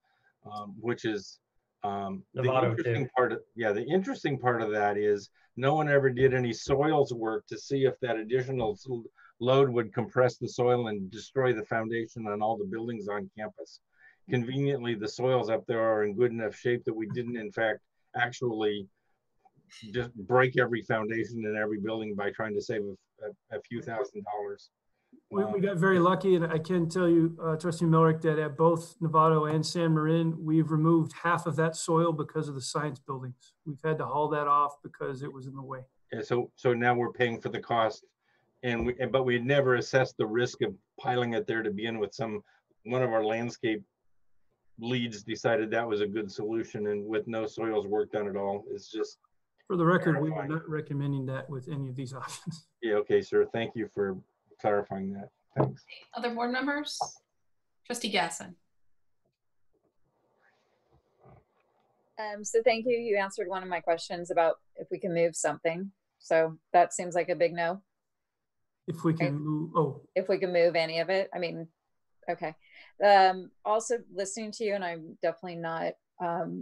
Speaker 3: which is the interesting part. The interesting part of that is no one ever did any soils work to see if that additional load would compress the soil and destroy the foundation on all the buildings on campus. Conveniently, the soils up there are in good enough shape that we didn't, in fact, actually just break every foundation in every building by trying to save a few $1,000s.
Speaker 8: We got very lucky, and I can tell you, Trustee Milrick, that at both Novato and San Marin, we've removed half of that soil because of the science buildings. We've had to haul that off because it was in the way.
Speaker 3: Yeah, so now we're paying for the cost, but we never assessed the risk of piling it there to begin with. One of our landscape leads decided that was a good solution, and with no soils work done at all, it's just.
Speaker 8: For the record, we are not recommending that with any of these options.
Speaker 3: Yeah, okay, sir. Thank you for clarifying that. Thanks.
Speaker 1: Other board members? Trustee Gasson.
Speaker 5: So thank you. You answered one of my questions about if we can move something. So that seems like a big no.
Speaker 8: If we can move,
Speaker 5: if we can move any of it, I mean, okay. Also listening to you, and I'm definitely not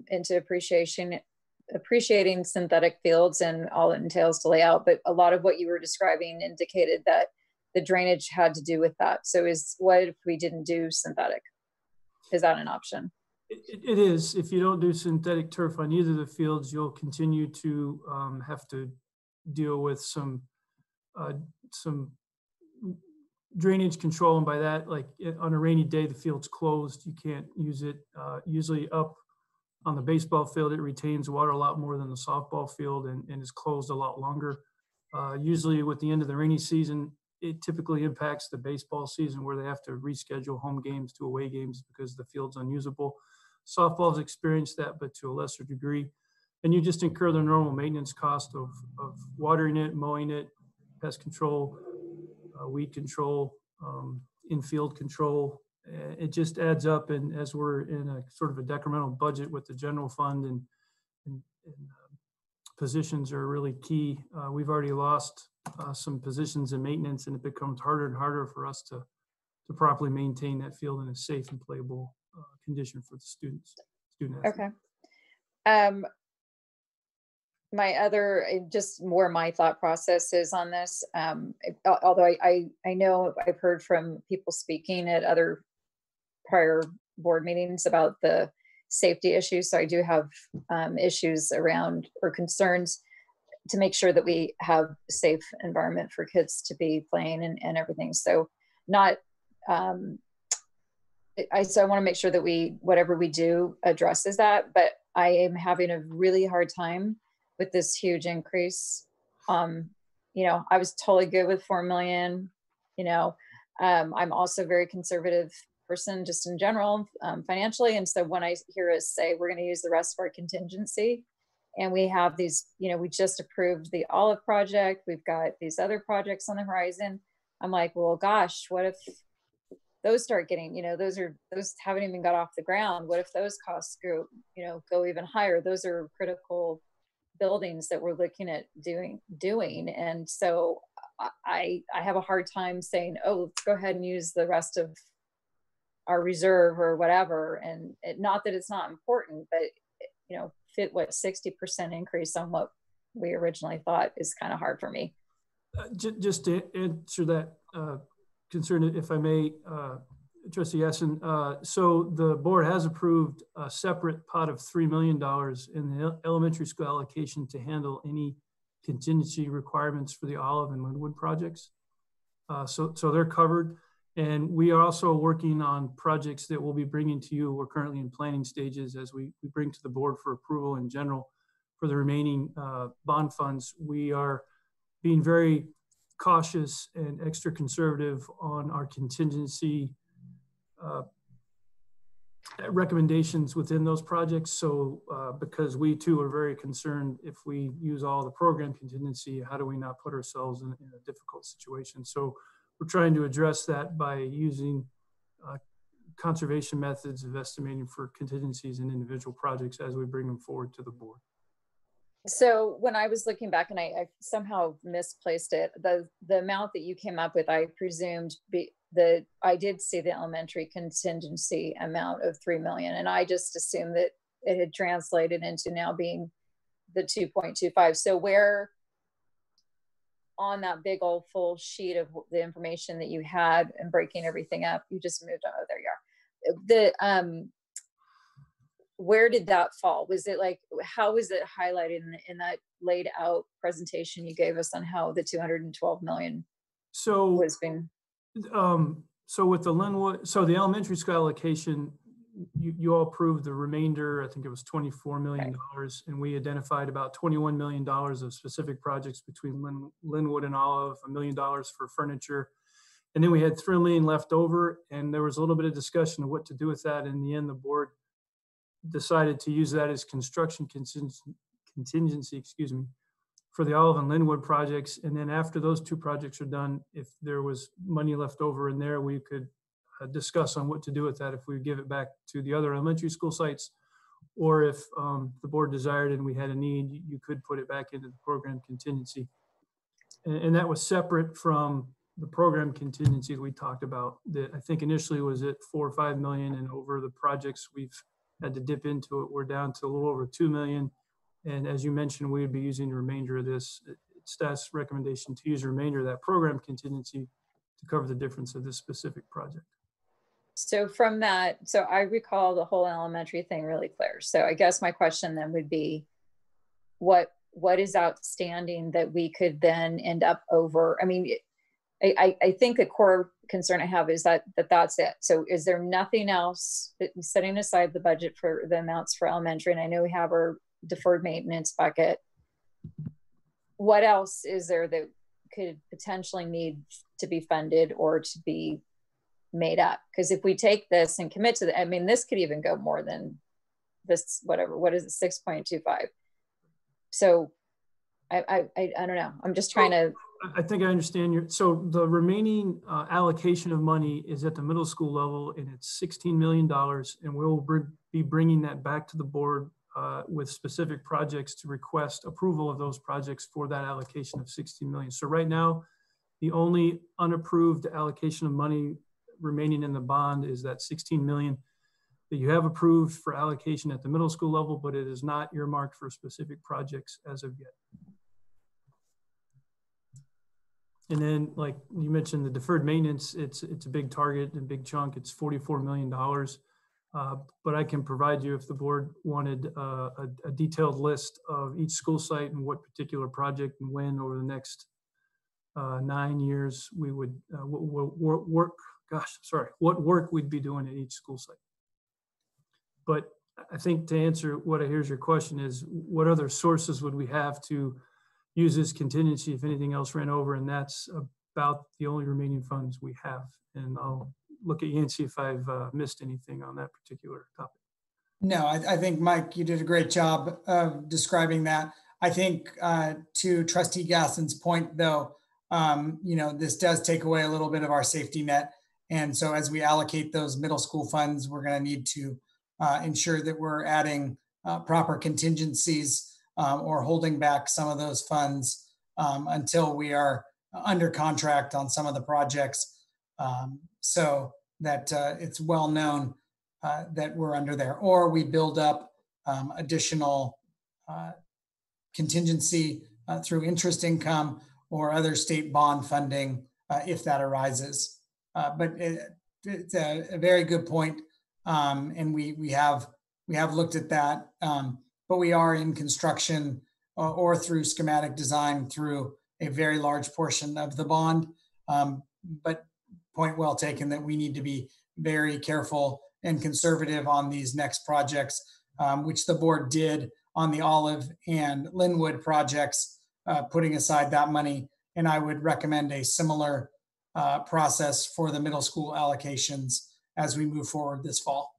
Speaker 5: into appreciating synthetic fields and all it entails to lay out, but a lot of what you were describing indicated that the drainage had to do with that. So what if we didn't do synthetic? Is that an option?
Speaker 8: It is. If you don't do synthetic turf on either of the fields, you'll continue to have to deal with some drainage control. And by that, like on a rainy day, the field's closed. You can't use it. Usually up on the baseball field, it retains water a lot more than the softball field and is closed a lot longer. Usually with the end of the rainy season, it typically impacts the baseball season where they have to reschedule home games to away games because the field's unusable. Softball's experienced that, but to a lesser degree. And you just incur the normal maintenance cost of watering it, mowing it, pest control, weed control, infield control. It just adds up, and as we're in a sort of a decremental budget with the general fund and positions are really key. We've already lost some positions in maintenance, and it becomes harder and harder for us to properly maintain that field in a safe and playable condition for the students.
Speaker 5: Okay. My other, just more my thought process is on this, although I know I've heard from people speaking at other prior board meetings about the safety issues. So I do have issues around or concerns to make sure that we have a safe environment for kids to be playing and everything. So not, so I want to make sure that whatever we do addresses that, but I am having a really hard time with this huge increase. You know, I was totally good with 4 million, you know, I'm also a very conservative person just in general, financially. And so when I hear us say we're going to use the rest of our contingency, and we have these, you know, we just approved the Olive project, we've got these other projects on the horizon. I'm like, well, gosh, what if those start getting, you know, those haven't even got off the ground. What if those costs go, you know, go even higher? Those are critical buildings that we're looking at doing. And so I have a hard time saying, oh, let's go ahead and use the rest of our reserve or whatever. And not that it's not important, but, you know, fit what 60% increase on what we originally thought is kind of hard for me.
Speaker 12: Just to answer that concern, if I may, Trustee Essen, so the board has approved a separate pot of $3 million in the elementary school allocation to handle any contingency requirements for the Olive and Linwood projects. So they're covered. And we are also working on projects that we'll be bringing to you. We're currently in planning stages as we bring to the board for approval in general for the remaining bond funds. We are being very cautious and extra conservative on our contingency recommendations within those projects. So because we too are very concerned, if we use all the program contingency, how do we not put ourselves in a difficult situation? So we're trying to address that by using conservation methods of estimating for contingencies in individual projects as we bring them forward to the board.
Speaker 5: So when I was looking back, and I somehow misplaced it, the amount that you came up with, I presumed I did see the elementary contingency amount of 3 million, and I just assumed that it had translated into now being the 2.25. So where on that big old full sheet of the information that you had and breaking everything up, you just moved on. Oh, there you are. Where did that fall? Was it like, how was it highlighted in that laid out presentation you gave us on how the 212 million was being?
Speaker 12: So with the Linwood, so the elementary school allocation, you all approved the remainder, I think it was $24 million, right. And we identified about $21 million of specific projects between Linwood and Olive, $1 million for furniture. And then we had $3 million left over, and there was a little bit of discussion of what to do with that. In the end, the board decided to use that as construction contingency, for the Olive and Linwood projects. And then after those two projects are done, if there was money left over in there, we could discuss on what to do with that, if we give it back to the other elementary school sites, or if the board desired and we had a need, you could put it back into the program contingency. And that was separate from the program contingency we talked about, that I think initially was at 4 or 5 million, and over the projects we've had to dip into it, we're down to a little over 2 million. And as you mentioned, we would be using the remainder of this. Staff's recommendation to use the remainder of that program contingency to cover the difference of this specific project.
Speaker 5: So from that, so I recall the whole elementary thing really clear. So I guess my question then would be, what is outstanding that we could then end up over? I mean, I think the core concern I have is that's it. So is there nothing else, setting aside the budget for the amounts for elementary, and I know we have our deferred maintenance bucket, what else is there that could potentially need to be funded or to be made up? Because if we take this and commit to the, I mean, this could even go more than this, whatever, what is it, 6.25? So I don't know. I'm just trying to.
Speaker 12: I think I understand so the remaining allocation of money is at the middle school level, and it's $16 million. And we'll be bringing that back to the board with specific projects to request approval of those projects for that allocation of 16 million. So right now, the only unapproved allocation of money remaining in the bond is that 16 million that you have approved for allocation at the middle school level, but it is not earmarked for specific projects as of yet. And then, like you mentioned, the deferred maintenance, it's a big target and big chunk. It's $44 million. But I can provide you, if the board wanted, a detailed list of each school site and what particular project and when over the next 9 years we would what work we'd be doing at each school site. But I think to answer what I hear is your question is, what other sources would we have to use this contingency if anything else ran over? And that's about the only remaining funds we have. And I'll look at Yancy if I've missed anything on that particular topic.
Speaker 10: No, I think, Mike, you did a great job of describing that. I think to Trustee Gasson's point, though, this does take away a little bit of our safety net. And so as we allocate those middle school funds, we're going to need to ensure that we're adding proper contingencies or holding back some of those funds until we are under contract on some of the projects, so that it's well known that we're under there, or we build up additional contingency through interest income or other state bond funding if that arises. But it's a very good point, and we have looked at that, but we are in construction or through schematic design through a very large portion of the bond. But point well taken that we need to be very careful and conservative on these next projects, which the board did on the Olive and Linwood projects, putting aside that money. And I would recommend a similar process for the middle school allocations as we move forward this fall.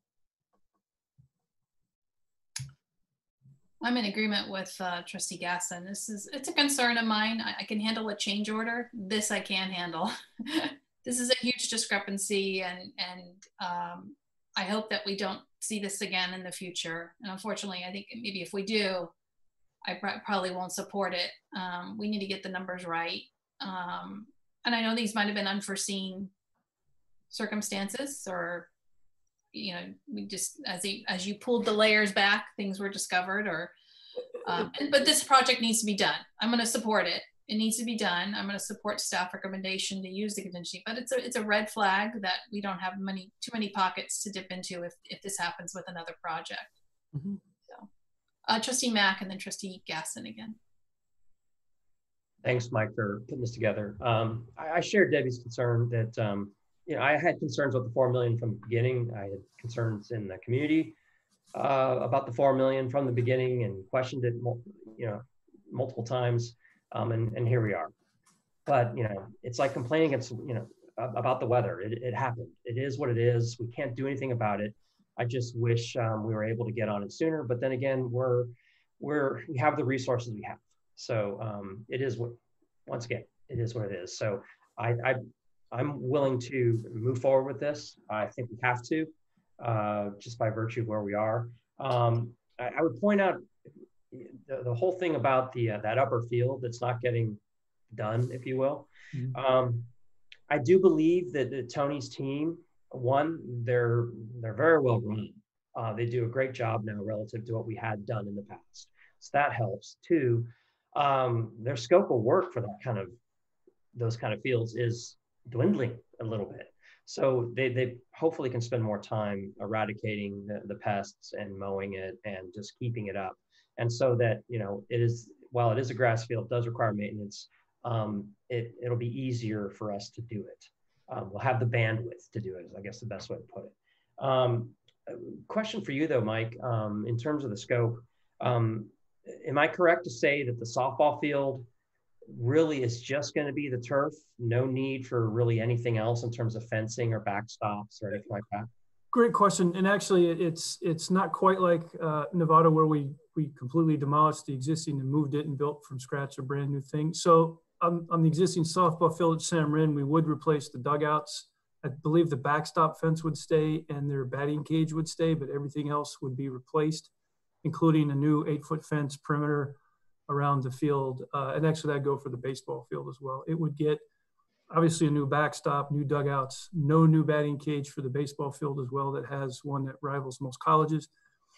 Speaker 1: I'm in agreement with Trustee Gasson. It's a concern of mine. I can handle a change order. This I can't handle. This is a huge discrepancy, and I hope that we don't see this again in the future. And unfortunately, I think maybe if we do, I probably won't support it. We need to get the numbers right. And I know these might have been unforeseen circumstances, or we just, as you pulled the layers back, things were discovered, or but this project needs to be done. I'm going to support it. It needs to be done. I'm going to support staff recommendation to use the contingency, but it's a red flag that we don't have too many pockets to dip into if this happens with another project. Mm-hmm. So Trustee Mack and then Trustee Gasson again.
Speaker 7: Thanks, Mike, for putting this together. I shared Debbie's concern that I had concerns with the $4 million from the beginning. I had concerns in the community about the $4 million from the beginning and questioned it, multiple times. And here we are. But, it's like complaining about the weather. It happened. It is what it is. We can't do anything about it. I just wish we were able to get on it sooner. But then again, we have the resources we have. So it is once again, it is what it is. So I'm willing to move forward with this. I think we have to, just by virtue of where we are. I would point out the whole thing about that upper field that's not getting done, if you will. Mm-hmm. I do believe that Tony's team, one, they're very well run. They do a great job now relative to what we had done in the past. So that helps. Two, their scope of work for those kind of fields is dwindling a little bit. So they hopefully can spend more time eradicating the pests and mowing it and just keeping it up. And so that, while it is a grass field, it does require maintenance, it'll be easier for us to do it. We'll have the bandwidth to do it, is I guess the best way to put it. Question for you though, Mike, in terms of the scope, am I correct to say that the softball field really is just going to be the turf? No need for really anything else in terms of fencing or backstops or anything like that?
Speaker 12: Great question. And actually it's not quite like Nevada, where we completely demolished the existing and moved it and built from scratch a brand new thing. So on the existing softball field at Sam Rin, we would replace the dugouts. I believe the backstop fence would stay and their batting cage would stay, but everything else would be replaced, including a new 8-foot fence perimeter around the field. And actually that'd go for the baseball field as well. It would get obviously a new backstop, new dugouts, no new batting cage for the baseball field as well. That has one that rivals most colleges.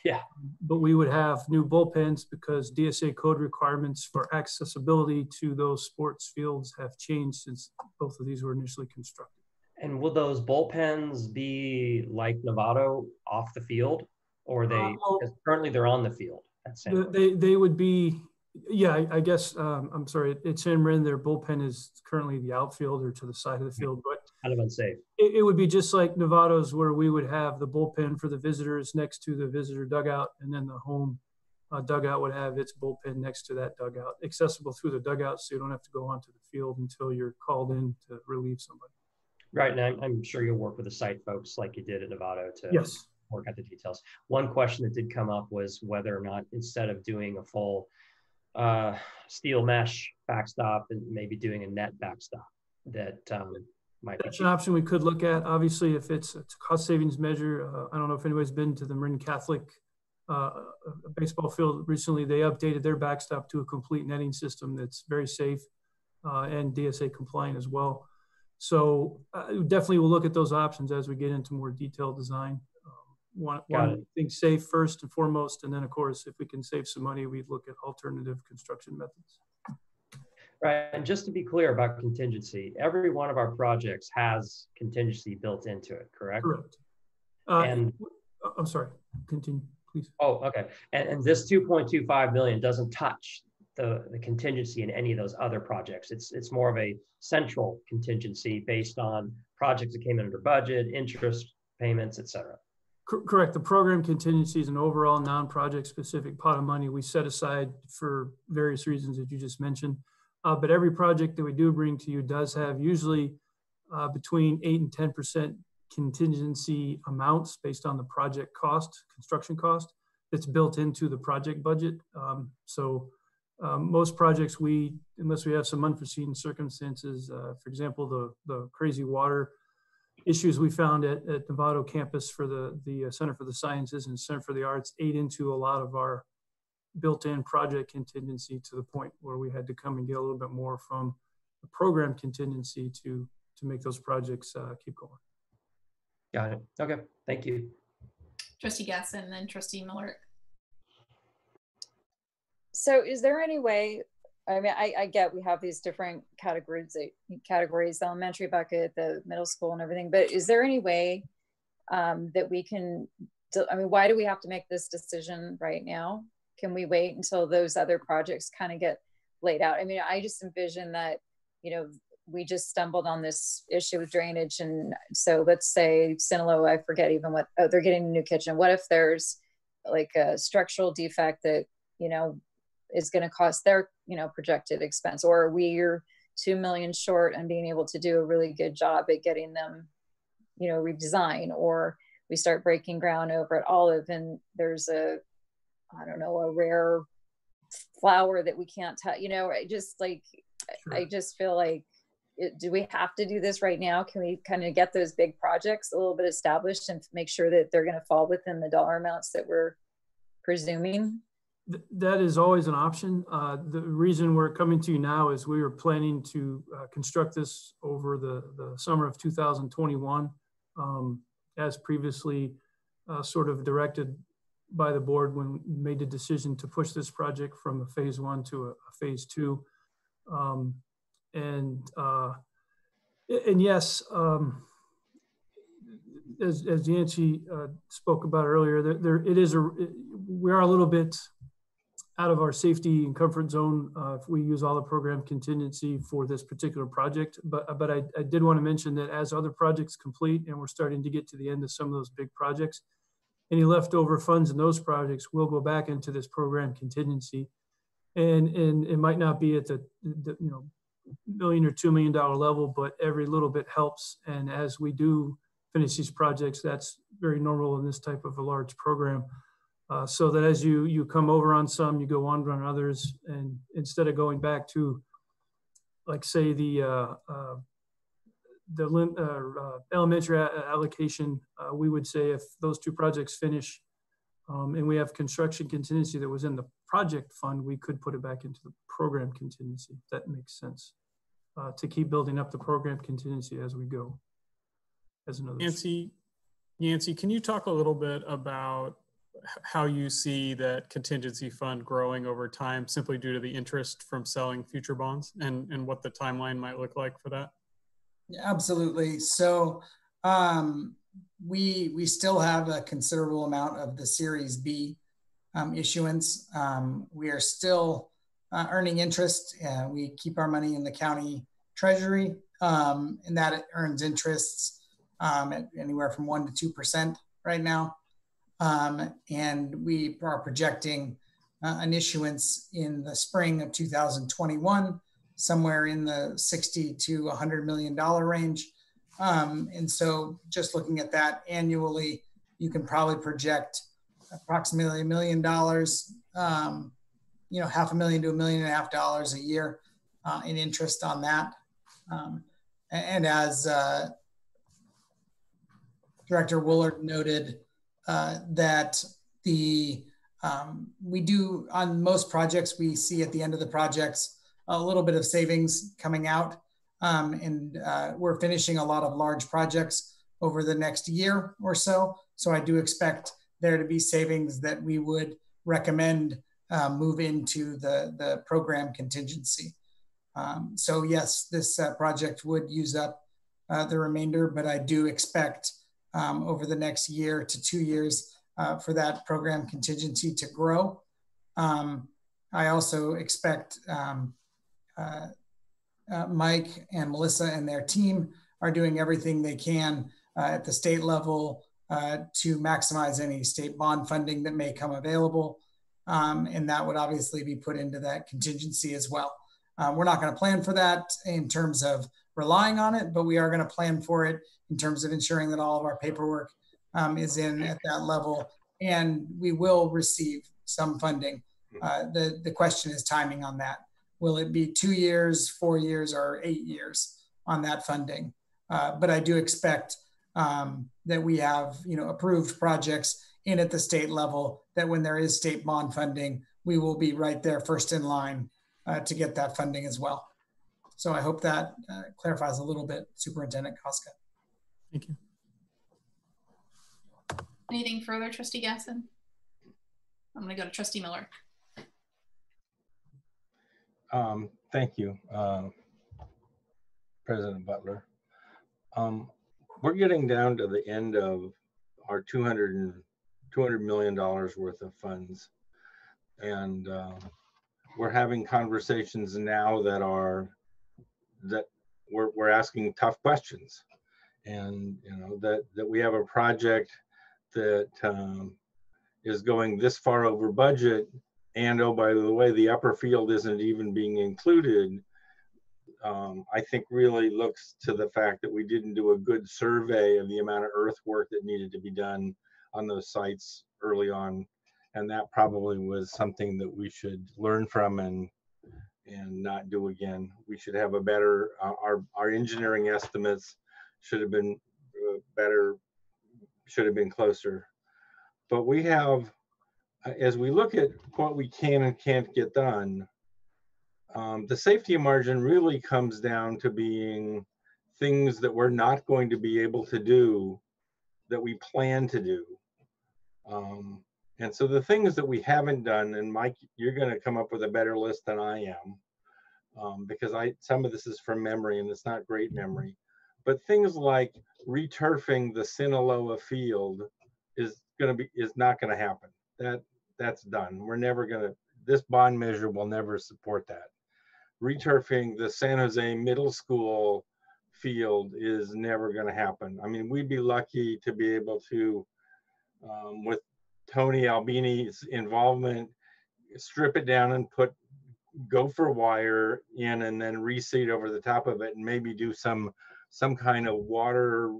Speaker 7: Yeah.
Speaker 12: But we would have new bullpens because DSA code requirements for accessibility to those sports fields have changed since both of these were initially constructed.
Speaker 7: And will those bullpens be like Novato off the field, or because currently they're on the field?
Speaker 12: They would be, yeah, I guess, I'm sorry, at San Marin, their bullpen is currently the outfield or to the side of the field, but
Speaker 7: kind of unsafe.
Speaker 12: It would be just like Novato's, where we would have the bullpen for the visitors next to the visitor dugout, and then the home dugout would have its bullpen next to that dugout, accessible through the dugout, so you don't have to go onto the field until you're called in to relieve somebody.
Speaker 7: Right, and I'm sure you'll work with the site folks like you did at Novato to
Speaker 12: Yes.
Speaker 7: work out the details. One question that did come up was whether or not, instead of doing a full steel mesh backstop and maybe doing a net backstop, that might be
Speaker 12: That's an option we could look at. Obviously, if it's a cost savings measure, I don't know if anybody's been to the Marin Catholic baseball field recently. They updated their backstop to a complete netting system that's very safe and DSA compliant as well. So definitely we'll look at those options as we get into more detailed design. Want things safe first and foremost, and then of course, if we can save some money, we'd look at alternative construction methods.
Speaker 7: Right, and just to be clear about contingency, every one of our projects has contingency built into it, correct?
Speaker 12: Correct.
Speaker 7: And
Speaker 12: I'm sorry, continue, please.
Speaker 7: Oh, okay. And this 2.25 million doesn't touch the contingency in any of those other projects. It's more of a central contingency based on projects that came in under budget, interest payments, et cetera.
Speaker 12: Correct. The program contingency is an overall non-project specific pot of money we set aside for various reasons that you just mentioned. But every project that we do bring to you does have usually between 8 and 10% contingency amounts based on the project cost, construction cost, that's built into the project budget. Most projects unless we have some unforeseen circumstances, for example, the crazy water issues we found at Novato campus for the Center for the Sciences and Center for the Arts ate into a lot of our built-in project contingency to the point where we had to come and get a little bit more from the program contingency to make those projects keep going.
Speaker 7: Got it. Okay, thank you.
Speaker 1: Trustee Gasson and then Trustee Miller.
Speaker 5: So is there any way, I mean, I get we have these different categories, the elementary bucket, the middle school and everything, but is there any way that we can, I mean, why do we have to make this decision right now? Can we wait until those other projects kind of get laid out? I mean, I just envision that, you know, we just stumbled on this issue with drainage. And so let's say Sinaloa, I forget even what, oh, they're getting a new kitchen. What if there's like a structural defect that, you know, is going to cost their, you know, projected expense, or we're 2 million short and being able to do a really good job at getting them, you know, redesign, or we start breaking ground over at Olive and there's a, I don't know, a rare flower that we can't touch, you know, I just like, sure. I just feel like, do we have to do this right now? Can we kind of get those big projects a little bit established and make sure that they're going to fall within the dollar amounts that we're presuming?
Speaker 12: That is always an option. The reason we're coming to you now is we were planning to construct this over the summer of 2021, as previously sort of directed by the board when we made the decision to push this project from a phase 1 to a phase 2. And yes, as Yancy spoke about earlier, we are a little bit out of our safety and comfort zone if we use all the program contingency for this particular project. But I did want to mention that as other projects complete and we're starting to get to the end of some of those big projects, any leftover funds in those projects will go back into this program contingency. And it might not be at the $1 million or $2 million level, but every little bit helps. And as we do finish these projects, that's very normal in this type of a large program. So that as you come over on some, you go on others, and instead of going back to, like say the elementary allocation, we would say if those 2 projects finish and we have construction contingency that was in the project fund, we could put it back into the program contingency. If that makes sense, to keep building up the program contingency as we go. As another.
Speaker 8: Yancy, can you talk a little bit about how you see that contingency fund growing over time simply due to the interest from selling future bonds, and what the timeline might look like for that?
Speaker 10: Yeah, absolutely. So we still have a considerable amount of the Series B issuance. We are still earning interest. We keep our money in the county treasury, and that it earns interests at anywhere from 1% to 2% right now. And we are projecting an issuance in the spring of 2021, somewhere in the 60 to $100 million range. And so just looking at that annually, you can probably project approximately $1 million, you know, $500,000 to $1.5 million a year in interest on that. And as Director Woolard noted, that we do, on most projects, we see at the end of the projects a little bit of savings coming out. And we're finishing a lot of large projects over the next year or so. So I do expect there to be savings that we would recommend move into the program contingency. So yes, this project would use up the remainder, but I do expect over the next year to 2 years for that program contingency to grow. I also expect Mike and Melissa and their team are doing everything they can at the state level to maximize any state bond funding that may come available. And that would obviously be put into that contingency as well. We're not going to plan for that in terms of relying on it, but we are going to plan for it in terms of ensuring that all of our paperwork is in at that level, and we will receive some funding. The question is timing on that. Will it be 2 years, 4 years, or 8 years on that funding? But I do expect that we have, you know, approved projects in at the state level, that when there is state bond funding, we will be right there first in line to get that funding as well. So I hope that clarifies a little bit, Superintendent Koska.
Speaker 12: Thank you.
Speaker 1: Anything further, Trustee Gasson? I'm going to go to Trustee Miller.
Speaker 3: Thank you, President Butler. We're getting down to the end of our $200 million worth of funds. And we're having conversations now that we're asking tough questions. And, you know, that we have a project that is going this far over budget. And oh, by the way, the upper field isn't even being included. I think really looks to the fact that we didn't do a good survey of the amount of earthwork that needed to be done on those sites early on. And that probably was something that we should learn from and not do again. We should have a better, our engineering estimates should have been better, should have been closer. But we have, as we look at what we can and can't get done, the safety margin really comes down to being things that we're not going to be able to do that we plan to do. And so the things that we haven't done, and Mike, you're going to come up with a better list than I am, because some of this is from memory and it's not great memory, but things like returfing the Sinaloa field is not going to happen. That's done. We're never going to, this bond measure will never support that. Returfing the San Jose Middle School field is never going to happen. I mean, we'd be lucky to be able to, with Tony Albini's involvement, strip it down and put gopher wire in and then reseed over the top of it and maybe do some kind of water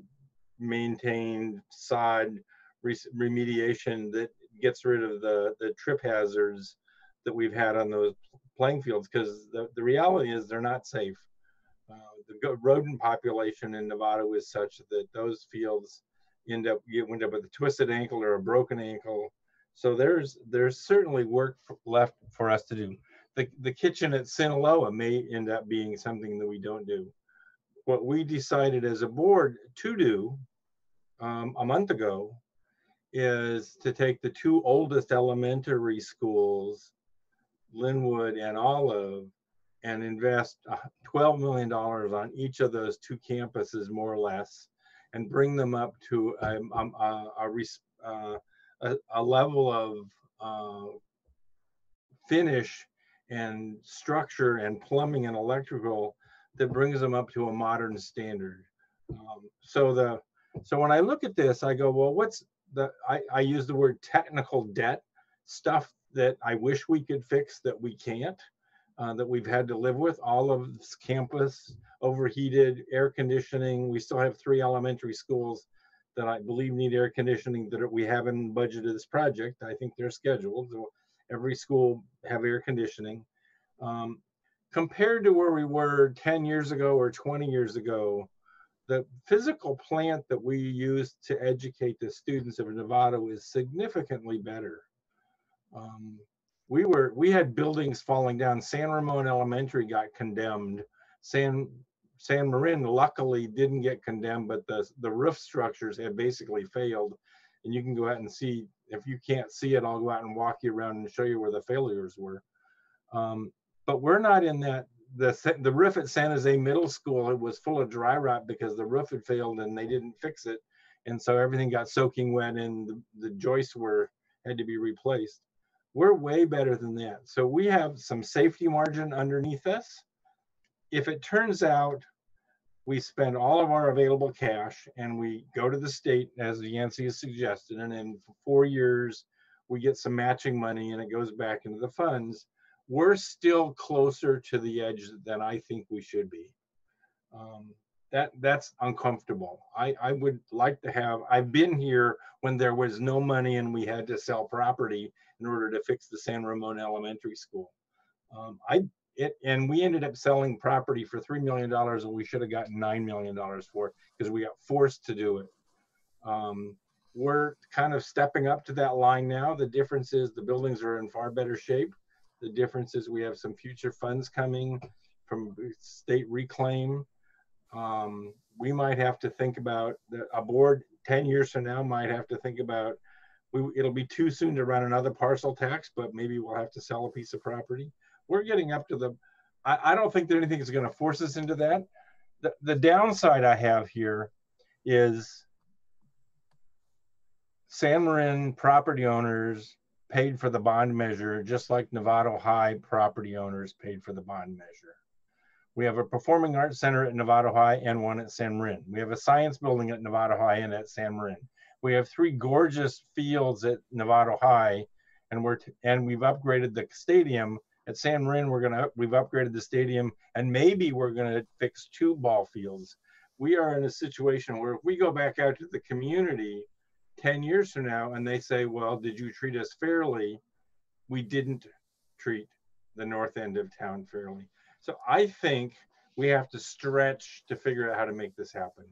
Speaker 3: maintained sod remediation that gets rid of the trip hazards that we've had on those playing fields, because the reality is they're not safe. The rodent population in Nevada is such that those fields you end up with a twisted ankle or a broken ankle. So there's certainly work left for us to do. The kitchen at Sinaloa may end up being something that we don't do. What we decided as a board to do a month ago is to take the two oldest elementary schools, Linwood and Olive, and invest $12 million on each of those two campuses, more or less, and bring them up to a level of finish and structure and plumbing and electrical that brings them up to a modern standard. So when I look at this, I go, well, what's I use the word technical debt, stuff that I wish we could fix that we can't, that we've had to live with. All of this campus, overheated, air conditioning. We still have 3 elementary schools that I believe need air conditioning that we haven't budgeted this project. I think they're scheduled. So every school have air conditioning. Compared to where we were 10 years ago or 20 years ago, the physical plant that we use to educate the students of Novato is significantly better. We had buildings falling down. San Ramon Elementary got condemned. San Marin luckily didn't get condemned, but the roof structures had basically failed. And you can go out and see. If you can't see it, I'll go out and walk you around and show you where the failures were. But we're not in that. The roof at San Jose Middle School, it was full of dry rot because the roof had failed and they didn't fix it. And so everything got soaking wet and the joists had to be replaced. We're way better than that. So we have some safety margin underneath us. If it turns out we spend all of our available cash and we go to the state, as Yancey has suggested, and in 4 years, we get some matching money and it goes back into the funds, we're still closer to the edge than I think we should be. That's uncomfortable. I would like to have, I've been here when there was no money and we had to sell property in order to fix the San Ramon Elementary School. And we ended up selling property for $3 million and we should have gotten $9 million for it because we got forced to do it. We're kind of stepping up to that line now. The difference is the buildings are in far better shape. The difference is we have some future funds coming from state reclaim. We might have to think about a board 10 years from now might have to think about, it'll be too soon to run another parcel tax, but maybe we'll have to sell a piece of property. We're getting up to I don't think that anything is going to force us into that. The downside I have here is San Marin property owners paid for the bond measure, just like Novato High property owners paid for the bond measure. We have a performing arts center at Novato High and one at San Marin. We have a science building at Novato High and at San Marin. We have 3 gorgeous fields at Novato High, and we've upgraded the stadium. At San Marin, we've upgraded the stadium, and maybe we're gonna fix 2 ball fields. We are in a situation where if we go back out to the community 10 years from now and they say, well, did you treat us fairly? We didn't treat the north end of town fairly. So I think we have to stretch to figure out how to make this happen.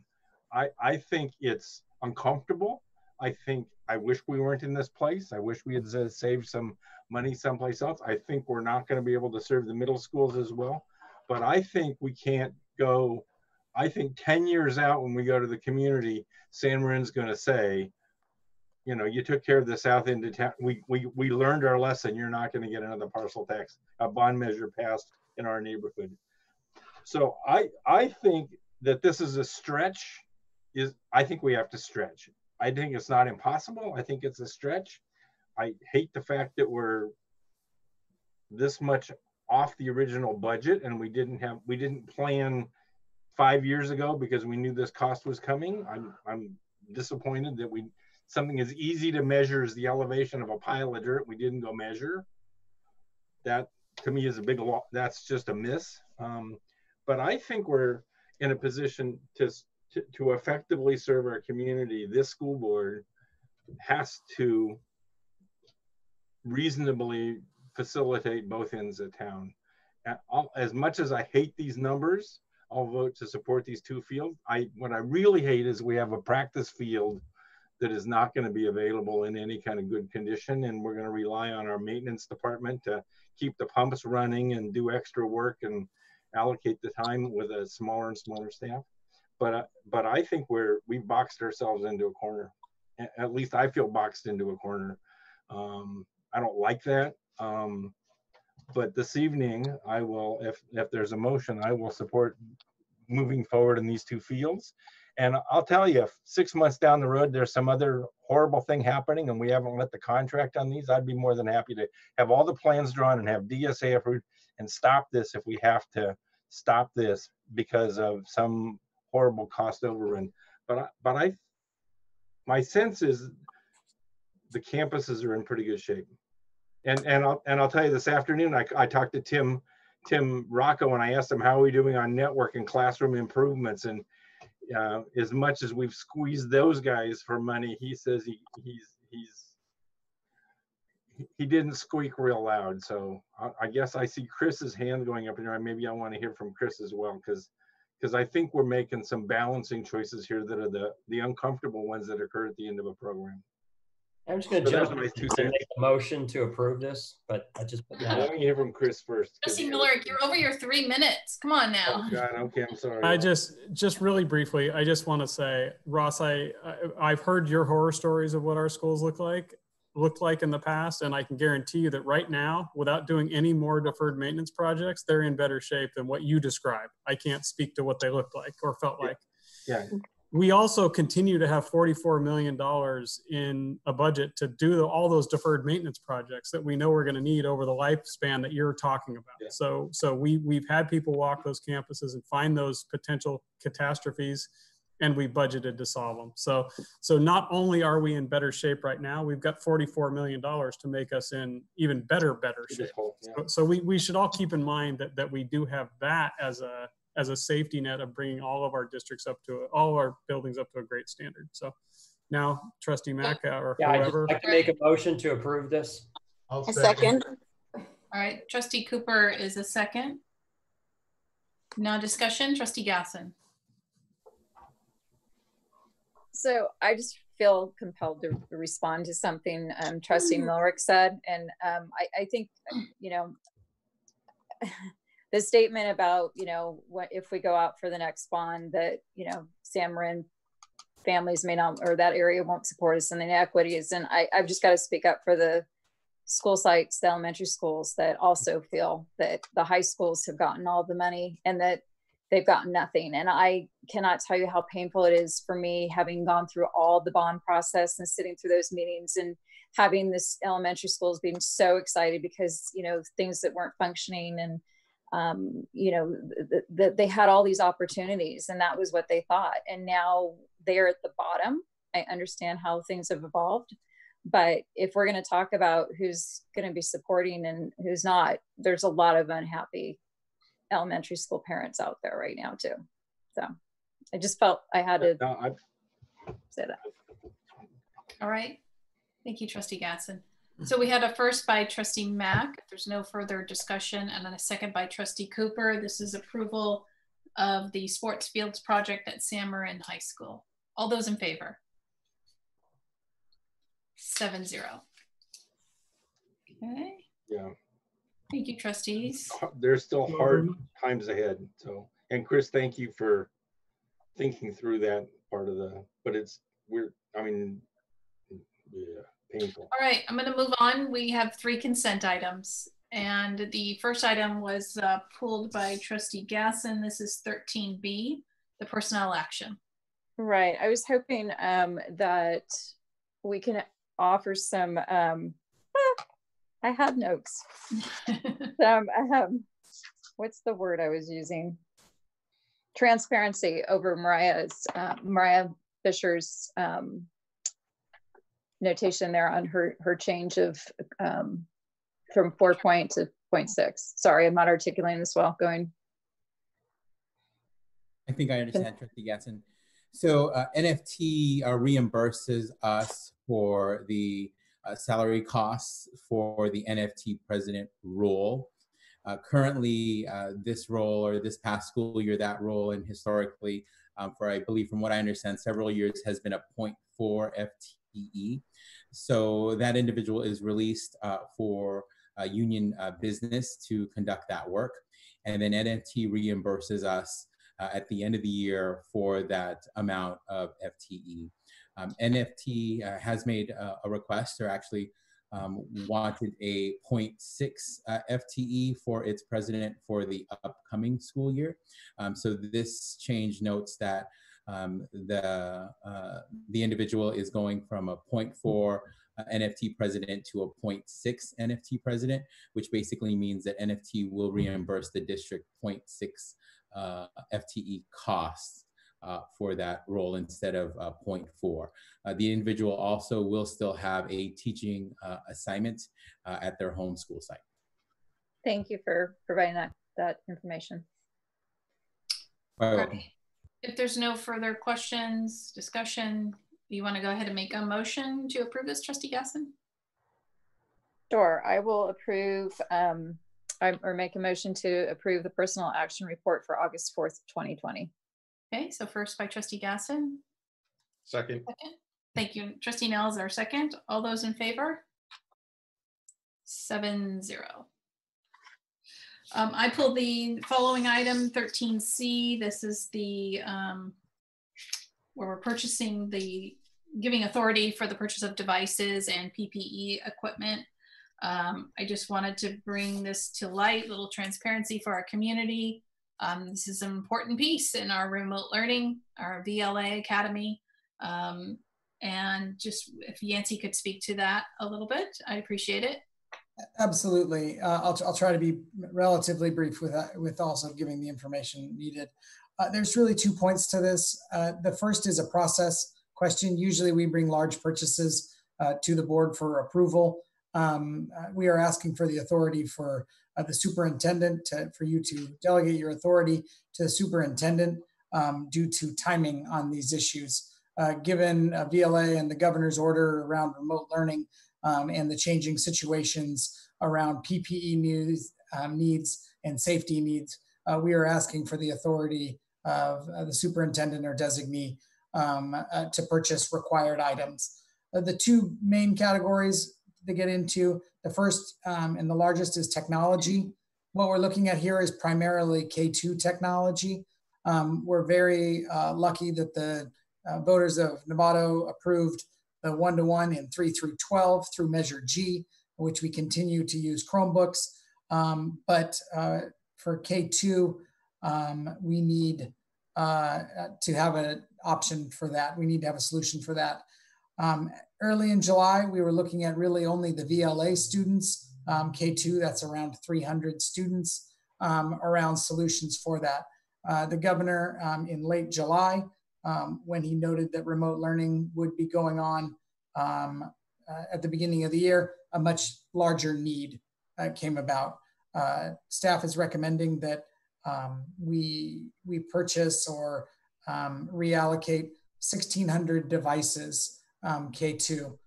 Speaker 3: I think it's uncomfortable. I wish we weren't in this place. I wish we had saved some money someplace else. I think we're not going to be able to serve the middle schools as well. But I think we can't go, I think 10 years out when we go to the community, San Marin's going to say, you know, you took care of the south end of town. We learned our lesson. You're not going to get another parcel tax, a bond measure passed in our neighborhood. So I think that this is a stretch. I think we have to stretch. I think it's not impossible. I think it's a stretch. I hate the fact that we're this much off the original budget and we didn't plan 5 years ago because we knew this cost was coming. I'm disappointed that something as easy to measure as the elevation of a pile of dirt, we didn't go measure. That to me is a big, that's just a miss. But I think we're in a position to effectively serve our community. This school board has to reasonably facilitate both ends of town. As much as I hate these numbers, I'll vote to support these 2 fields. What I really hate is we have a practice field that is not going to be available in any kind of good condition, and we're going to rely on our maintenance department to keep the pumps running and do extra work and allocate the time with a smaller and smaller staff. But I think we've boxed ourselves into a corner. At least I feel boxed into a corner. I don't like that. But this evening, I will, if there's a motion, I will support moving forward in these 2 fields. And I'll tell you, if 6 months down the road, there's some other horrible thing happening and we haven't let the contract on these, I'd be more than happy to have all the plans drawn and have DSA approved and stop this if we have to stop this because of some horrible cost overrun. But my sense is the campuses are in pretty good shape. And I'll tell you, this afternoon I talked to Tim Rocco, and I asked him how are we doing on network and classroom improvements, and as much as we've squeezed those guys for money, he says he didn't squeak real loud. So I guess I see Chris's hand going up in there. Maybe I want to hear from Chris as well, because I think we're making some balancing choices here that are the uncomfortable ones that occur at the end of a program.
Speaker 7: I'm just going to jump in and make a motion to approve this, but I just put that
Speaker 3: Let me hear from Chris first.
Speaker 1: Trustee Miller, you're over your 3 minutes. Come on now.
Speaker 3: Oh God, okay, I'm sorry.
Speaker 8: I just really briefly, I just want to say, Ross, I've heard your horror stories of what our schools looked like in the past, and I can guarantee you that right now, without doing any more deferred maintenance projects, they're in better shape than what you described. I can't speak to what they looked like or felt like.
Speaker 3: Yeah.
Speaker 8: We also continue to have $44 million in a budget to do all those deferred maintenance projects that we know we're going to need over the lifespan that you're talking about. Yeah. So we've had people walk those campuses and find those potential catastrophes, and we budgeted to solve them. So not only are we in better shape right now, we've got $44 million to make us in even better shape. Yeah. So we should all keep in mind that we do have that as a safety net of bringing all of our districts all of our buildings up to a great standard. So now, Trustee Mack or whoever.
Speaker 7: I'd like to make a motion to approve this.
Speaker 2: I'll second.
Speaker 1: All right, Trustee Cooper is a second. Now discussion, Trustee Gasson.
Speaker 5: So I just feel compelled to respond to something Trustee Millrick said. And I think, the statement about, what if we go out for the next bond that, San Marin families may not, or that area won't support us in the inequities. And I've just got to speak up for the school sites, the elementary schools that also feel that the high schools have gotten all the money and that they've gotten nothing. And I cannot tell you how painful it is for me, having gone through all the bond process and sitting through those meetings and having this elementary schools being so excited because, things that weren't functioning and, they had all these opportunities and that was what they thought. And now they're at the bottom. I understand how things have evolved, but if we're going to talk about who's going to be supporting and who's not, there's a lot of unhappy elementary school parents out there right now too. So I just felt I had to say that.
Speaker 1: All right. Thank you, Trustee Gasson. So we had a first by Trustee Mack. If there's no further discussion, and then a second by Trustee Cooper. This is approval of the sports fields project at San Marin High School. All those in favor? 7-0. Okay.
Speaker 3: Yeah.
Speaker 1: Thank you, trustees.
Speaker 3: There's still hard times ahead. So, and Chris, thank you for thinking through that part of but yeah. Painful.
Speaker 1: All right, I'm going to move on. We have 3 consent items, and the first item was pulled by Trustee Gasson. This is 13B, the personnel action.
Speaker 5: Right. I was hoping that we can offer some. I had notes. What's the word I was using? Transparency over Mariah Fisher's. Notation there on her change of from 4 point to 0.6. Sorry, I'm not articulating this well. Going.
Speaker 9: I think I understand, Trustee Gasson. So NFT reimburses us for the salary costs for the NFT president role. Currently, this role, or this past school year, that role, and historically, I believe from what I understand, several years has been a 0.4 FTE. So that individual is released for union business to conduct that work. And then NFT reimburses us at the end of the year for that amount of FTE. NFT has made a request, or actually wanted a 0.6 FTE for its president for the upcoming school year. So this change notes that the individual is going from a 0.4 NFT president to a 0.6 NFT president, which basically means that NFT will reimburse the district 0.6 FTE costs for that role instead of 0.4. The individual also will still have a teaching assignment at their home school site.
Speaker 5: Thank you for providing that information.
Speaker 1: Okay. If there's no further questions, discussion, you want to go ahead and make a motion to approve this, Trustee Gasson?
Speaker 5: Sure, I will approve or make a motion to approve the personal action report for August 4th, 2020.
Speaker 1: Okay, so first by Trustee Gasson.
Speaker 6: Second.
Speaker 1: Thank you. Trustee Nell is our second. All those in favor? 7-0. I pulled the following item, 13C. This is the where we're purchasing giving authority for the purchase of devices and PPE equipment. I just wanted to bring this to light, little transparency for our community. This is an important piece in our remote learning, our VLA Academy. And just if Yancey could speak to that a little bit, I'd appreciate it.
Speaker 10: Absolutely. I'll try to be relatively brief with also giving the information needed. There's really 2 points to this. The first is a process question. Usually we bring large purchases to the board for approval. We are asking for the authority for the superintendent for you to delegate your authority to the superintendent due to timing on these issues. Given VLA and the governor's order around remote learning and the changing situations around PPE needs and safety needs, we are asking for the authority of the superintendent or designee to purchase required items. The two main categories to get into, the first and the largest is technology. What we're looking at here is primarily K2 technology. We're very lucky that the voters of Novato approved the 1-to-1 in 3 through 12 through Measure G, which we continue to use Chromebooks. But for K2, we need to have an option for that. We need to have a solution for that. Early in July, we were looking at really only the VLA students, K2, that's around 300 students, around solutions for that. The governor in late July, when he noted that remote learning would be going on at the beginning of the year, a much larger need came about. Staff is recommending that we purchase or reallocate 1,600 devices, K2.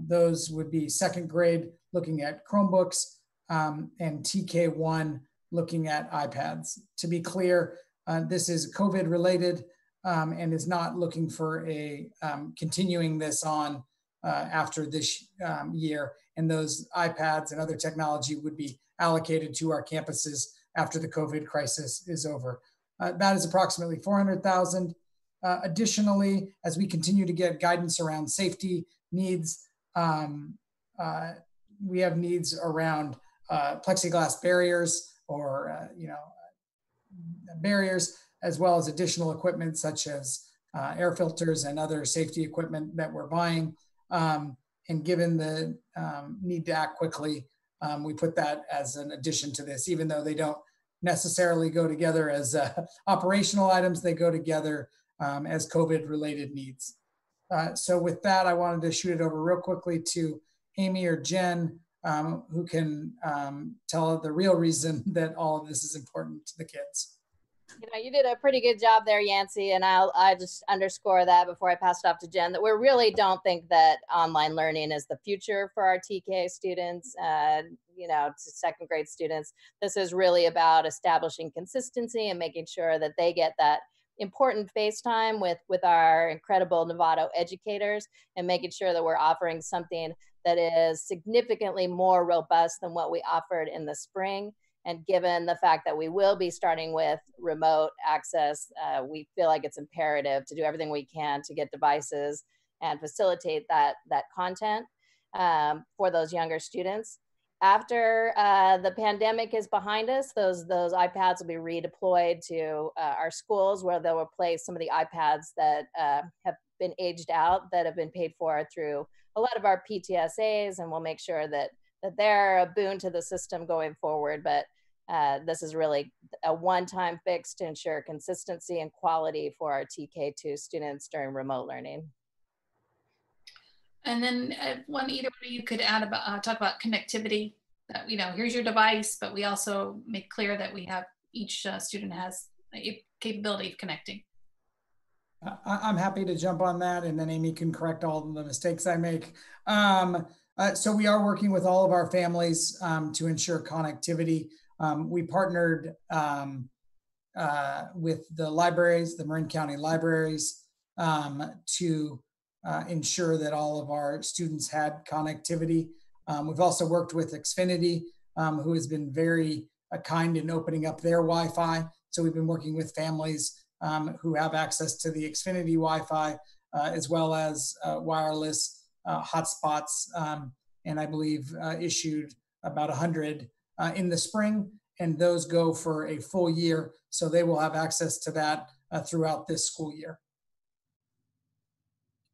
Speaker 10: Those would be second grade looking at Chromebooks and TK1 looking at iPads. To be clear, this is COVID related and is not looking for a continuing this on after this year. And those iPads and other technology would be allocated to our campuses after the COVID crisis is over. That is approximately 400,000. Additionally, as we continue to get guidance around safety needs, we have needs around plexiglass barriers or barriers, as well as additional equipment such as air filters and other safety equipment that we're buying. And given the need to act quickly, we put that as an addition to this, even though they don't necessarily go together as operational items, they go together as COVID related needs. So with that, I wanted to shoot it over real quickly to Amy or Jen, who can tell the real reason that all of this is important to the kids.
Speaker 13: You know, you did a pretty good job there, Yancey, and I just underscore that before I pass it off to Jen, that we really don't think that online learning is the future for our TK students, you know, to second grade students. This is really about establishing consistency and making sure that they get that important face time with our incredible Novato educators and making sure that we're offering something that is significantly more robust than what we offered in the spring. And given the fact that we will be starting with remote access, we feel like it's imperative to do everything we can to get devices and facilitate that content for those younger students. After the pandemic is behind us, those iPads will be redeployed to our schools, where they'll replace some of the iPads that have been aged out, that have been paid for through a lot of our PTSAs, and we'll make sure that they're a boon to the system going forward. But this is really a one-time fix to ensure consistency and quality for our TK2 students during remote learning.
Speaker 1: And then either one of you could add about talk about connectivity. That, you know, here's your device, but we also make clear that we have each student has a capability of connecting.
Speaker 10: I'm happy to jump on that, and then Amy can correct all the mistakes I make. So we are working with all of our families to ensure connectivity. We partnered with the libraries, the Marin County libraries, to ensure that all of our students had connectivity. We've also worked with Xfinity, who has been very kind in opening up their Wi-Fi. So we've been working with families who have access to the Xfinity Wi-Fi, as well as wireless hotspots, and I believe issued about 100 in the spring, and those go for a full year. So they will have access to that throughout this school year.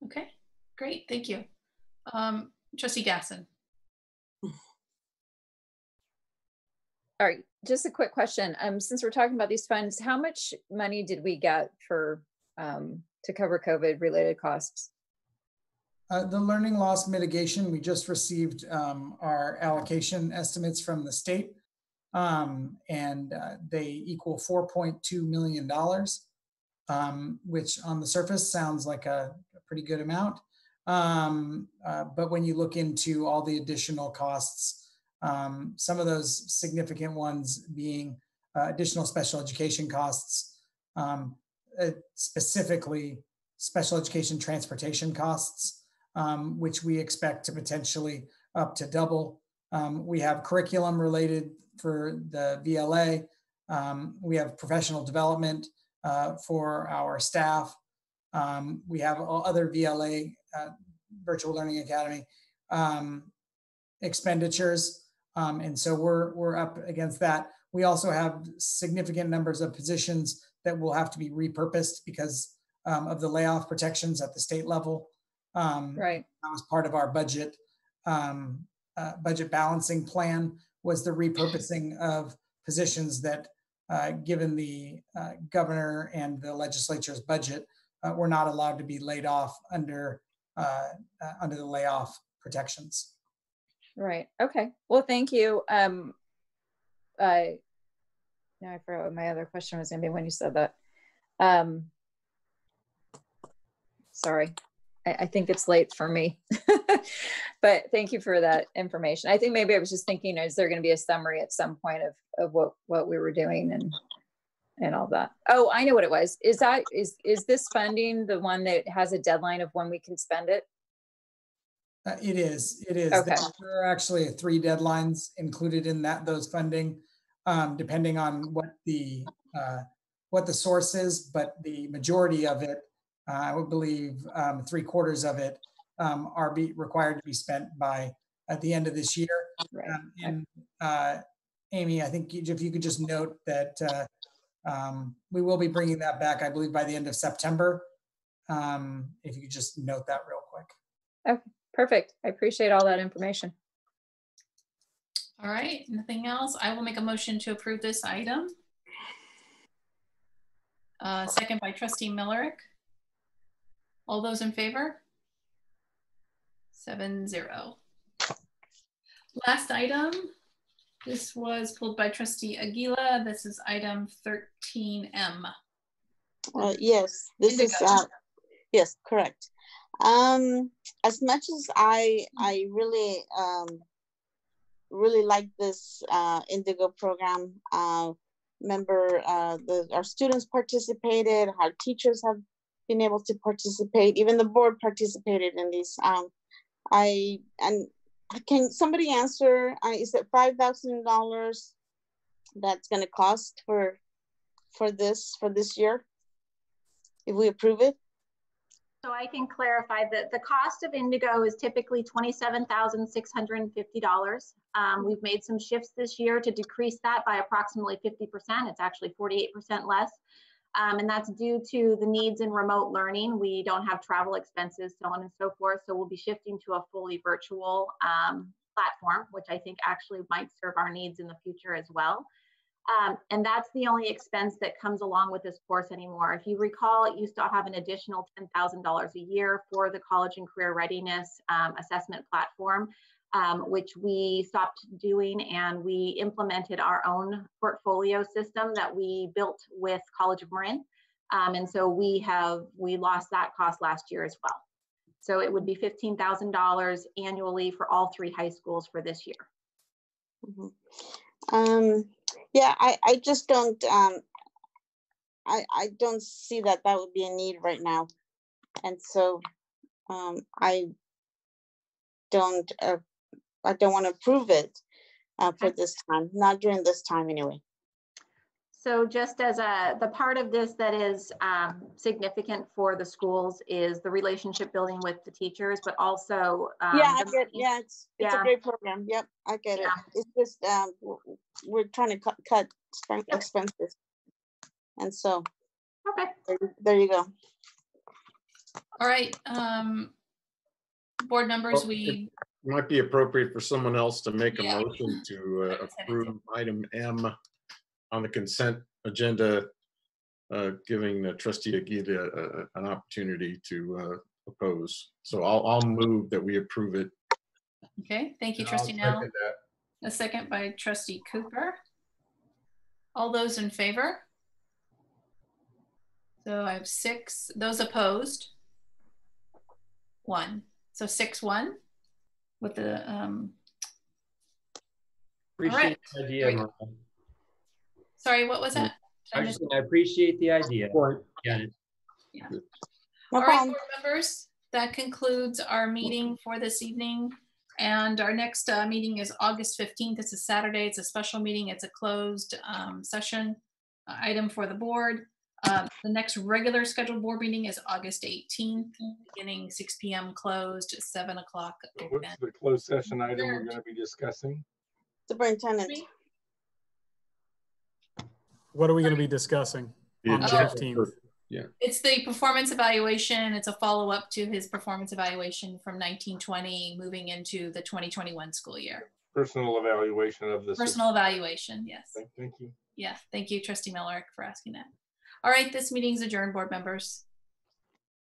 Speaker 1: Okay, great, thank you. Trustee Gasson.
Speaker 5: All right, just a quick question. Since we're talking about these funds, how much money did we get for to cover COVID-related costs?
Speaker 10: The learning loss mitigation, we just received our allocation estimates from the state, and they equal $4.2 million, which on the surface sounds like a pretty good amount. But when you look into all the additional costs, some of those significant ones being additional special education costs, specifically special education transportation costs, which we expect to potentially up to double. We have curriculum related for the VLA. We have professional development for our staff. We have other VLA, Virtual Learning Academy, expenditures. And so we're up against that. We also have significant numbers of positions that will have to be repurposed because of the layoff protections at the state level.
Speaker 5: Right.
Speaker 10: That was part of our budget balancing plan, was the repurposing of positions that, given the governor and the legislature's budget, were not allowed to be laid off under the layoff protections.
Speaker 5: Right. Okay. Well, thank you. Now I forgot what my other question was going to be when you said that. Sorry. I think it's late for me, but thank you for that information. I think maybe I was just thinking, is there going to be a summary at some point of what we were doing and all that? Oh, I know what it was. Is this funding the one that has a deadline of when we can spend it?
Speaker 10: It is.
Speaker 5: Okay.
Speaker 10: There are actually 3 deadlines included in those funding, depending on what the source is, but the majority of it, I would believe 3/4 of it, are required to be spent by at the end of this year.
Speaker 5: Right.
Speaker 10: Amy, I think if you could just note that we will be bringing that back, I believe, by the end of September. If you could just note that real quick.
Speaker 5: Okay. Perfect. I appreciate all that information.
Speaker 1: All right, nothing else. I will make a motion to approve this item. Second by Trustee Millerick. All those in favor? 7-0. Last item. This was pulled by Trustee Aguila. This is item 13M.
Speaker 2: Yes, this is, yes, correct. As much as I really like this Indigo program, our students participated, our teachers have been able to participate, even the board participated in these. Can somebody answer, is it $5,000 that's going to cost for this year if we approve it?
Speaker 14: So I can clarify that the cost of Indigo is typically $27,650. We've made some shifts this year to decrease that by approximately 50%. It's actually 48% less. And that's due to the needs in remote learning. We don't have travel expenses, so on and so forth. So we'll be shifting to a fully virtual platform, which I think actually might serve our needs in the future as well. And that's the only expense that comes along with this course anymore. If you recall, it used to have an additional $10,000 a year for the college and career readiness assessment platform, which we stopped doing, and we implemented our own portfolio system that we built with College of Marin. And so we lost that cost last year as well. So it would be $15,000 annually for all 3 high schools for this year.
Speaker 2: Mm-hmm. Yeah, I just don't, I don't see that would be a need right now. And so I don't want to approve it for this time, not during this time anyway.
Speaker 14: So just as the part of this that is significant for the schools is the relationship building with the teachers, but also
Speaker 2: yeah, I get, yeah, it's a great program. Yep, I get it. It's just we're trying to cut expenses, and so there you go.
Speaker 1: All right, board members,
Speaker 6: It might be appropriate for someone else to make a motion to approve item M on the consent agenda, giving Trustee Aguila an opportunity to oppose. So I'll move that we approve it.
Speaker 1: Okay, thank you, Trustee Nell. A second by Trustee Cooper. All those in favor? So I have 6. Those opposed? 1. So 6-1 with the
Speaker 7: Appreciate the idea, Maria.
Speaker 1: Sorry, what was that?
Speaker 7: I appreciate the idea. Get it.
Speaker 1: Yeah. All right, board members, that concludes our meeting for this evening. And our next meeting is August 15th. It's a Saturday. It's a special meeting. It's a closed session item for the board. The next regular scheduled board meeting is August 18th, beginning 6 p.m. closed, 7 o'clock.
Speaker 3: What's the closed session item we're going to be discussing?
Speaker 2: Superintendent.
Speaker 8: What are we going to be discussing on the 15th?
Speaker 6: Yeah.
Speaker 1: It's the performance evaluation. It's a follow-up to his performance evaluation from 1920 moving into the 2021 school year.
Speaker 3: Personal evaluation of this.
Speaker 1: Personal evaluation, yes.
Speaker 3: Thank you.
Speaker 1: Yeah, thank you, Trustee Millerick, for asking that. All right, this meeting's adjourned, board members.